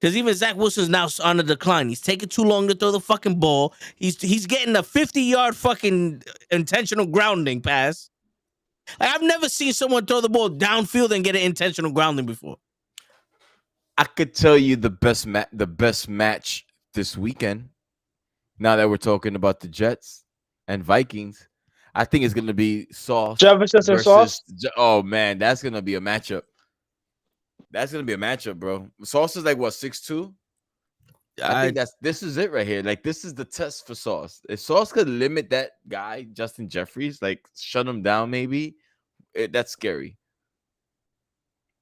Because even Zach Wilson's now on the decline. He's taking too long to throw the fucking ball. He's getting a 50-yard fucking intentional grounding pass. Like, I've never seen someone throw the ball downfield and get an intentional grounding before. I could tell you the best match this weekend. Now that we're talking about the Jets and Vikings, I think it's going to be Sauce. Jefferson and Sauce? Oh, man, that's going to be a matchup. That's going to be a matchup, bro. Sauce is like, what, 6'2"? I think this is it right here. Like, this is the test for Sauce. If Sauce could limit that guy, Justin Jeffries, like, shut him down maybe, that's scary.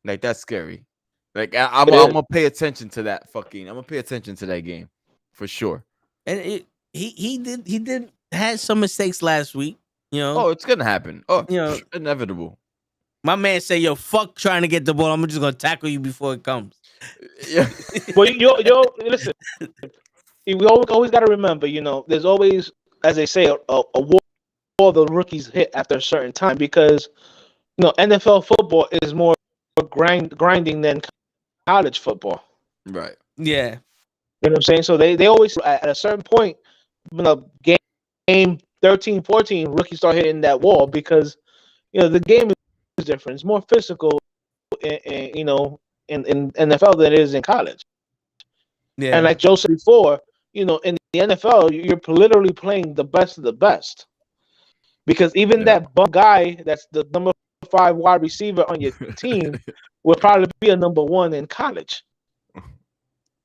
Like, that's scary. Like, I'm going to pay attention to that I'm going to pay attention to that game for sure. And he did had some mistakes last week, you know. Oh, it's gonna happen. Oh, you know, inevitable. My man say, "Yo, fuck trying to get the ball. I'm just gonna tackle you before it comes." Yeah. Well, listen. We always got to remember, you know, there's always, as they say, a wall the rookies hit after a certain time because, you know, NFL football is more grinding than college football. Right. Yeah. You know what I'm saying? So they always, at a certain point, you know, game 13, 14, rookies start hitting that wall because, you know, the game is different. It's more physical, you know, in NFL than it is in college. Yeah. And like Joe said before, you know, in the NFL, you're literally playing the best of the best. Because even that bum guy that's the number 5 wide receiver on your team will probably be a number 1 in college.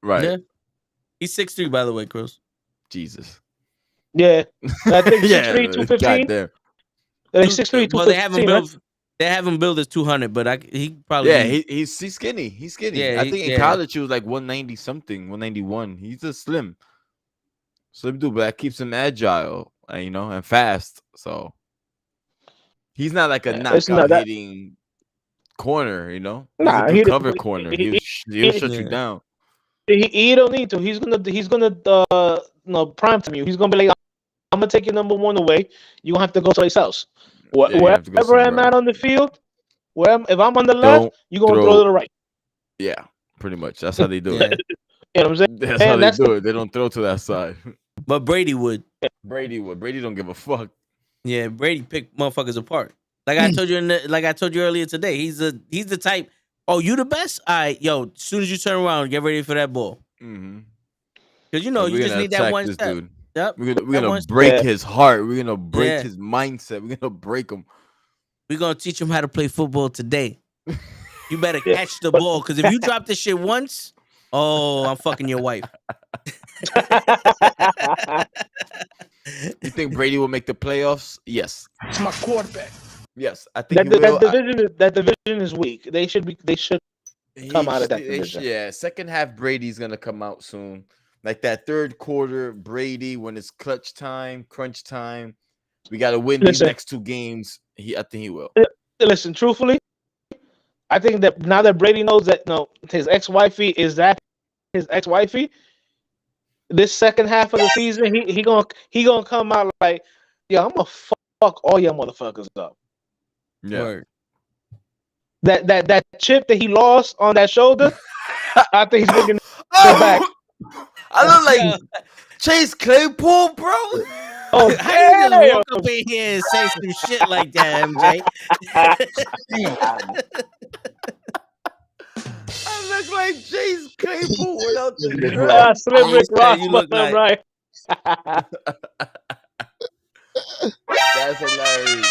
Right. Yeah. He's 6'3", by the way, Cruz. Jesus. Yeah. I think 6'3", 215. Goddamn. 6'3", 215. Well, they have him build as 200, but he probably he's skinny. He's skinny. Yeah, I think in college he was like 190 something, 191. He's a slim dude, but that keeps him agile, you know, and fast. So he's not like a knockout hitting corner, you know. He's a good cover corner. He'll shut you down. He don't need to. He's gonna prime time you. He's gonna be like, I'm gonna take your number 1 away. You gonna have to go someplace else. Wherever I'm at on the field, if I'm on the left, you're gonna throw to the right. Yeah, pretty much. That's how they do it. You know what I'm saying? That's how they do it. They don't throw to that side. But Brady would. Brady don't give a fuck. Yeah, Brady picked motherfuckers apart. Like I told you earlier today, he's the type. Oh, you the best? All right, yo. As soon as you turn around, get ready for that ball. Because you know you just need that one step. Dude. Yep. We're gonna break his heart. We're gonna break his mindset. We're gonna break him. We're gonna teach him how to play football today. You better catch the ball, because if you drop this shit once, oh, I'm fucking your wife. You think Brady will make the playoffs? Yes. It's my quarterback. Yes, I think that division is weak. They should come out of that division. Yeah, second half Brady's gonna come out soon. Like that third quarter, Brady, when it's clutch time, crunch time, we got to win these next 2 games. I think he will. Listen, truthfully, I think that now that Brady knows that his ex-wifey is that his ex-wifey, this second half of the season, he gonna come out like, yo, I'm gonna fuck all your motherfuckers up. Yeah. Word. That chip that he lost on that shoulder, I think he's bringing it back. I look like Chase Claypool, bro. Oh, how you just walk up in here and say some shit like that, MJ? I look like Chase Claypool without the Slim Rick Ross, you look like. Right. That's hilarious.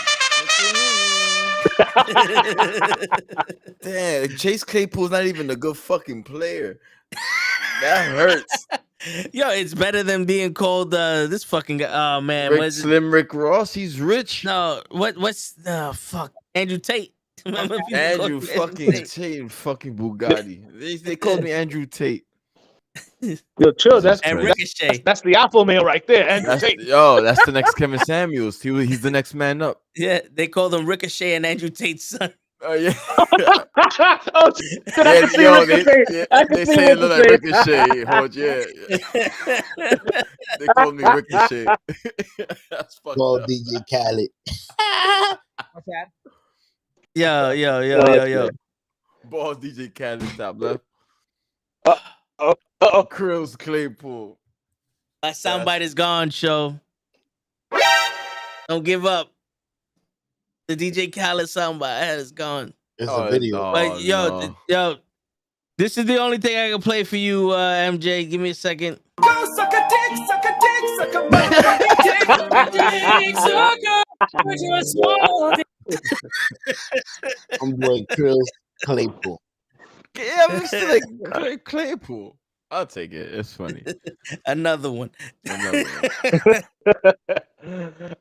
Damn, Chase Claypool's not even a good fucking player. That hurts. Yo, it's better than being called this fucking guy. Oh man, Slim Rick Ross. He's rich. No, what's fuck Andrew Tate. Remember Andrew fucking Tate, fucking Bugatti. They called me Andrew Tate. Yo, chill. That's Ricochet. That's the Alpha male right there. Andrew Tate. Yo, that's the next Kevin Samuels. He's the next man up. Yeah, they called him Ricochet and Andrew Tate's son. Oh yeah. Oh, so yeah, yo, they say it look like Ricochet. Yeah. They call me Ricochet. That's fucked up. DJ Khaled. Yo. Balls DJ Khaled top left. Krill's Claypool. My soundbite is gone, show. Don't give up. The DJ Khaled soundbite is gone. It's a video. But yo, this is the only thing I can play for you, MJ. Give me a second. Go suck a dick, suck a dick, suck a dick, I'm boy Krill's Claypool. Yeah, I'm still like Claypool. I'll take it. It's funny. Another one. All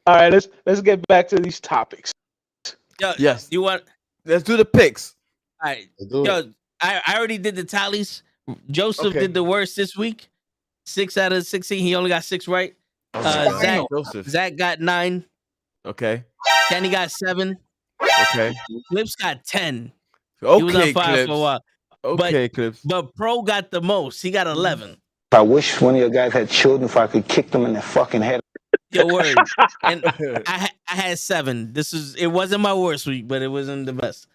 right, let's get back to these topics. Yo, yes. You want? Let's do the picks. All right. Yo, I already did the tallies. Joseph did the worst this week. 6 out of 16. He only got 6 right. Zach got 9. Okay. Kenny got 7. Okay. Clips got 10. Okay, he was on fire Clips. for a while. Okay, Clips. But Pro got the most. He got 11. I wish one of your guys had children if I could kick them in their fucking head. Your word. And I had 7. It wasn't my worst week, but it wasn't the best.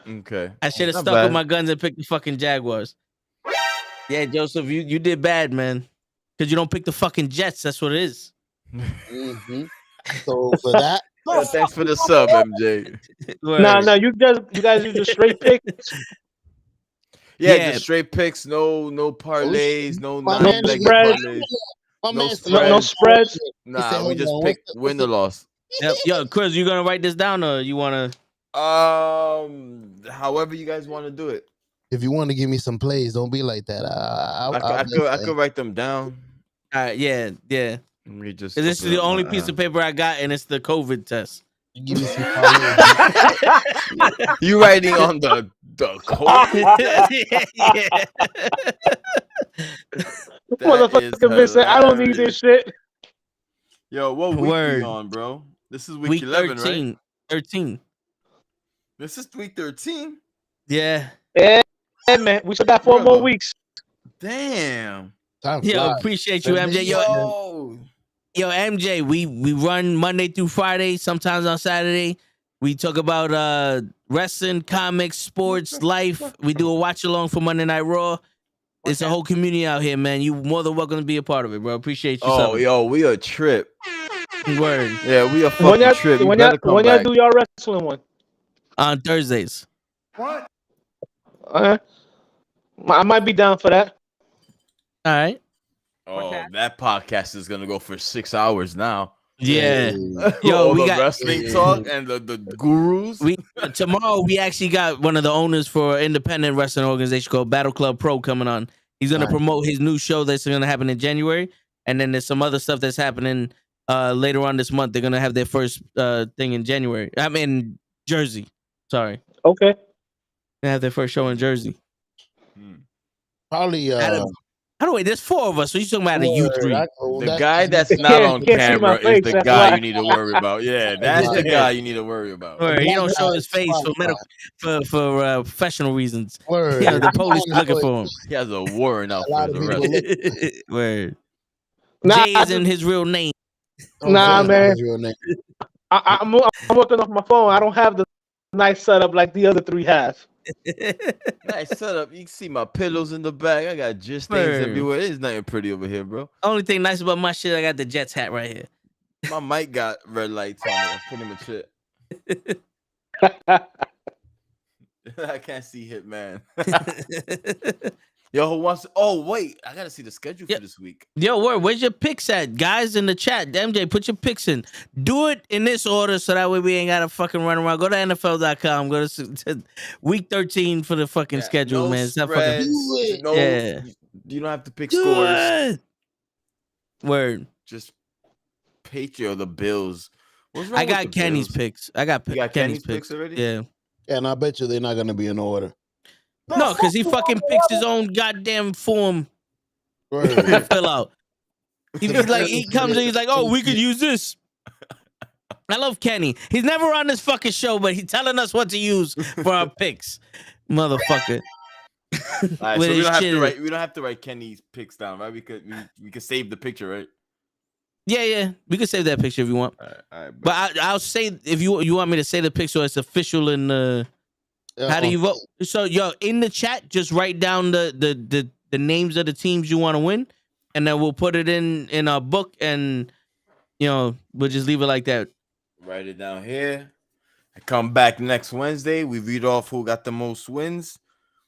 Okay. I should have stuck with my guns and picked the fucking Jaguars. Yeah, Joseph, you did bad, man. Because you don't pick the fucking Jets. That's what it is. Mm-hmm. So for that, thanks for the sub, MJ. No, you guys use the straight picks. Yeah, just straight picks, no parlays, no spreads. No spreads. Nah, we just pick win or loss. Yep. Yo, Chris, you gonna write this down or you wanna? However you guys want to do it. If you want to give me some plays, don't be like that. I could write them down. All right, yeah. Let me just. This is the only piece of paper I got, and it's the COVID test. Give me some You writing on the COVID? Motherfucker, Vincent, I don't need this shit. Yo, what week we on, bro? This is week 11, 13, right? 13. This is week 13? Yeah. Yeah, man. We still got 4 more weeks. Damn. Yo, appreciate you, MJ. Yo, MJ, we run Monday through Friday, sometimes on Saturday. We talk about wrestling, comics, sports, life. We do a watch along for Monday Night Raw. It's a whole community out here, man. You more than welcome to be a part of it, bro. Appreciate you. Yo, we a trip. Word. Yeah, we a fucking trip. When y'all do y'all wrestling one? On Thursdays. What? I might be down for that. All right. Oh, that podcast is gonna go for 6 hours now. Yeah. Yo, we got wrestling talk and the gurus. Tomorrow we actually got one of the owners for an independent wrestling organization called Battle Club Pro coming on. He's gonna promote his new show that's gonna happen in January, and then there's some other stuff that's happening later on this month. They're gonna have their first thing in January. I'm in Jersey. Sorry. Okay. They have their first show in Jersey. Probably. How do we? There's 4 of us. So you talking about you 3? The guy that's not on camera is the guy you need to worry about. Yeah, that's the guy you need to worry about. He don't show his face for professional reasons. Yeah, the police is looking for him. He has a warrant out for his arrest. Word. Jay isn't his real name. Nah, man. I'm working off my phone. I don't have the nice setup like the other 3 have. Nice setup. You can see my pillows in the back. I got just things everywhere. There's nothing pretty over here, bro. Only thing nice about my shit, I got the Jets hat right here. My mic got red lights on it. That's pretty much it. I can't see Hitman. Yo, who wants to... Oh, wait. I got to see the schedule for this week. Yo, where's your picks at? Guys in the chat, MJ, put your picks in. Do it in this order so that way we ain't got to fucking run around. Go to NFL.com. Go to week 13 for the fucking schedule, man. It's not fucking... You don't have to pick Do scores. it. Word. Just Patriot or the Bills. What's wrong I with got the Kenny's Bills? picks. I got, You got Kenny's picks already? Yeah. And I bet you they're not going to be in order. No, because he fucking picks his own goddamn form to Word. fill out. He comes in, he's like, oh, we could use this. I love Kenny. He's never on this fucking show, but he's telling us what to use for our picks. Motherfucker. All right, so we don't have to write Kenny's picks down, right? We could save the picture, right? Yeah. We could save that picture if you want. All right, but I'll say if you want me to say the picture, it's official in how do you vote? So in the chat, just write down the names of the teams you want to win, and then we'll put it in our book, and we'll just leave it like that. Write it down here. I come back next Wednesday. We read off who got the most wins.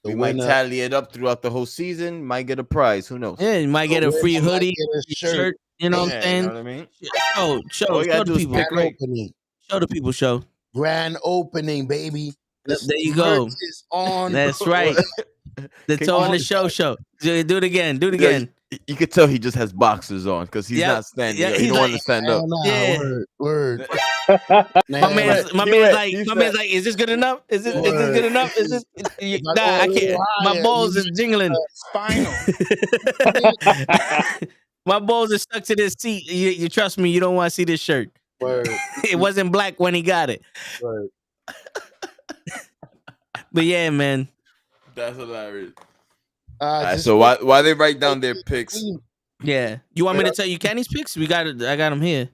We might tally it up throughout the whole season. Might get a prize. Who knows? Yeah, you might get a free hoodie, shirt. You know what I'm saying? You know what I mean? Show the people. Show the people. Show. Grand opening, baby. There you go. Is on. That's right. That's on the show. Do it again. Do it again. You could tell he just has boxers on because he's not standing. Yeah, he don't want to stand up. Yeah. Word. My man's like, is this good enough? Is this good enough? Is this? Nah, I can't. My balls is jingling. Spinal. My balls are stuck to this seat. You trust me? You don't want to see this shirt. Word. It wasn't black when he got it. Word. But yeah, man. That's hilarious. So why they write down their picks? Yeah, you want me to tell you Kenny's picks? I got them here.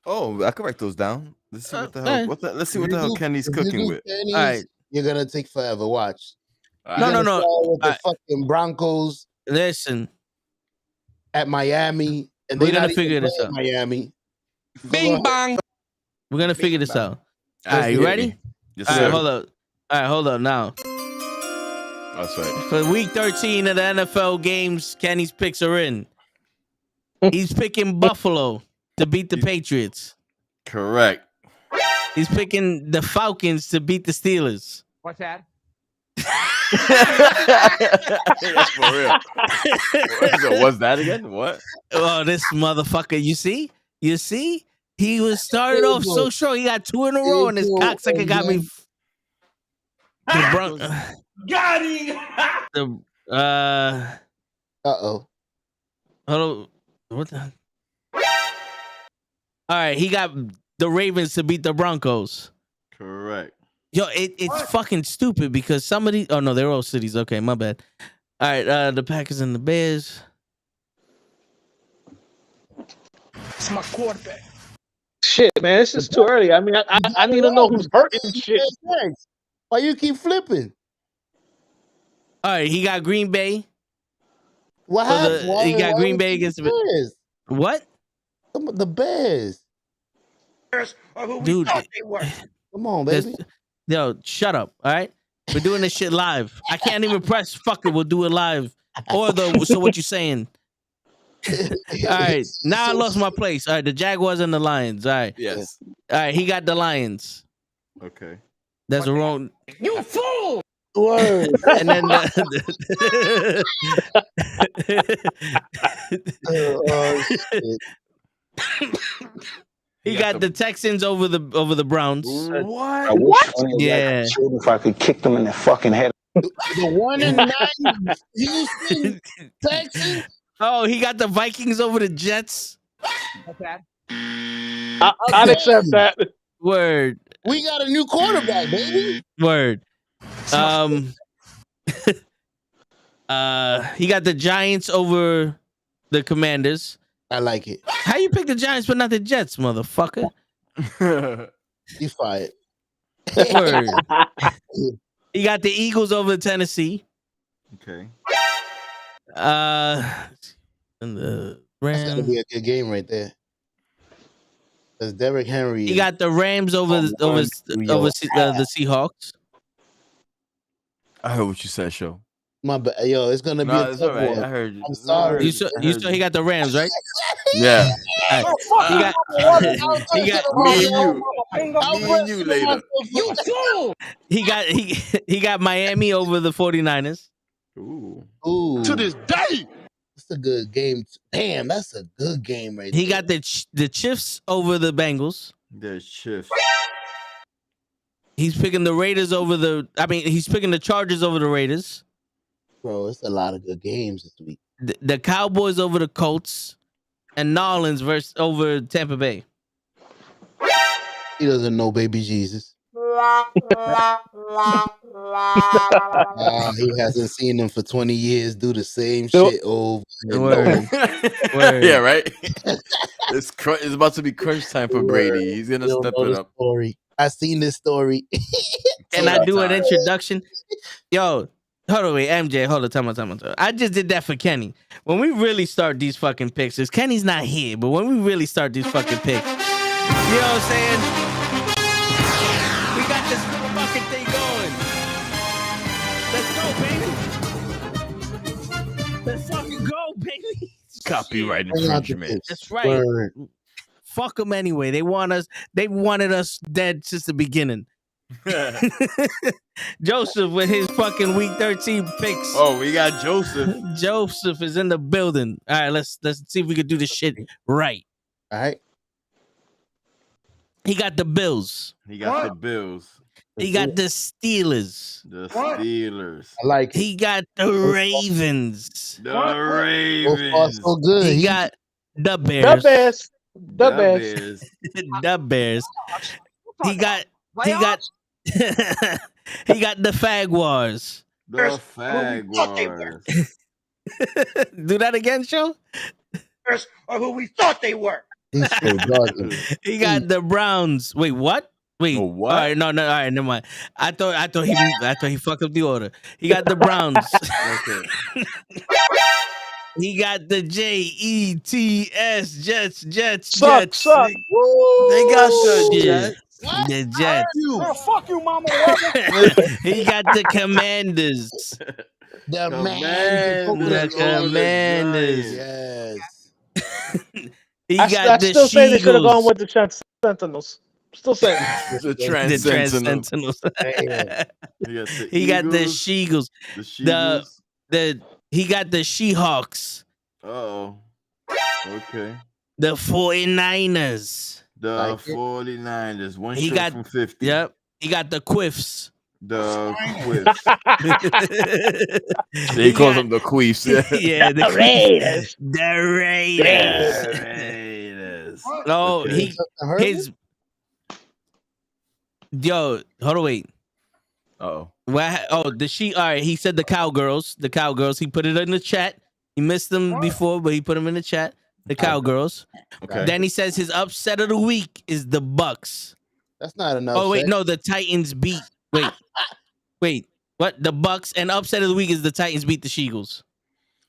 Oh, I can write those down. Let's see what the hell. Let's see what the hell Kenny's cooking with. Kenny's, all right, you're gonna take forever. Watch. No. With the fucking Broncos. Listen, at Miami, and we're gonna figure this out. Miami. Bing bang. We're gonna figure this out. All right, you ready? Yes, all sir. right, hold up now. That's right. For week 13 of the NFL games, Kenny's picks are in. He's picking Buffalo to beat the Patriots. Correct. He's picking the Falcons to beat the Steelers. What's that? That's for real. What's that again? What? Oh, this motherfucker. You see? He was started off so strong. He got 2 in a row, and this cocksucker got me. Got him. Uh-oh. Hold on. What the? All right, he got the Ravens to beat the Broncos. Correct. Yo, it's fucking stupid because somebody. Oh no, they're all cities. Okay, my bad. All right, the Packers and the Bears. It's my quarterback. Shit, man, this is too early. I mean, I need to know who's hurting and shit. Why you keep flipping? All right, he got Green Bay. What happened? He got Green Bay against the Bears. What? The Bears. Dude, come on, baby. Yo, shut up. All right, we're doing this shit live. I can't even press. Fuck it, we'll do it live. So what you saying? All right, now I lost my place. All right, the Jaguars and the Lions. All right. Yes. All right, he got the Lions. Okay. That's a wrong. You fool! Word. And then he got the Texans over the Browns. What? I wish Yeah. if I could kick them in their fucking head. The 1-9 Houston Texans. Oh, he got the Vikings over the Jets. What's that? I'd accept that. Word. We got a new quarterback, baby. Word. He got the Giants over the Commanders. I like it. How you pick the Giants but not the Jets, motherfucker? You fired. Word. He got the Eagles over Tennessee. Okay. And the Rams. That's gonna be a good game right there. That's Derrick Henry. He got the Rams over the Seahawks. I heard what you said, show. My bad. Yo, it's gonna be a tough right. one. I heard you. I'm sorry. You saw he got the Rams, right? Yeah. Right. He got Me and you later. You fool! he got Miami over the 49ers. Ooh. To this day. That's a good game. Damn, that's a good game right He there. got the Chiefs over the Bengals. The Chiefs. He's picking the Raiders over the. I mean, he's picking the Chargers over the Raiders. Bro, it's a lot of good games this week. The Cowboys over the Colts, and Nolans versus over Tampa Bay. He doesn't know baby Jesus. He hasn't seen him for 20 years do the same shit over and over. Yeah, right. It's about to be crunch time for Brady. He's gonna step it up. Story. I seen this story. Can I do an introduction? Yo, hold on, wait, MJ, hold on, time on. I just did that for Kenny. When we really start these fucking picks, because Kenny's not here, but when we really start these fucking picks, you know what I'm saying? We got this fucking thing going. Let's go, baby. Let's fucking go, baby. Copyright infringement. That's right. Fuck them anyway. They wanted us dead since the beginning. Joseph with his fucking week 13 picks. Oh, we got Joseph. Joseph is in the building. All right, let's see if we can do this shit right. All right. He got the Bills. He got the Bills. He got the Steelers. The Steelers. I like it. He got the Ravens. The Ravens. So far, so good. He got the Bears. The Bears. The Bears. He got he got the Fagwars. The Fagwars. Do that again, Show? Or who we thought they were. He's so dark. He got the Browns. Wait, what? Wait, what? All right, no, all right, never mind. I thought he fucked up the order. He got the Browns. Okay. He got the Jets. Jets. Suck. They got the Jets. The Jets. Oh, fuck you, mama. He got the Commanders. The Commanders. Yes. He I got the still say they should have gone Sheagles. with the Sentinels. Still saying. The The Sentinels. He got the Sheagles. The Sheagles. He got the Seahawks. Oh. Okay. The 49ers. The 49ers. One He shot got from 50. Yep. He got the Quiffs. The Quiffs. They call them the Queefs. Yeah, the Raiders. The Raiders. No, Okay. his yo, hold on, wait. Oh. What? Oh, all right, he said the Cowgirls. The Cowgirls. He put it in the chat. He missed them before, but he put them in the chat. The Cowgirls. Okay. Then he says his upset of the week is the Bucks. That's not enough. Oh wait, no, the Titans beat. Wait, what? The Bucks, and upset of the week is the Titans beat the Sheagles.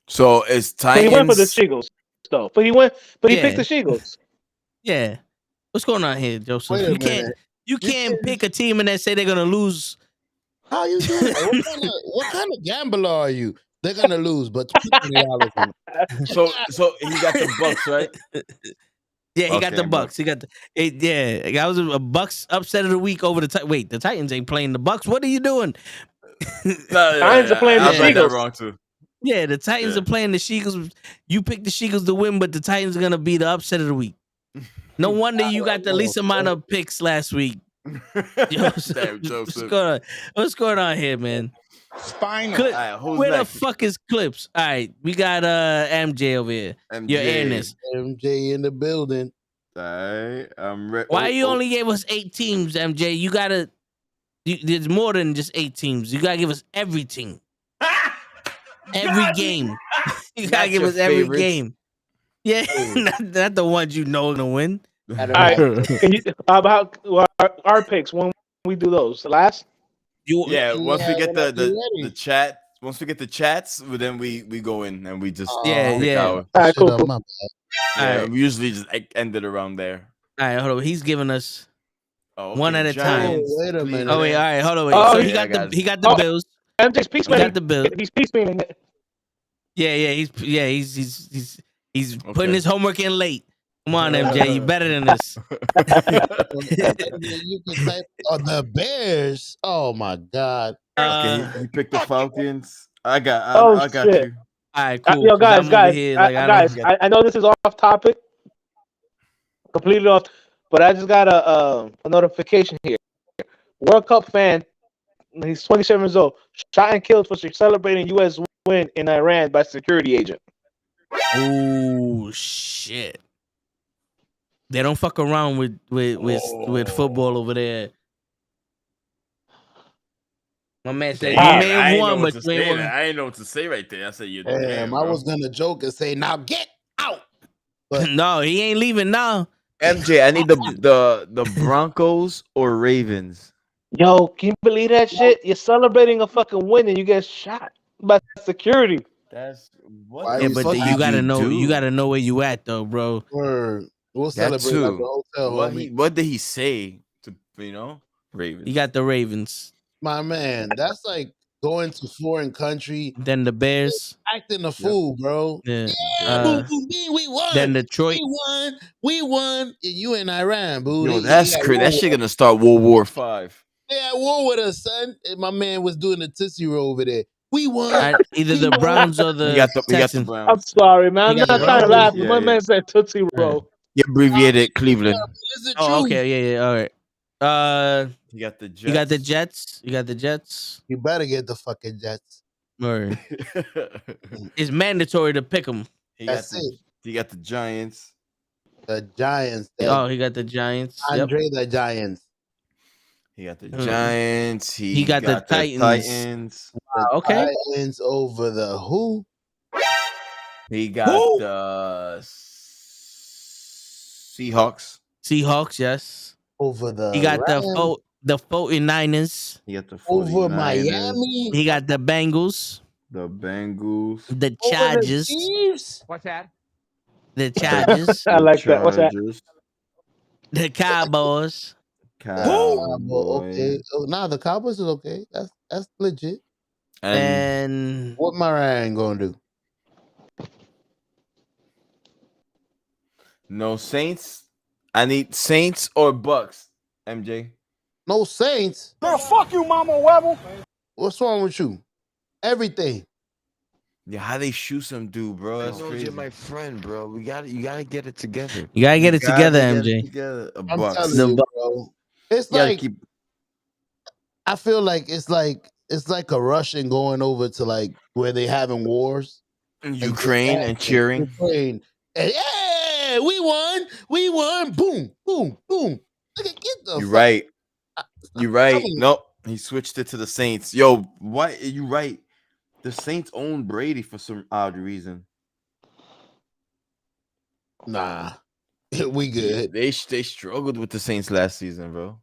So it's Titans. He went for the Sheagles, though. But he picked the Sheagles. Yeah. What's going on here, Joseph? Wait a minute. You can't pick a team and then say they're gonna lose. How you doing? What kind of gambler are you? They're gonna lose, but $20. So he got the Bucks, right? Yeah, he got Okay, the Bucks. He got that was a Bucks upset of the week over the wait. The Titans ain't playing the Bucks. What are you doing? Titans are playing the I read that Eagles. wrong too. Yeah, the Titans are playing the Sheagles. You picked the Sheagles to win, but the Titans are gonna be the upset of the week. No wonder you got the least amount of picks last week. Damn, Joseph. What's going on here, man? Spinal. All right, who's Where next? the fuck is Clips? All right, we got MJ over here. Your airness. MJ in the building. All right, I'm ready. Why you only gave us 8 teams, MJ? You gotta. There's more than just 8 teams. You gotta give us every team, every game. You gotta give us every game. Yeah, not the ones you know to win. All right. How about our picks when we do those? Last? Once we get the chat, once we get the chats, then we go in and we just pick our. All right, cool. We usually just end it around there. All right, hold on. He's giving us Oh, one at a time. Wait a minute. Oh wait, all right, hold on. Wait. Oh, So yeah, he got the Bills. MJ's peace He got the Bills. He's peace meaning. He's putting his homework in late. Come on, MJ, you better than this. You can type on the Bears. Oh my God. Okay, he picked the Falcons. I got shit. you. All right, cool. Yo, 'cause guys, I'm over here, like, I don't. I know this is off topic, completely off, but I just got a notification here. World Cup fan, he's 27 years old, shot and killed for celebrating U.S. win in Iran by security agent. Oh shit! They don't fuck around with football over there. My man said you may have won, but you ain't won. I ain't know what to say right there. I said you. Damn, I was gonna joke and say, "Now get out." But No, he ain't leaving now. MJ, I need the Broncos or Ravens. Yo, can you believe that shit? You're celebrating a fucking win and you get shot by security. That's Why what. Yeah, we but so you gotta you know. do? You gotta know where you at, though, bro. We'll That celebrate at the too. hotel, homie. What did he say to Ravens? You got the Ravens, My man, that's like going to foreign country, then the Bears, acting a fool, bro. yeah, Boom, boom, boom, we won. then Detroit. We won. And you in Iran, boo. Yo, They that's at crazy. war That shit with us. gonna start World War V. They at war with us, son. And my man was doing the Tootsie Roll over there. We won. Either We the won. Browns or We the got the Texans. Browns. I'm sorry, man. You I'm got not the trying to Browns? laugh, but my man said Tootsie Roll. He abbreviated Cleveland. It's the Oh, truth. okay, yeah, all right. You got the Jets. You got the Jets. You got the Jets. You better get the fucking Jets. Or it's mandatory to pick them. That's it. You got the Giants. The Giants. Oh, he got the Giants. Yep. Andre the Giants. He got the Giants. He got the Titans. Wow, okay. Titans over the who? He got the Seahawks. Seahawks, yes. Over the He got Rams. the 49ers. He got the 49ers. Over Miami. He got the Bengals. The Bengals. The Over Chargers. the Chiefs. What's that? The Chargers. I like that. What's that? Chargers. The Cowboys. Okay. Oh, nah, the Cowboys is okay. That's legit. And What Mariah gonna do? No Saints. I need Saints or Bucks. MJ. No Saints. Girl, fuck you, Mama Webble. What's wrong with you? Everything. Yeah, how they shoot some dude, bro? That's crazy. You're my friend, bro. You gotta get it together. you gotta get it together, Gotta get MJ. it together. A I'm Bucks. telling you, bro. It's You gotta like keep. I feel like it's like a Russian going over to like where they having wars. Ukraine and cheering. Ukraine. And, yeah, we won. Boom, boom, boom. Look at get the You're fuck- right. You're right. telling you. Nope. He switched it to the Saints. Yo, why? You right. The Saints own Brady for some odd reason. Nah, we good. They struggled with the Saints last season, bro.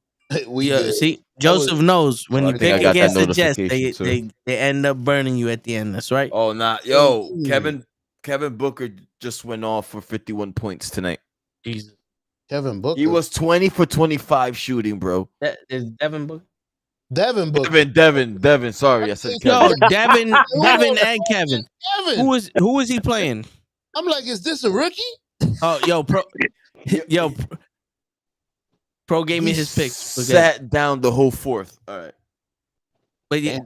We Yeah, good. see, Joseph knows when I you think I pick got against that the Jets, notification, they end up burning you at the end. That's right. Oh, nah. Yo, Mm. Kevin Booker just went off for 51 points tonight. Jesus. Kevin Booker. He was 20 for 25 shooting, bro. That is Devin Booker. Devin Booker. Devin. Sorry, I said Yo, Kevin. Devin and Kevin. Kevin. Who is he playing? I'm like, is this a rookie? Oh, Pro gave me his picks. Okay. Sat down the whole fourth. All right. But yeah,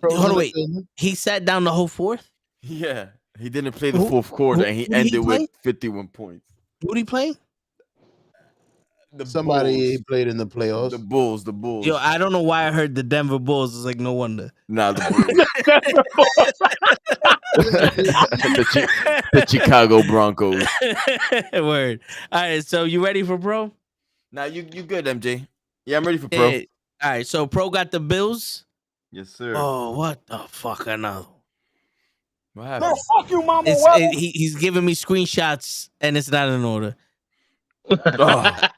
hold on, wait. He sat down the whole fourth? Yeah. He didn't play the fourth quarter, and he who did he ended play? with 51 points. Who did he play? Somebody played in the playoffs. The Bulls. Yo, I don't know why I heard the Denver Bulls. It's like, no wonder. Nah, the the Chicago Broncos. Word. All right, so you ready for Pro? Nah, you good, MJ. Yeah, I'm ready for Pro. All right, so Pro got the Bills. Yes, sir. Oh, what the fuck? I know. What happened? Girl, fuck you, Mama Webble. He's giving me screenshots, and it's not in order. Oh,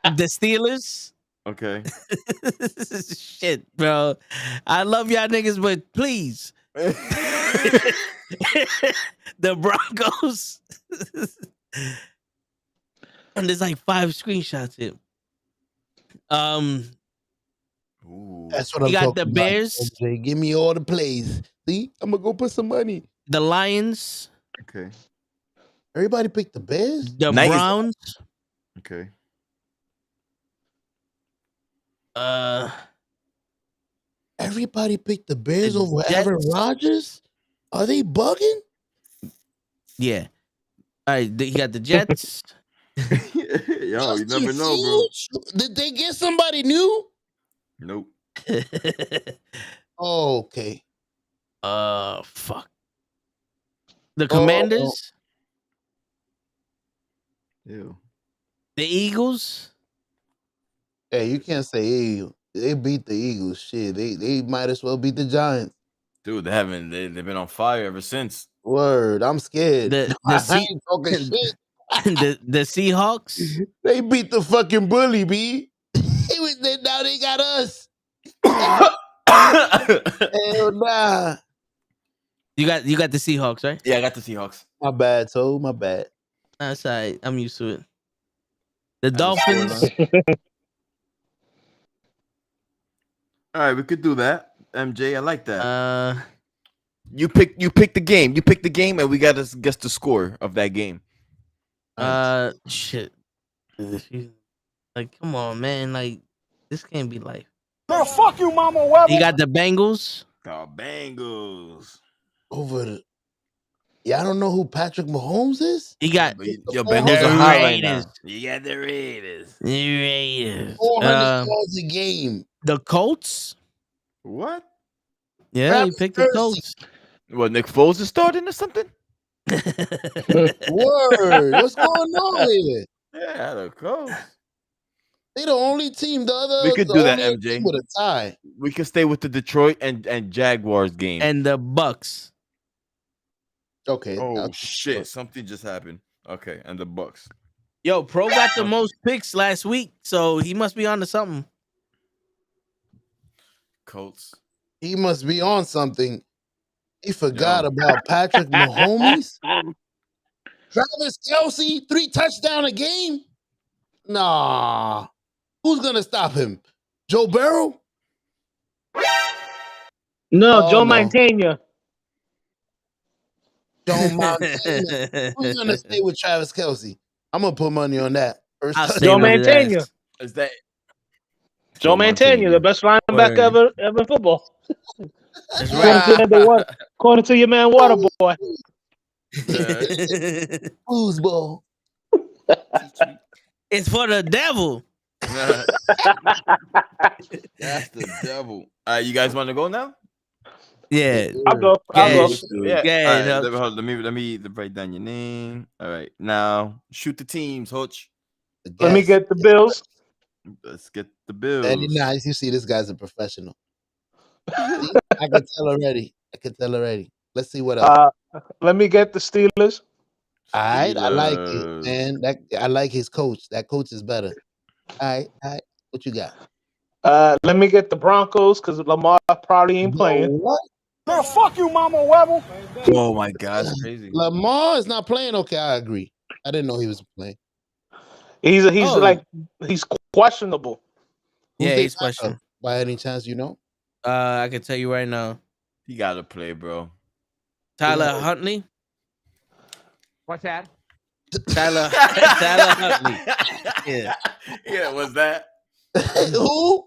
The Steelers. okay. Shit, bro. I love y'all niggas, but please. The Broncos. And there's like 5 screenshots here. Ooh. That's what I'm You got talking the Bears. about. MJ. Give me all the plays. See, I'm gonna go put some money. The Lions. Okay. Everybody picked the Bears. The Nice. Browns. Okay. Everybody picked the Bears The over Jets. Aaron Rodgers? Are they bugging? Yeah. All right, he got the Jets. Yo, you never Justin know, bro. Fields? Did they get somebody new? Nope. Okay. Fuck. The Commanders. Ew. The Eagles. Hey, you can't say Eagles. They beat the Eagles. Shit, they might as well beat the Giants. Dude, they've been on fire ever since. Word, I'm scared. The I ain't talking shit. the Seahawks. They beat the fucking bully, B. Now they got us. Hell nah. You got the Seahawks, right? Yeah, I got the Seahawks. My bad, Toe. My bad. That's all right. I'm used to it. The Dolphins. All right, we could do that. MJ, I like that. You pick the game. You pick the game, and we gotta guess the score of that game. Shit. Like, come on, man. Like, this can't be life. Man, fuck you, Mama Webber. You got the Bengals. Oh, Bengals. Over the. Yeah, I don't know who Patrick Mahomes is. You got Your Bengals are high right now. Raiders. You got the Raiders. The Raiders. $400 a game. The Colts. What? Yeah, Travis you picked the Kelce. Colts. What, Nick Foles is starting or something? Word. What's going on here? Yeah, the Colts. They the only team. The other. We could the do that, only MJ. team with a tie. We could stay with the Detroit and Jaguars game. And the Bucks. Okay. Oh shit! Something just happened. Okay, and the Bucks. Yo, Pro got the most picks last week, so he must be on to something. Colts. He must be on something. He forgot about Patrick Mahomes. Travis Kelce, 3 touchdowns a game. Nah. Who's gonna stop him? Joe Burrow? No, Oh, Joe no. Montana. Joe Montana. Who's gonna stay with Travis Kelce? I'm gonna put money on that. First I'll touchdown. stay Joe with his Montana. ass. Is that Joe Montana, the best linebacker ever in football. That's According to your man Waterboy. Foosball. It's for the devil. That's the devil. You guys want to go now? Yeah. I'll go. Yeah. Yeah, All right, let me write down your name. All right. Now shoot the teams, Hutch. Let me get the Bills. Let's get the Bills. Very nice. You see, this guy's a professional. See? I can tell already. Let's see what else. Let me get the Steelers. All right, I like it, man. I like his coach. That coach is better. All right. What you got? Let me get the Broncos because Lamar probably ain't playing. What? Man, fuck you, Mama Webber. Oh my God, that's crazy. Lamar is not playing. Okay, I agree. I didn't know he was playing. He's questionable. Yeah, Who's he's their backup? questionable. By any chance, you know? I can tell you right now. You gotta play, bro. Tyler Huntley. What's that? Tyler Huntley. Yeah. Yeah, what's that? Who?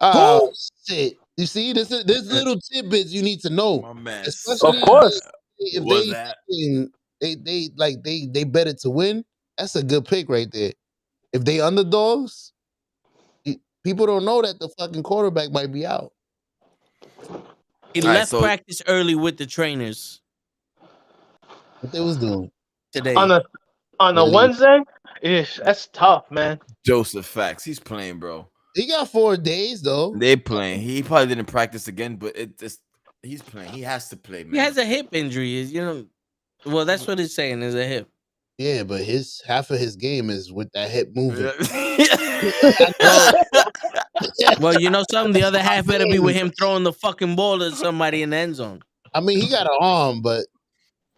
Oh shit! You see, this little tidbits you need to know. My man. Especially Of course. if Was that? they bet it to win. That's a good pick right there. If they underdogs, people don't know that the fucking quarterback might be out. He left practice early with the trainers. What they was doing today on a Wednesday? Ish, that's tough, man. Joseph Facts. He's playing, bro. He got 4 days though. They playing. He probably didn't practice again, but he's playing. He has to play, man. He has a hip injury. Well, that's what he's saying is a hip. Yeah, but half of his game is with that hip moving. Well, something. The other half better be with him throwing the fucking ball at somebody in the end zone. I mean, he got an arm, but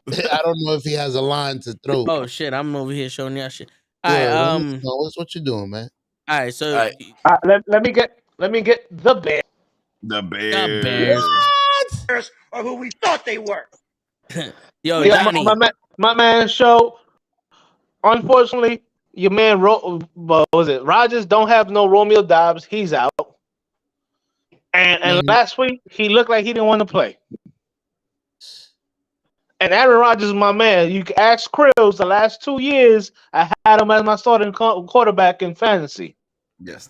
I don't know if he has a line to throw. Oh shit! I'm over here showing y'all shit. Yeah, what you doing, man? All right, so let me get the Bears. The Bears. What? Or who we thought they were. Yo, yeah, Johnny. my man show. Unfortunately, your man Rogers don't have no Romeo Dobbs. He's out. And last week he looked like he didn't want to play. And Aaron Rodgers is my man. You can ask Krills. The last 2 years, I had him as my starting quarterback in fantasy. Yes.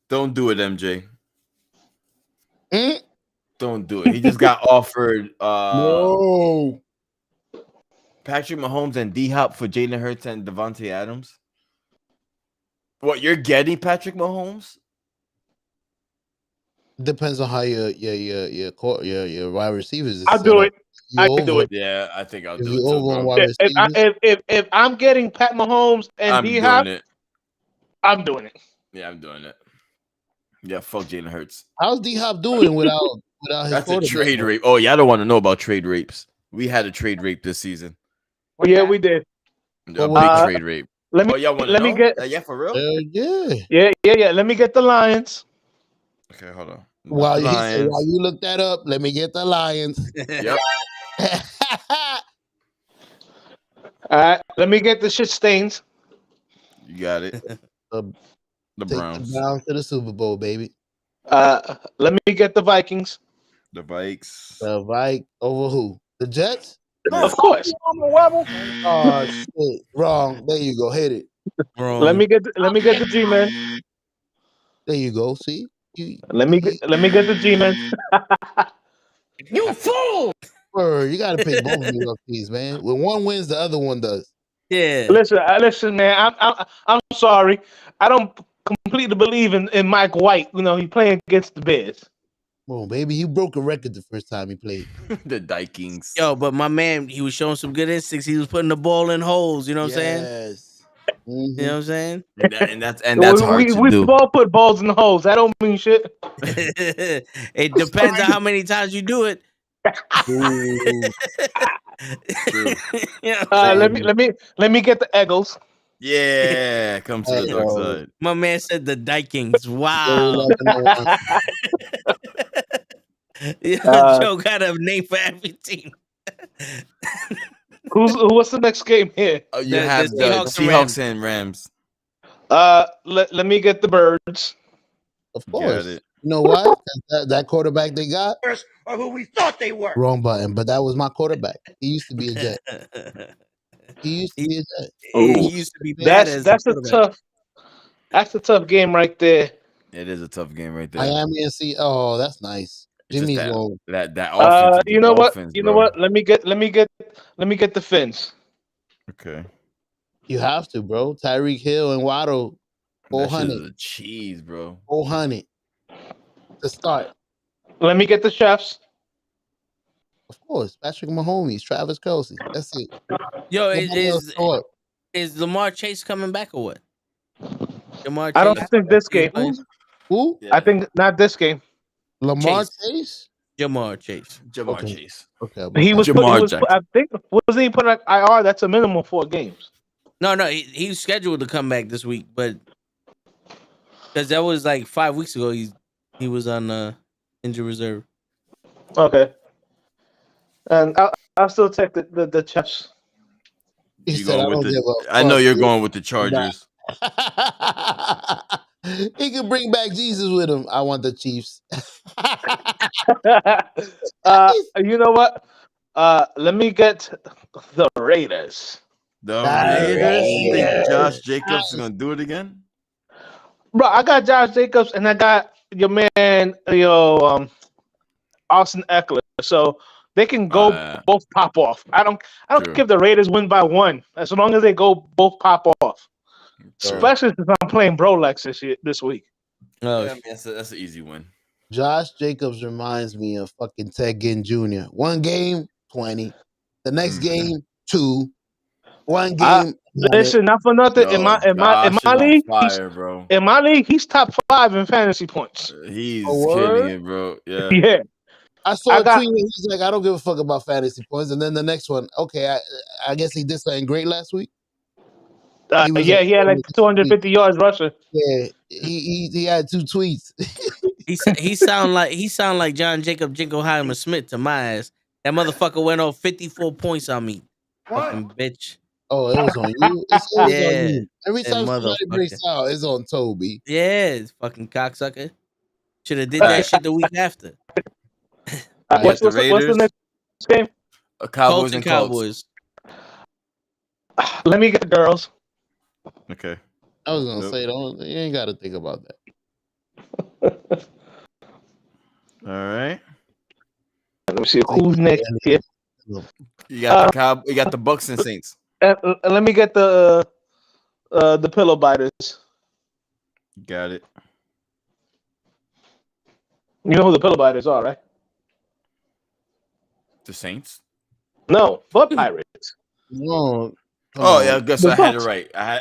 Don't do it, MJ. Don't do it. He just got offered No. Patrick Mahomes and D-Hop for Jalen Hurts and Devontae Adams. What, you're getting Patrick Mahomes? Depends on how your wide receivers is I'll set do up. it. I can do it. Yeah, I think I'll If do you it too, over on bro. wide receivers, If I'm getting Pat Mahomes and I'm D-Hop, doing it. I'm doing it. Yeah, I'm doing it. Yeah, fuck Jalen Hurts. how's D-Hop doing without his That's a quarterback? trade rape. Oh, yeah, I don't want to know about trade rapes. We had a trade rape this season. Well, yeah, we did. A big trade rape. Let me y'all want to let know? me get Yeah, for real? Yeah. yeah. Let me get the Lions. Okay, hold on. While Lions. while you look that up, let me get the Lions. Yep. All right, let me get the shit stains. You got it. The Browns. The Browns to the Super Bowl, baby. Let me get the Vikings. The Vikes. The Vikes over who? The Jets? Of course. Oh shit! Wrong. There you go. Hit it. Wrong. Let me get the G-Man. There you go. See? Let me get the G-Man. You fool! Word, you gotta pick both of you up, please, man. When one wins, the other one does. Yeah. Listen, man. I'm sorry. I don't completely believe in Mike White. You know, he playing against the Bears. Oh, baby, he broke a record the first time he played. The Vikings. Yo, but my man, he was showing some good instincts. He was putting the ball in holes. You know what I'm saying? Yes. You know what I'm saying? And that's hard to do. We've all put balls in the holes. That don't mean shit. It depends on how many times you do it. Let me get the Eagles. Yeah, come to the dark side. My man said the Vikings. Wow. Joe got a name for every team. What's the next game here? You have the Seahawks and Rams. Let me get the Birds. Of course. You know what? That quarterback they got Or who we thought they were. wrong button, but that was my quarterback. He used to be a Jet. He used to be a Jet. He used to be bad as that's a tough game right there. It is a tough game right there. Miami and oh, that's nice. Jimmy's going. That offense. You know what? You know what? Let me get the Fins. Okay. You have to, bro. Tyreek Hill and Waddle. 400. Cheese, bro. 400 to start. Let me get the Chefs. Of course, Patrick Mahomes, Travis Kelce. That's it. Yo, is Lamar Chase coming back or what? Lamar Chase. I don't think this game. Who? I think not this game. Lamar Chase? Jamar Chase. Chase. Okay. He was. I think wasn't he put on IR? That's a minimum 4 games. No, he's scheduled to come back this week, but because that was like 5 weeks ago, he was on injury reserve. Okay. And I'll still take the Chiefs. I know you're going with the Chargers. He can bring back Jesus with him. I want the Chiefs. You know what? Let me get the Raiders. The Raiders? You think Josh Jacobs is gonna do it again? Bro, I got Josh Jacobs and I got your man, Austin Eckler. So they can go both pop off. I don't care if the Raiders win by 1, as long as they go both pop off. Especially since I'm playing Brolex this week. Yeah, that's an easy win. Josh Jacobs reminds me of fucking Ted Ginn Jr. 1 game, 20. The next game, 2. 1 game. Listen, not for nothing. In my league, bro. In my league, he's top 5 in fantasy points. He's killing it, bro. Yeah. Yeah. I saw a tweet. He's like, I don't give a fuck about fantasy points. And then the next one, okay, I guess he did something great last week. He had like 250 yards rushing. Yeah, he had 2 tweets. he sound like John Jacob Jingleheimer Smith to my ass. That motherfucker went off 54 points on me. Fucking bitch. Oh, it was on you. It's always on you. Every time somebody motherfucker breaks out, it's on Toby. Yeah, it's fucking cocksucker. Should have did that shit the week after. What's the the Raiders, next game? Cowboys and Colts. Cowboys. Let me get the girls. Okay. I was gonna say, don't you ain't got to think about that. All right. Let me see who's next here. You got you got the Bucks and Saints. Let me get the pillow biters. Got it. You know who the pillow biters are, right? The Saints. No, but Pirates. No. Oh yeah, I guess The I had it Bucks. right. I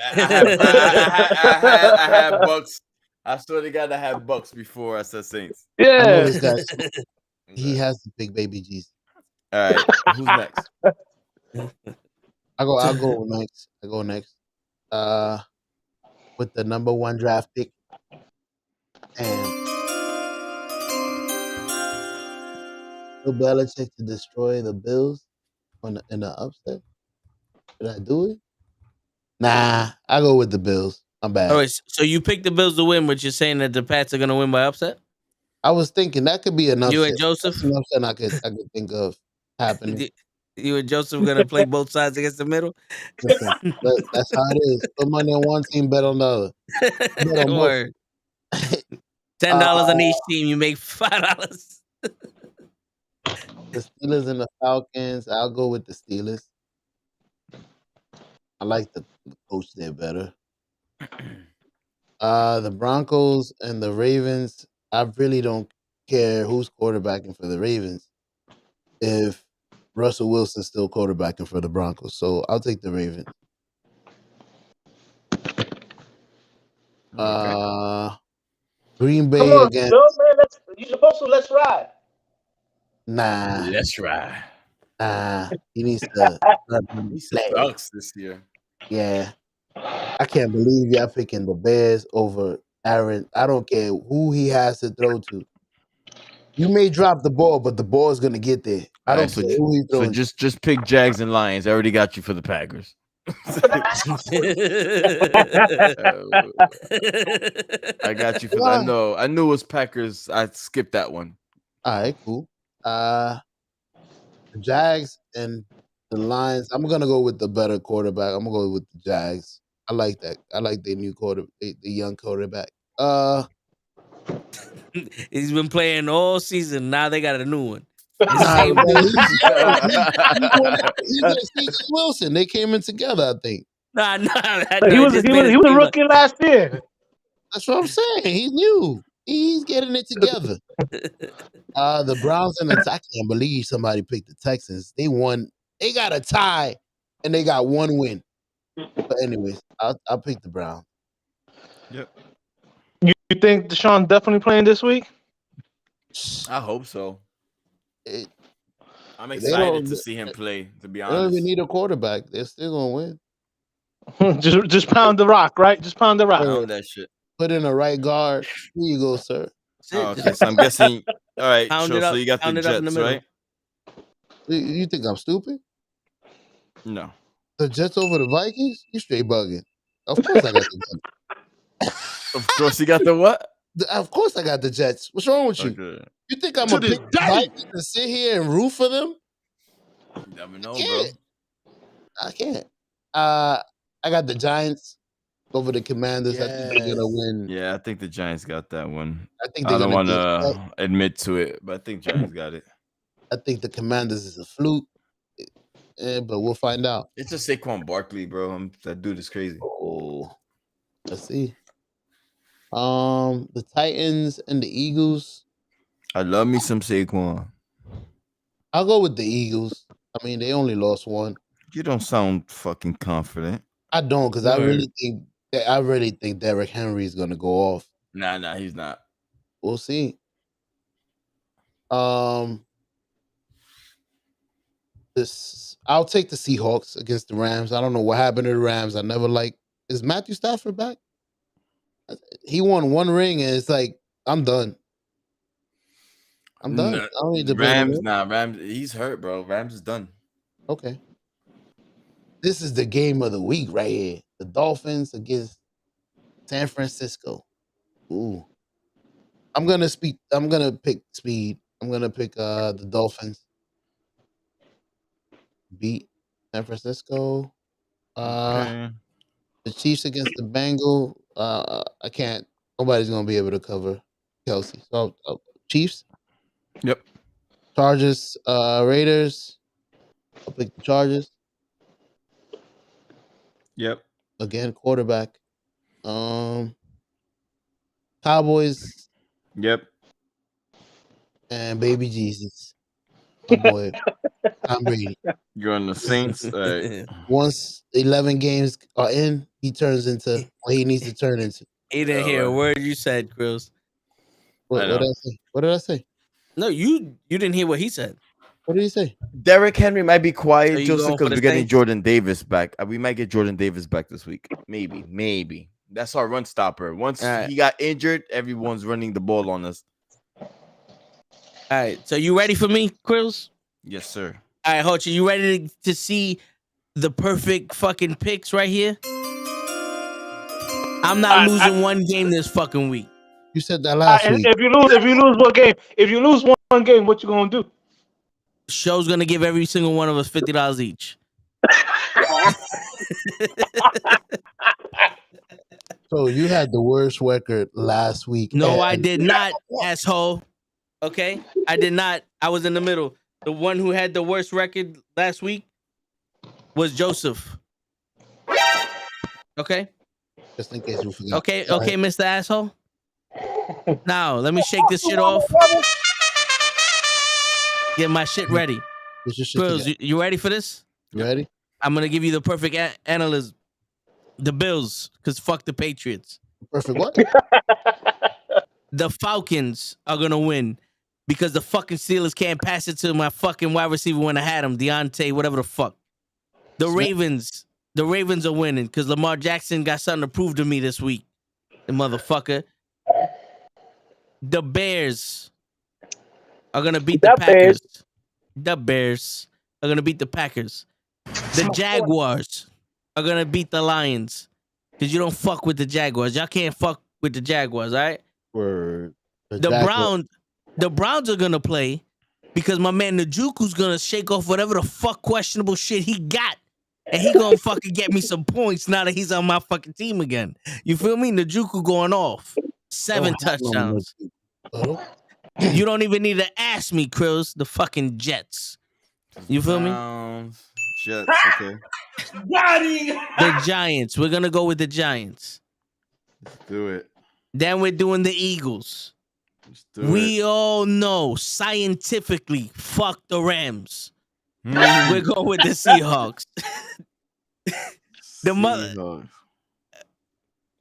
had Bucks. I swear to God, I had Bucks before I said Saints. I Yeah. noticed that he has the big baby G's. All right, who's next? I'll go next. With the number 1 draft pick. And Bill Belichick to destroy the Bills in the upset. Did I do it? Nah, I go with the Bills. I'm bad. All right, so you picked the Bills to win, but you're saying that the Pats are gonna win by upset? I was thinking that could be an upset. You and Joseph? That's an upset I could think of happening. You and Joseph gonna play both sides against the middle? Listen, that's how it is. Put money on one team, bet on the other. Bet on both. Word. $10 on each team, you make $5. The Steelers and the Falcons. I'll go with the Steelers. I like the coach there better. The Broncos and the Ravens. I really don't care who's quarterbacking for the Ravens if Russell Wilson's still quarterbacking for the Broncos. So I'll take the Ravens. Green Bay Come on, again. Bill, man. You're supposed to let's ride. Nah. Let's ride. He needs to He sucks this year. Yeah. I can't believe y'all picking the Bears over Aaron. I don't care who he has to throw to. You may drop the ball, but the ball is gonna get there. I don't care who he's throwing. So just pick Jags and Lions. I already got you for the Packers. I got you for that. I knew it was Packers. I skipped that one. All right, cool. The Jags and the Lions. I'm gonna go with the better quarterback. I'm gonna go with the Jags. I like that. I like their new the young quarterback. He's been playing all season. Now they got a new one. He's Wilson. They came in together, I think. Nah. He was a rookie last year. That's what I'm saying. He's new. He's getting it together. The Browns and I can't believe somebody picked the Texans. They won. They got a tie, and they got one win. But anyways, I'll pick the Browns. Yep. You think Deshaun definitely playing this week? I hope so. I'm excited to see him play. To be honest, they don't even need a quarterback. They're still gonna win. just pound the rock, right? Just pound the rock. Pound that shit. Put in a right guard. Here you go, sir. Oh, okay, so I'm guessing. All right, sure. So you got the Jets, right? You think I'm stupid? No. The Jets over the Vikings? You straight bugging. Of course I got the Jets. Of course you got the what? Of course I got the Jets. What's wrong with you? Okay. You think I'm gonna pick the Vikings and sit here and root for them? You never know, bro. I can't. I got the Giants over the Commanders. Yes. I think they're gonna win. Yeah, I think the Giants got that one. I think I don't want to admit to it, but I think Giants got it. I think the Commanders is a fluke, but we'll find out. It's a Saquon Barkley, bro. That dude is crazy. Oh, let's see. The Titans and the Eagles. I love me some Saquon. I'll go with the Eagles. I mean, they only lost one. You don't sound fucking confident. I don't, because I really think Derrick Henry is gonna go off. Nah, he's not. We'll see. I'll take the Seahawks against the Rams. I don't know what happened to the Rams. I never liked. Is Matthew Stafford back? He won one ring, and it's like I'm done. I'm done. No, I don't need to Rams. Rams. He's hurt, bro. Rams is done. Okay. This is the game of the week right here. The Dolphins against San Francisco. Ooh. I'm gonna pick speed. I'm gonna pick the Dolphins. Beat San Francisco. Okay. The Chiefs against the Bengals. I can't. Nobody's gonna be able to cover Kelsey. So Chiefs. Yep. Chargers. Raiders. I'll pick the Chargers. Yep. Again, quarterback. Cowboys Yep. and baby Jesus. My boy Tom Brady. You're on the Saints. Once 11 games are in, he turns into what he needs to turn into. He didn't hear a word you said, Chris. What did I say? What did I say? No, you didn't hear what he said. What did he say? Derrick Henry might be quiet, So you Joseph, going for because the we're getting Saints? Jordan Davis back. We might get Jordan Davis back this week. Maybe. That's our run stopper. Once he got injured, everyone's running the ball on us. All right, so you ready for me, Krills? Yes, sir. All right, Hochi, you ready to see the perfect fucking picks right here? I'm not losing one game this fucking week. You said that last week. If you lose one game, one game, what you gonna do? Show's gonna give every single one of us $50 each. So you had the worst record last week. No, I did not, asshole. Okay, I did not. I was in the middle. The one who had the worst record last week was Joseph. Okay. Just in case you forgot. Okay, Mr. Asshole. Now let me shake this shit off. Get my shit ready. Girls, you ready for this? You ready? I'm gonna give you the perfect analyst. The Bills, because fuck the Patriots. Perfect what? The Falcons are gonna win because the fucking Steelers can't pass it to my fucking wide receiver when I had him, Deontay, whatever the fuck. The Ravens are winning because Lamar Jackson got something to prove to me this week. The motherfucker. The Bears are gonna beat the Packers. The Bears are gonna beat the Packers. The Jaguars are gonna beat the Lions because you don't fuck with the Jaguars. Y'all can't fuck with the Jaguars, all right? Word. The Browns are gonna play because my man NuKKle's gonna shake off whatever the fuck questionable shit he got, and he gonna fucking get me some points now that he's on my fucking team again. You feel me? NuKKle going off 7 touchdowns. You don't even need to ask me, Krills. The fucking Jets. You feel me? Jets. Okay. The Giants. We're gonna go with the Giants. Let's do it. Then we're doing the Eagles. We all know scientifically, fuck the Rams. We're going with the Seahawks.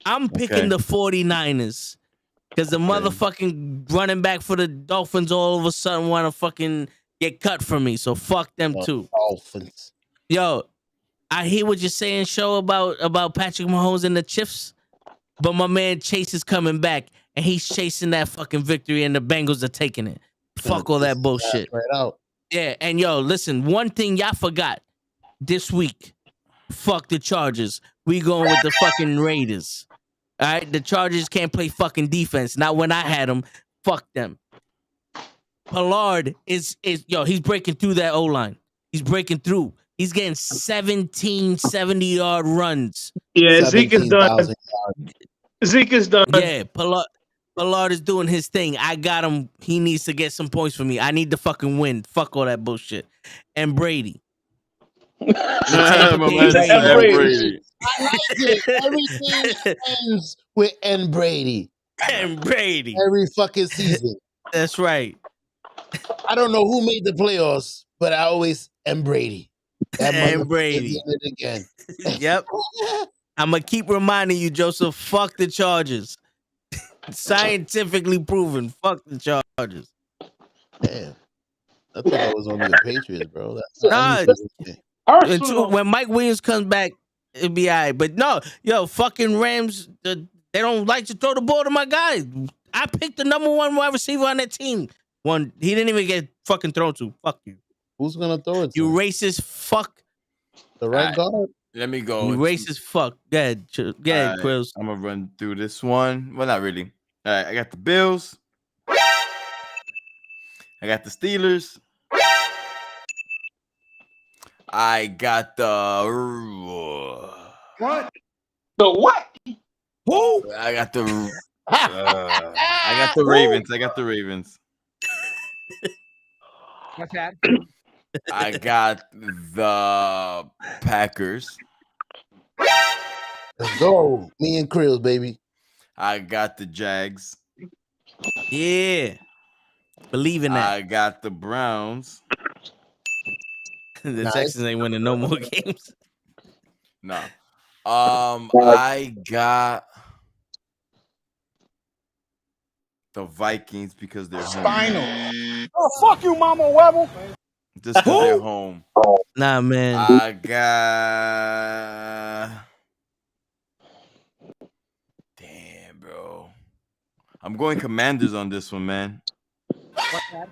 I'm picking the 49ers because the motherfucking running back for the Dolphins all of a sudden want to fucking get cut from me. So fuck them too. Dolphins. Yo, I hear what you're saying, show about Patrick Mahomes and the Chiefs, but my man Chase is coming back and he's chasing that fucking victory and the Bengals are taking it. Fuck all that bullshit. Right out. Yeah, and yo, listen, one thing y'all forgot this week. Fuck the Chargers. We going with the fucking Raiders. All right, the Chargers can't play fucking defense. Not when I had them. Fuck them. Pollard is he's breaking through that O-line. He's breaking through. He's getting 17 70-yard runs. Yeah, Zeke is done. Zeke is done. Yeah, Pollard is doing his thing. I got him. He needs to get some points for me. I need to fucking win. Fuck all that bullshit. And Brady. Brady. I like it. Everything ends with N Brady. And Brady. Every fucking season. That's right. I don't know who made the playoffs, but I always M Brady. And Brady. Again. Yep. I'm going to keep reminding you, Joseph, fuck the Chargers. Scientifically proven. Fuck the Chargers. Damn. I thought that was only the Patriots, bro. When Mike Williams comes back, it'll be all right. But no, yo, fucking Rams, they don't like to throw the ball to my guys. I picked the number 1 wide receiver on that team. He didn't even get fucking thrown to. Fuck you. Who's gonna throw it to? You racist fuck. The right guard? Let me go. You racist fuck. Go ahead, Chris. I'm gonna run through this one. Well, not really. All right, I got the Bills. I got the Steelers. I got the What? The what? Who? I got the Ravens. I got the Ravens. What's that? I got the Packers. Let's go. Me and Krills, baby. I got the Jags. Yeah. Believe in that. I got the Browns. The Nice. Texans ain't winning no more games. No. I got the Vikings because they're home. Spinal. Oh, fuck you, Mama Webble. Just because they're home. Nah, man. I got. Damn, bro. I'm going Commanders on this one, man. What's that?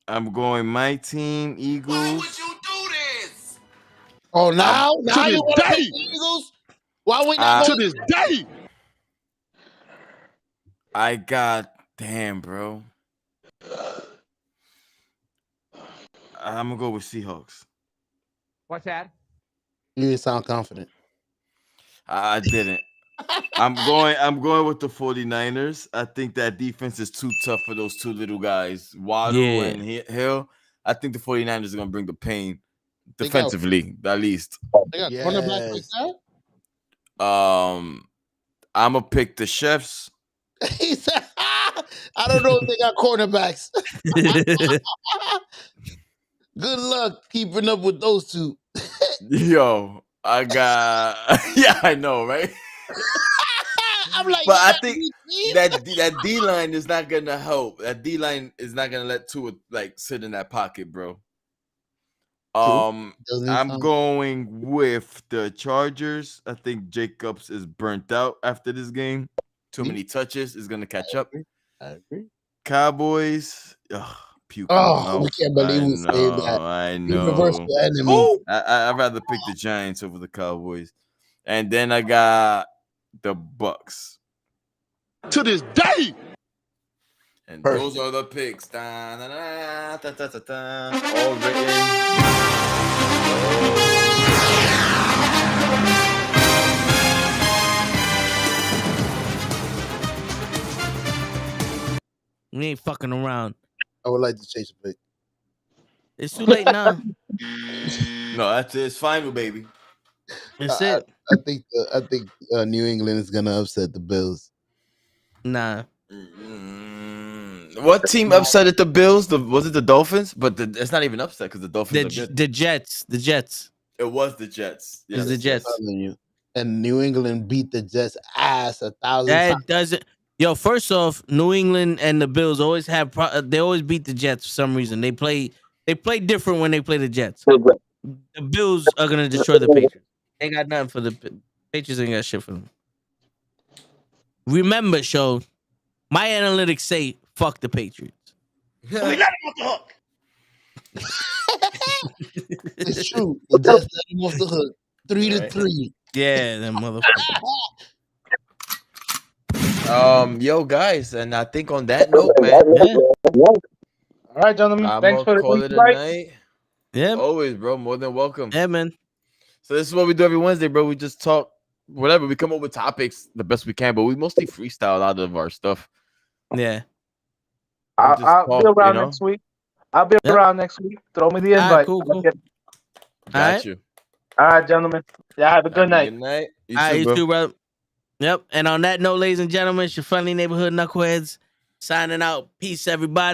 I'm going my team, Eagles. Why would you do this? Oh, now To you this want to pick day. the Eagles? Why we not To going this day. I got. Damn, bro. I'm gonna go with Seahawks. What's that? You didn't sound confident. I didn't. I'm going with the 49ers. I think that defense is too tough for those two little guys, Waddle Yeah. and Hill. I think the 49ers are gonna bring the pain They got- defensively, at least. They got cornerback like that? I'm gonna pick the Chefs. He said, I don't know if they got cornerbacks. Good luck keeping up with those two. Yo, I got yeah, I know, right? I'm like, But I yeah, think you- that D line is not gonna help. That D line is not gonna let Tua like sit in that pocket, bro. Doesn't I'm sound- going with the Chargers. I think Jacobs is burnt out after this game. Too many touches is gonna catch up. I agree. Cowboys. Ugh, puke. Oh, we can't believe we saved that. I Universal know. enemy. I'd rather pick the Giants over the Cowboys. And then I got the Bucks. To this day. And Perfect. those are the picks. Da, da, da, da, da, da, da. All written. We ain't fucking around. I would like to chase a pick. It's too late now. No, that's it. It's final, baby. That's I it. think New England is gonna upset the Bills. Nah. What team upset the Bills? Was it the Dolphins? But it's not even upset because the Dolphins are good. The Jets. The Jets. It was the Jets. It's the Jets. I'm telling you. And New England beat the Jets ass 1,000 That times. doesn't. Yo, first off, New England and the Bills always have. They always beat the Jets for some reason. They play different when they play the Jets. The Bills are gonna destroy the Patriots. They got nothing for the Patriots. Ain't got shit for them. Remember, show my analytics say fuck the Patriots. It's true. The Jets let him off the hook. 3-3. Yeah, that motherfucker. Yo, guys, and I think on that note, man, All right, gentlemen. I'm Thanks for gonna the call it a invite. night. Yeah, Always, bro. More than welcome. yeah, man. So this is what we do every Wednesday, bro. We just talk whatever. We come up with topics the best we can, but we mostly freestyle out of our stuff. Yeah. I'll Just be talk, around you know? next week. I'll be Yep. around next week. Throw me the All right, invite. cool, cool. Okay. Got Alright. you. All right, gentlemen. Yeah, have a good night. Good night. You All right, too, you bro. too, bro. Yep. And on that note, ladies and gentlemen, it's your friendly neighborhood knuckleheads signing out. Peace, everybody.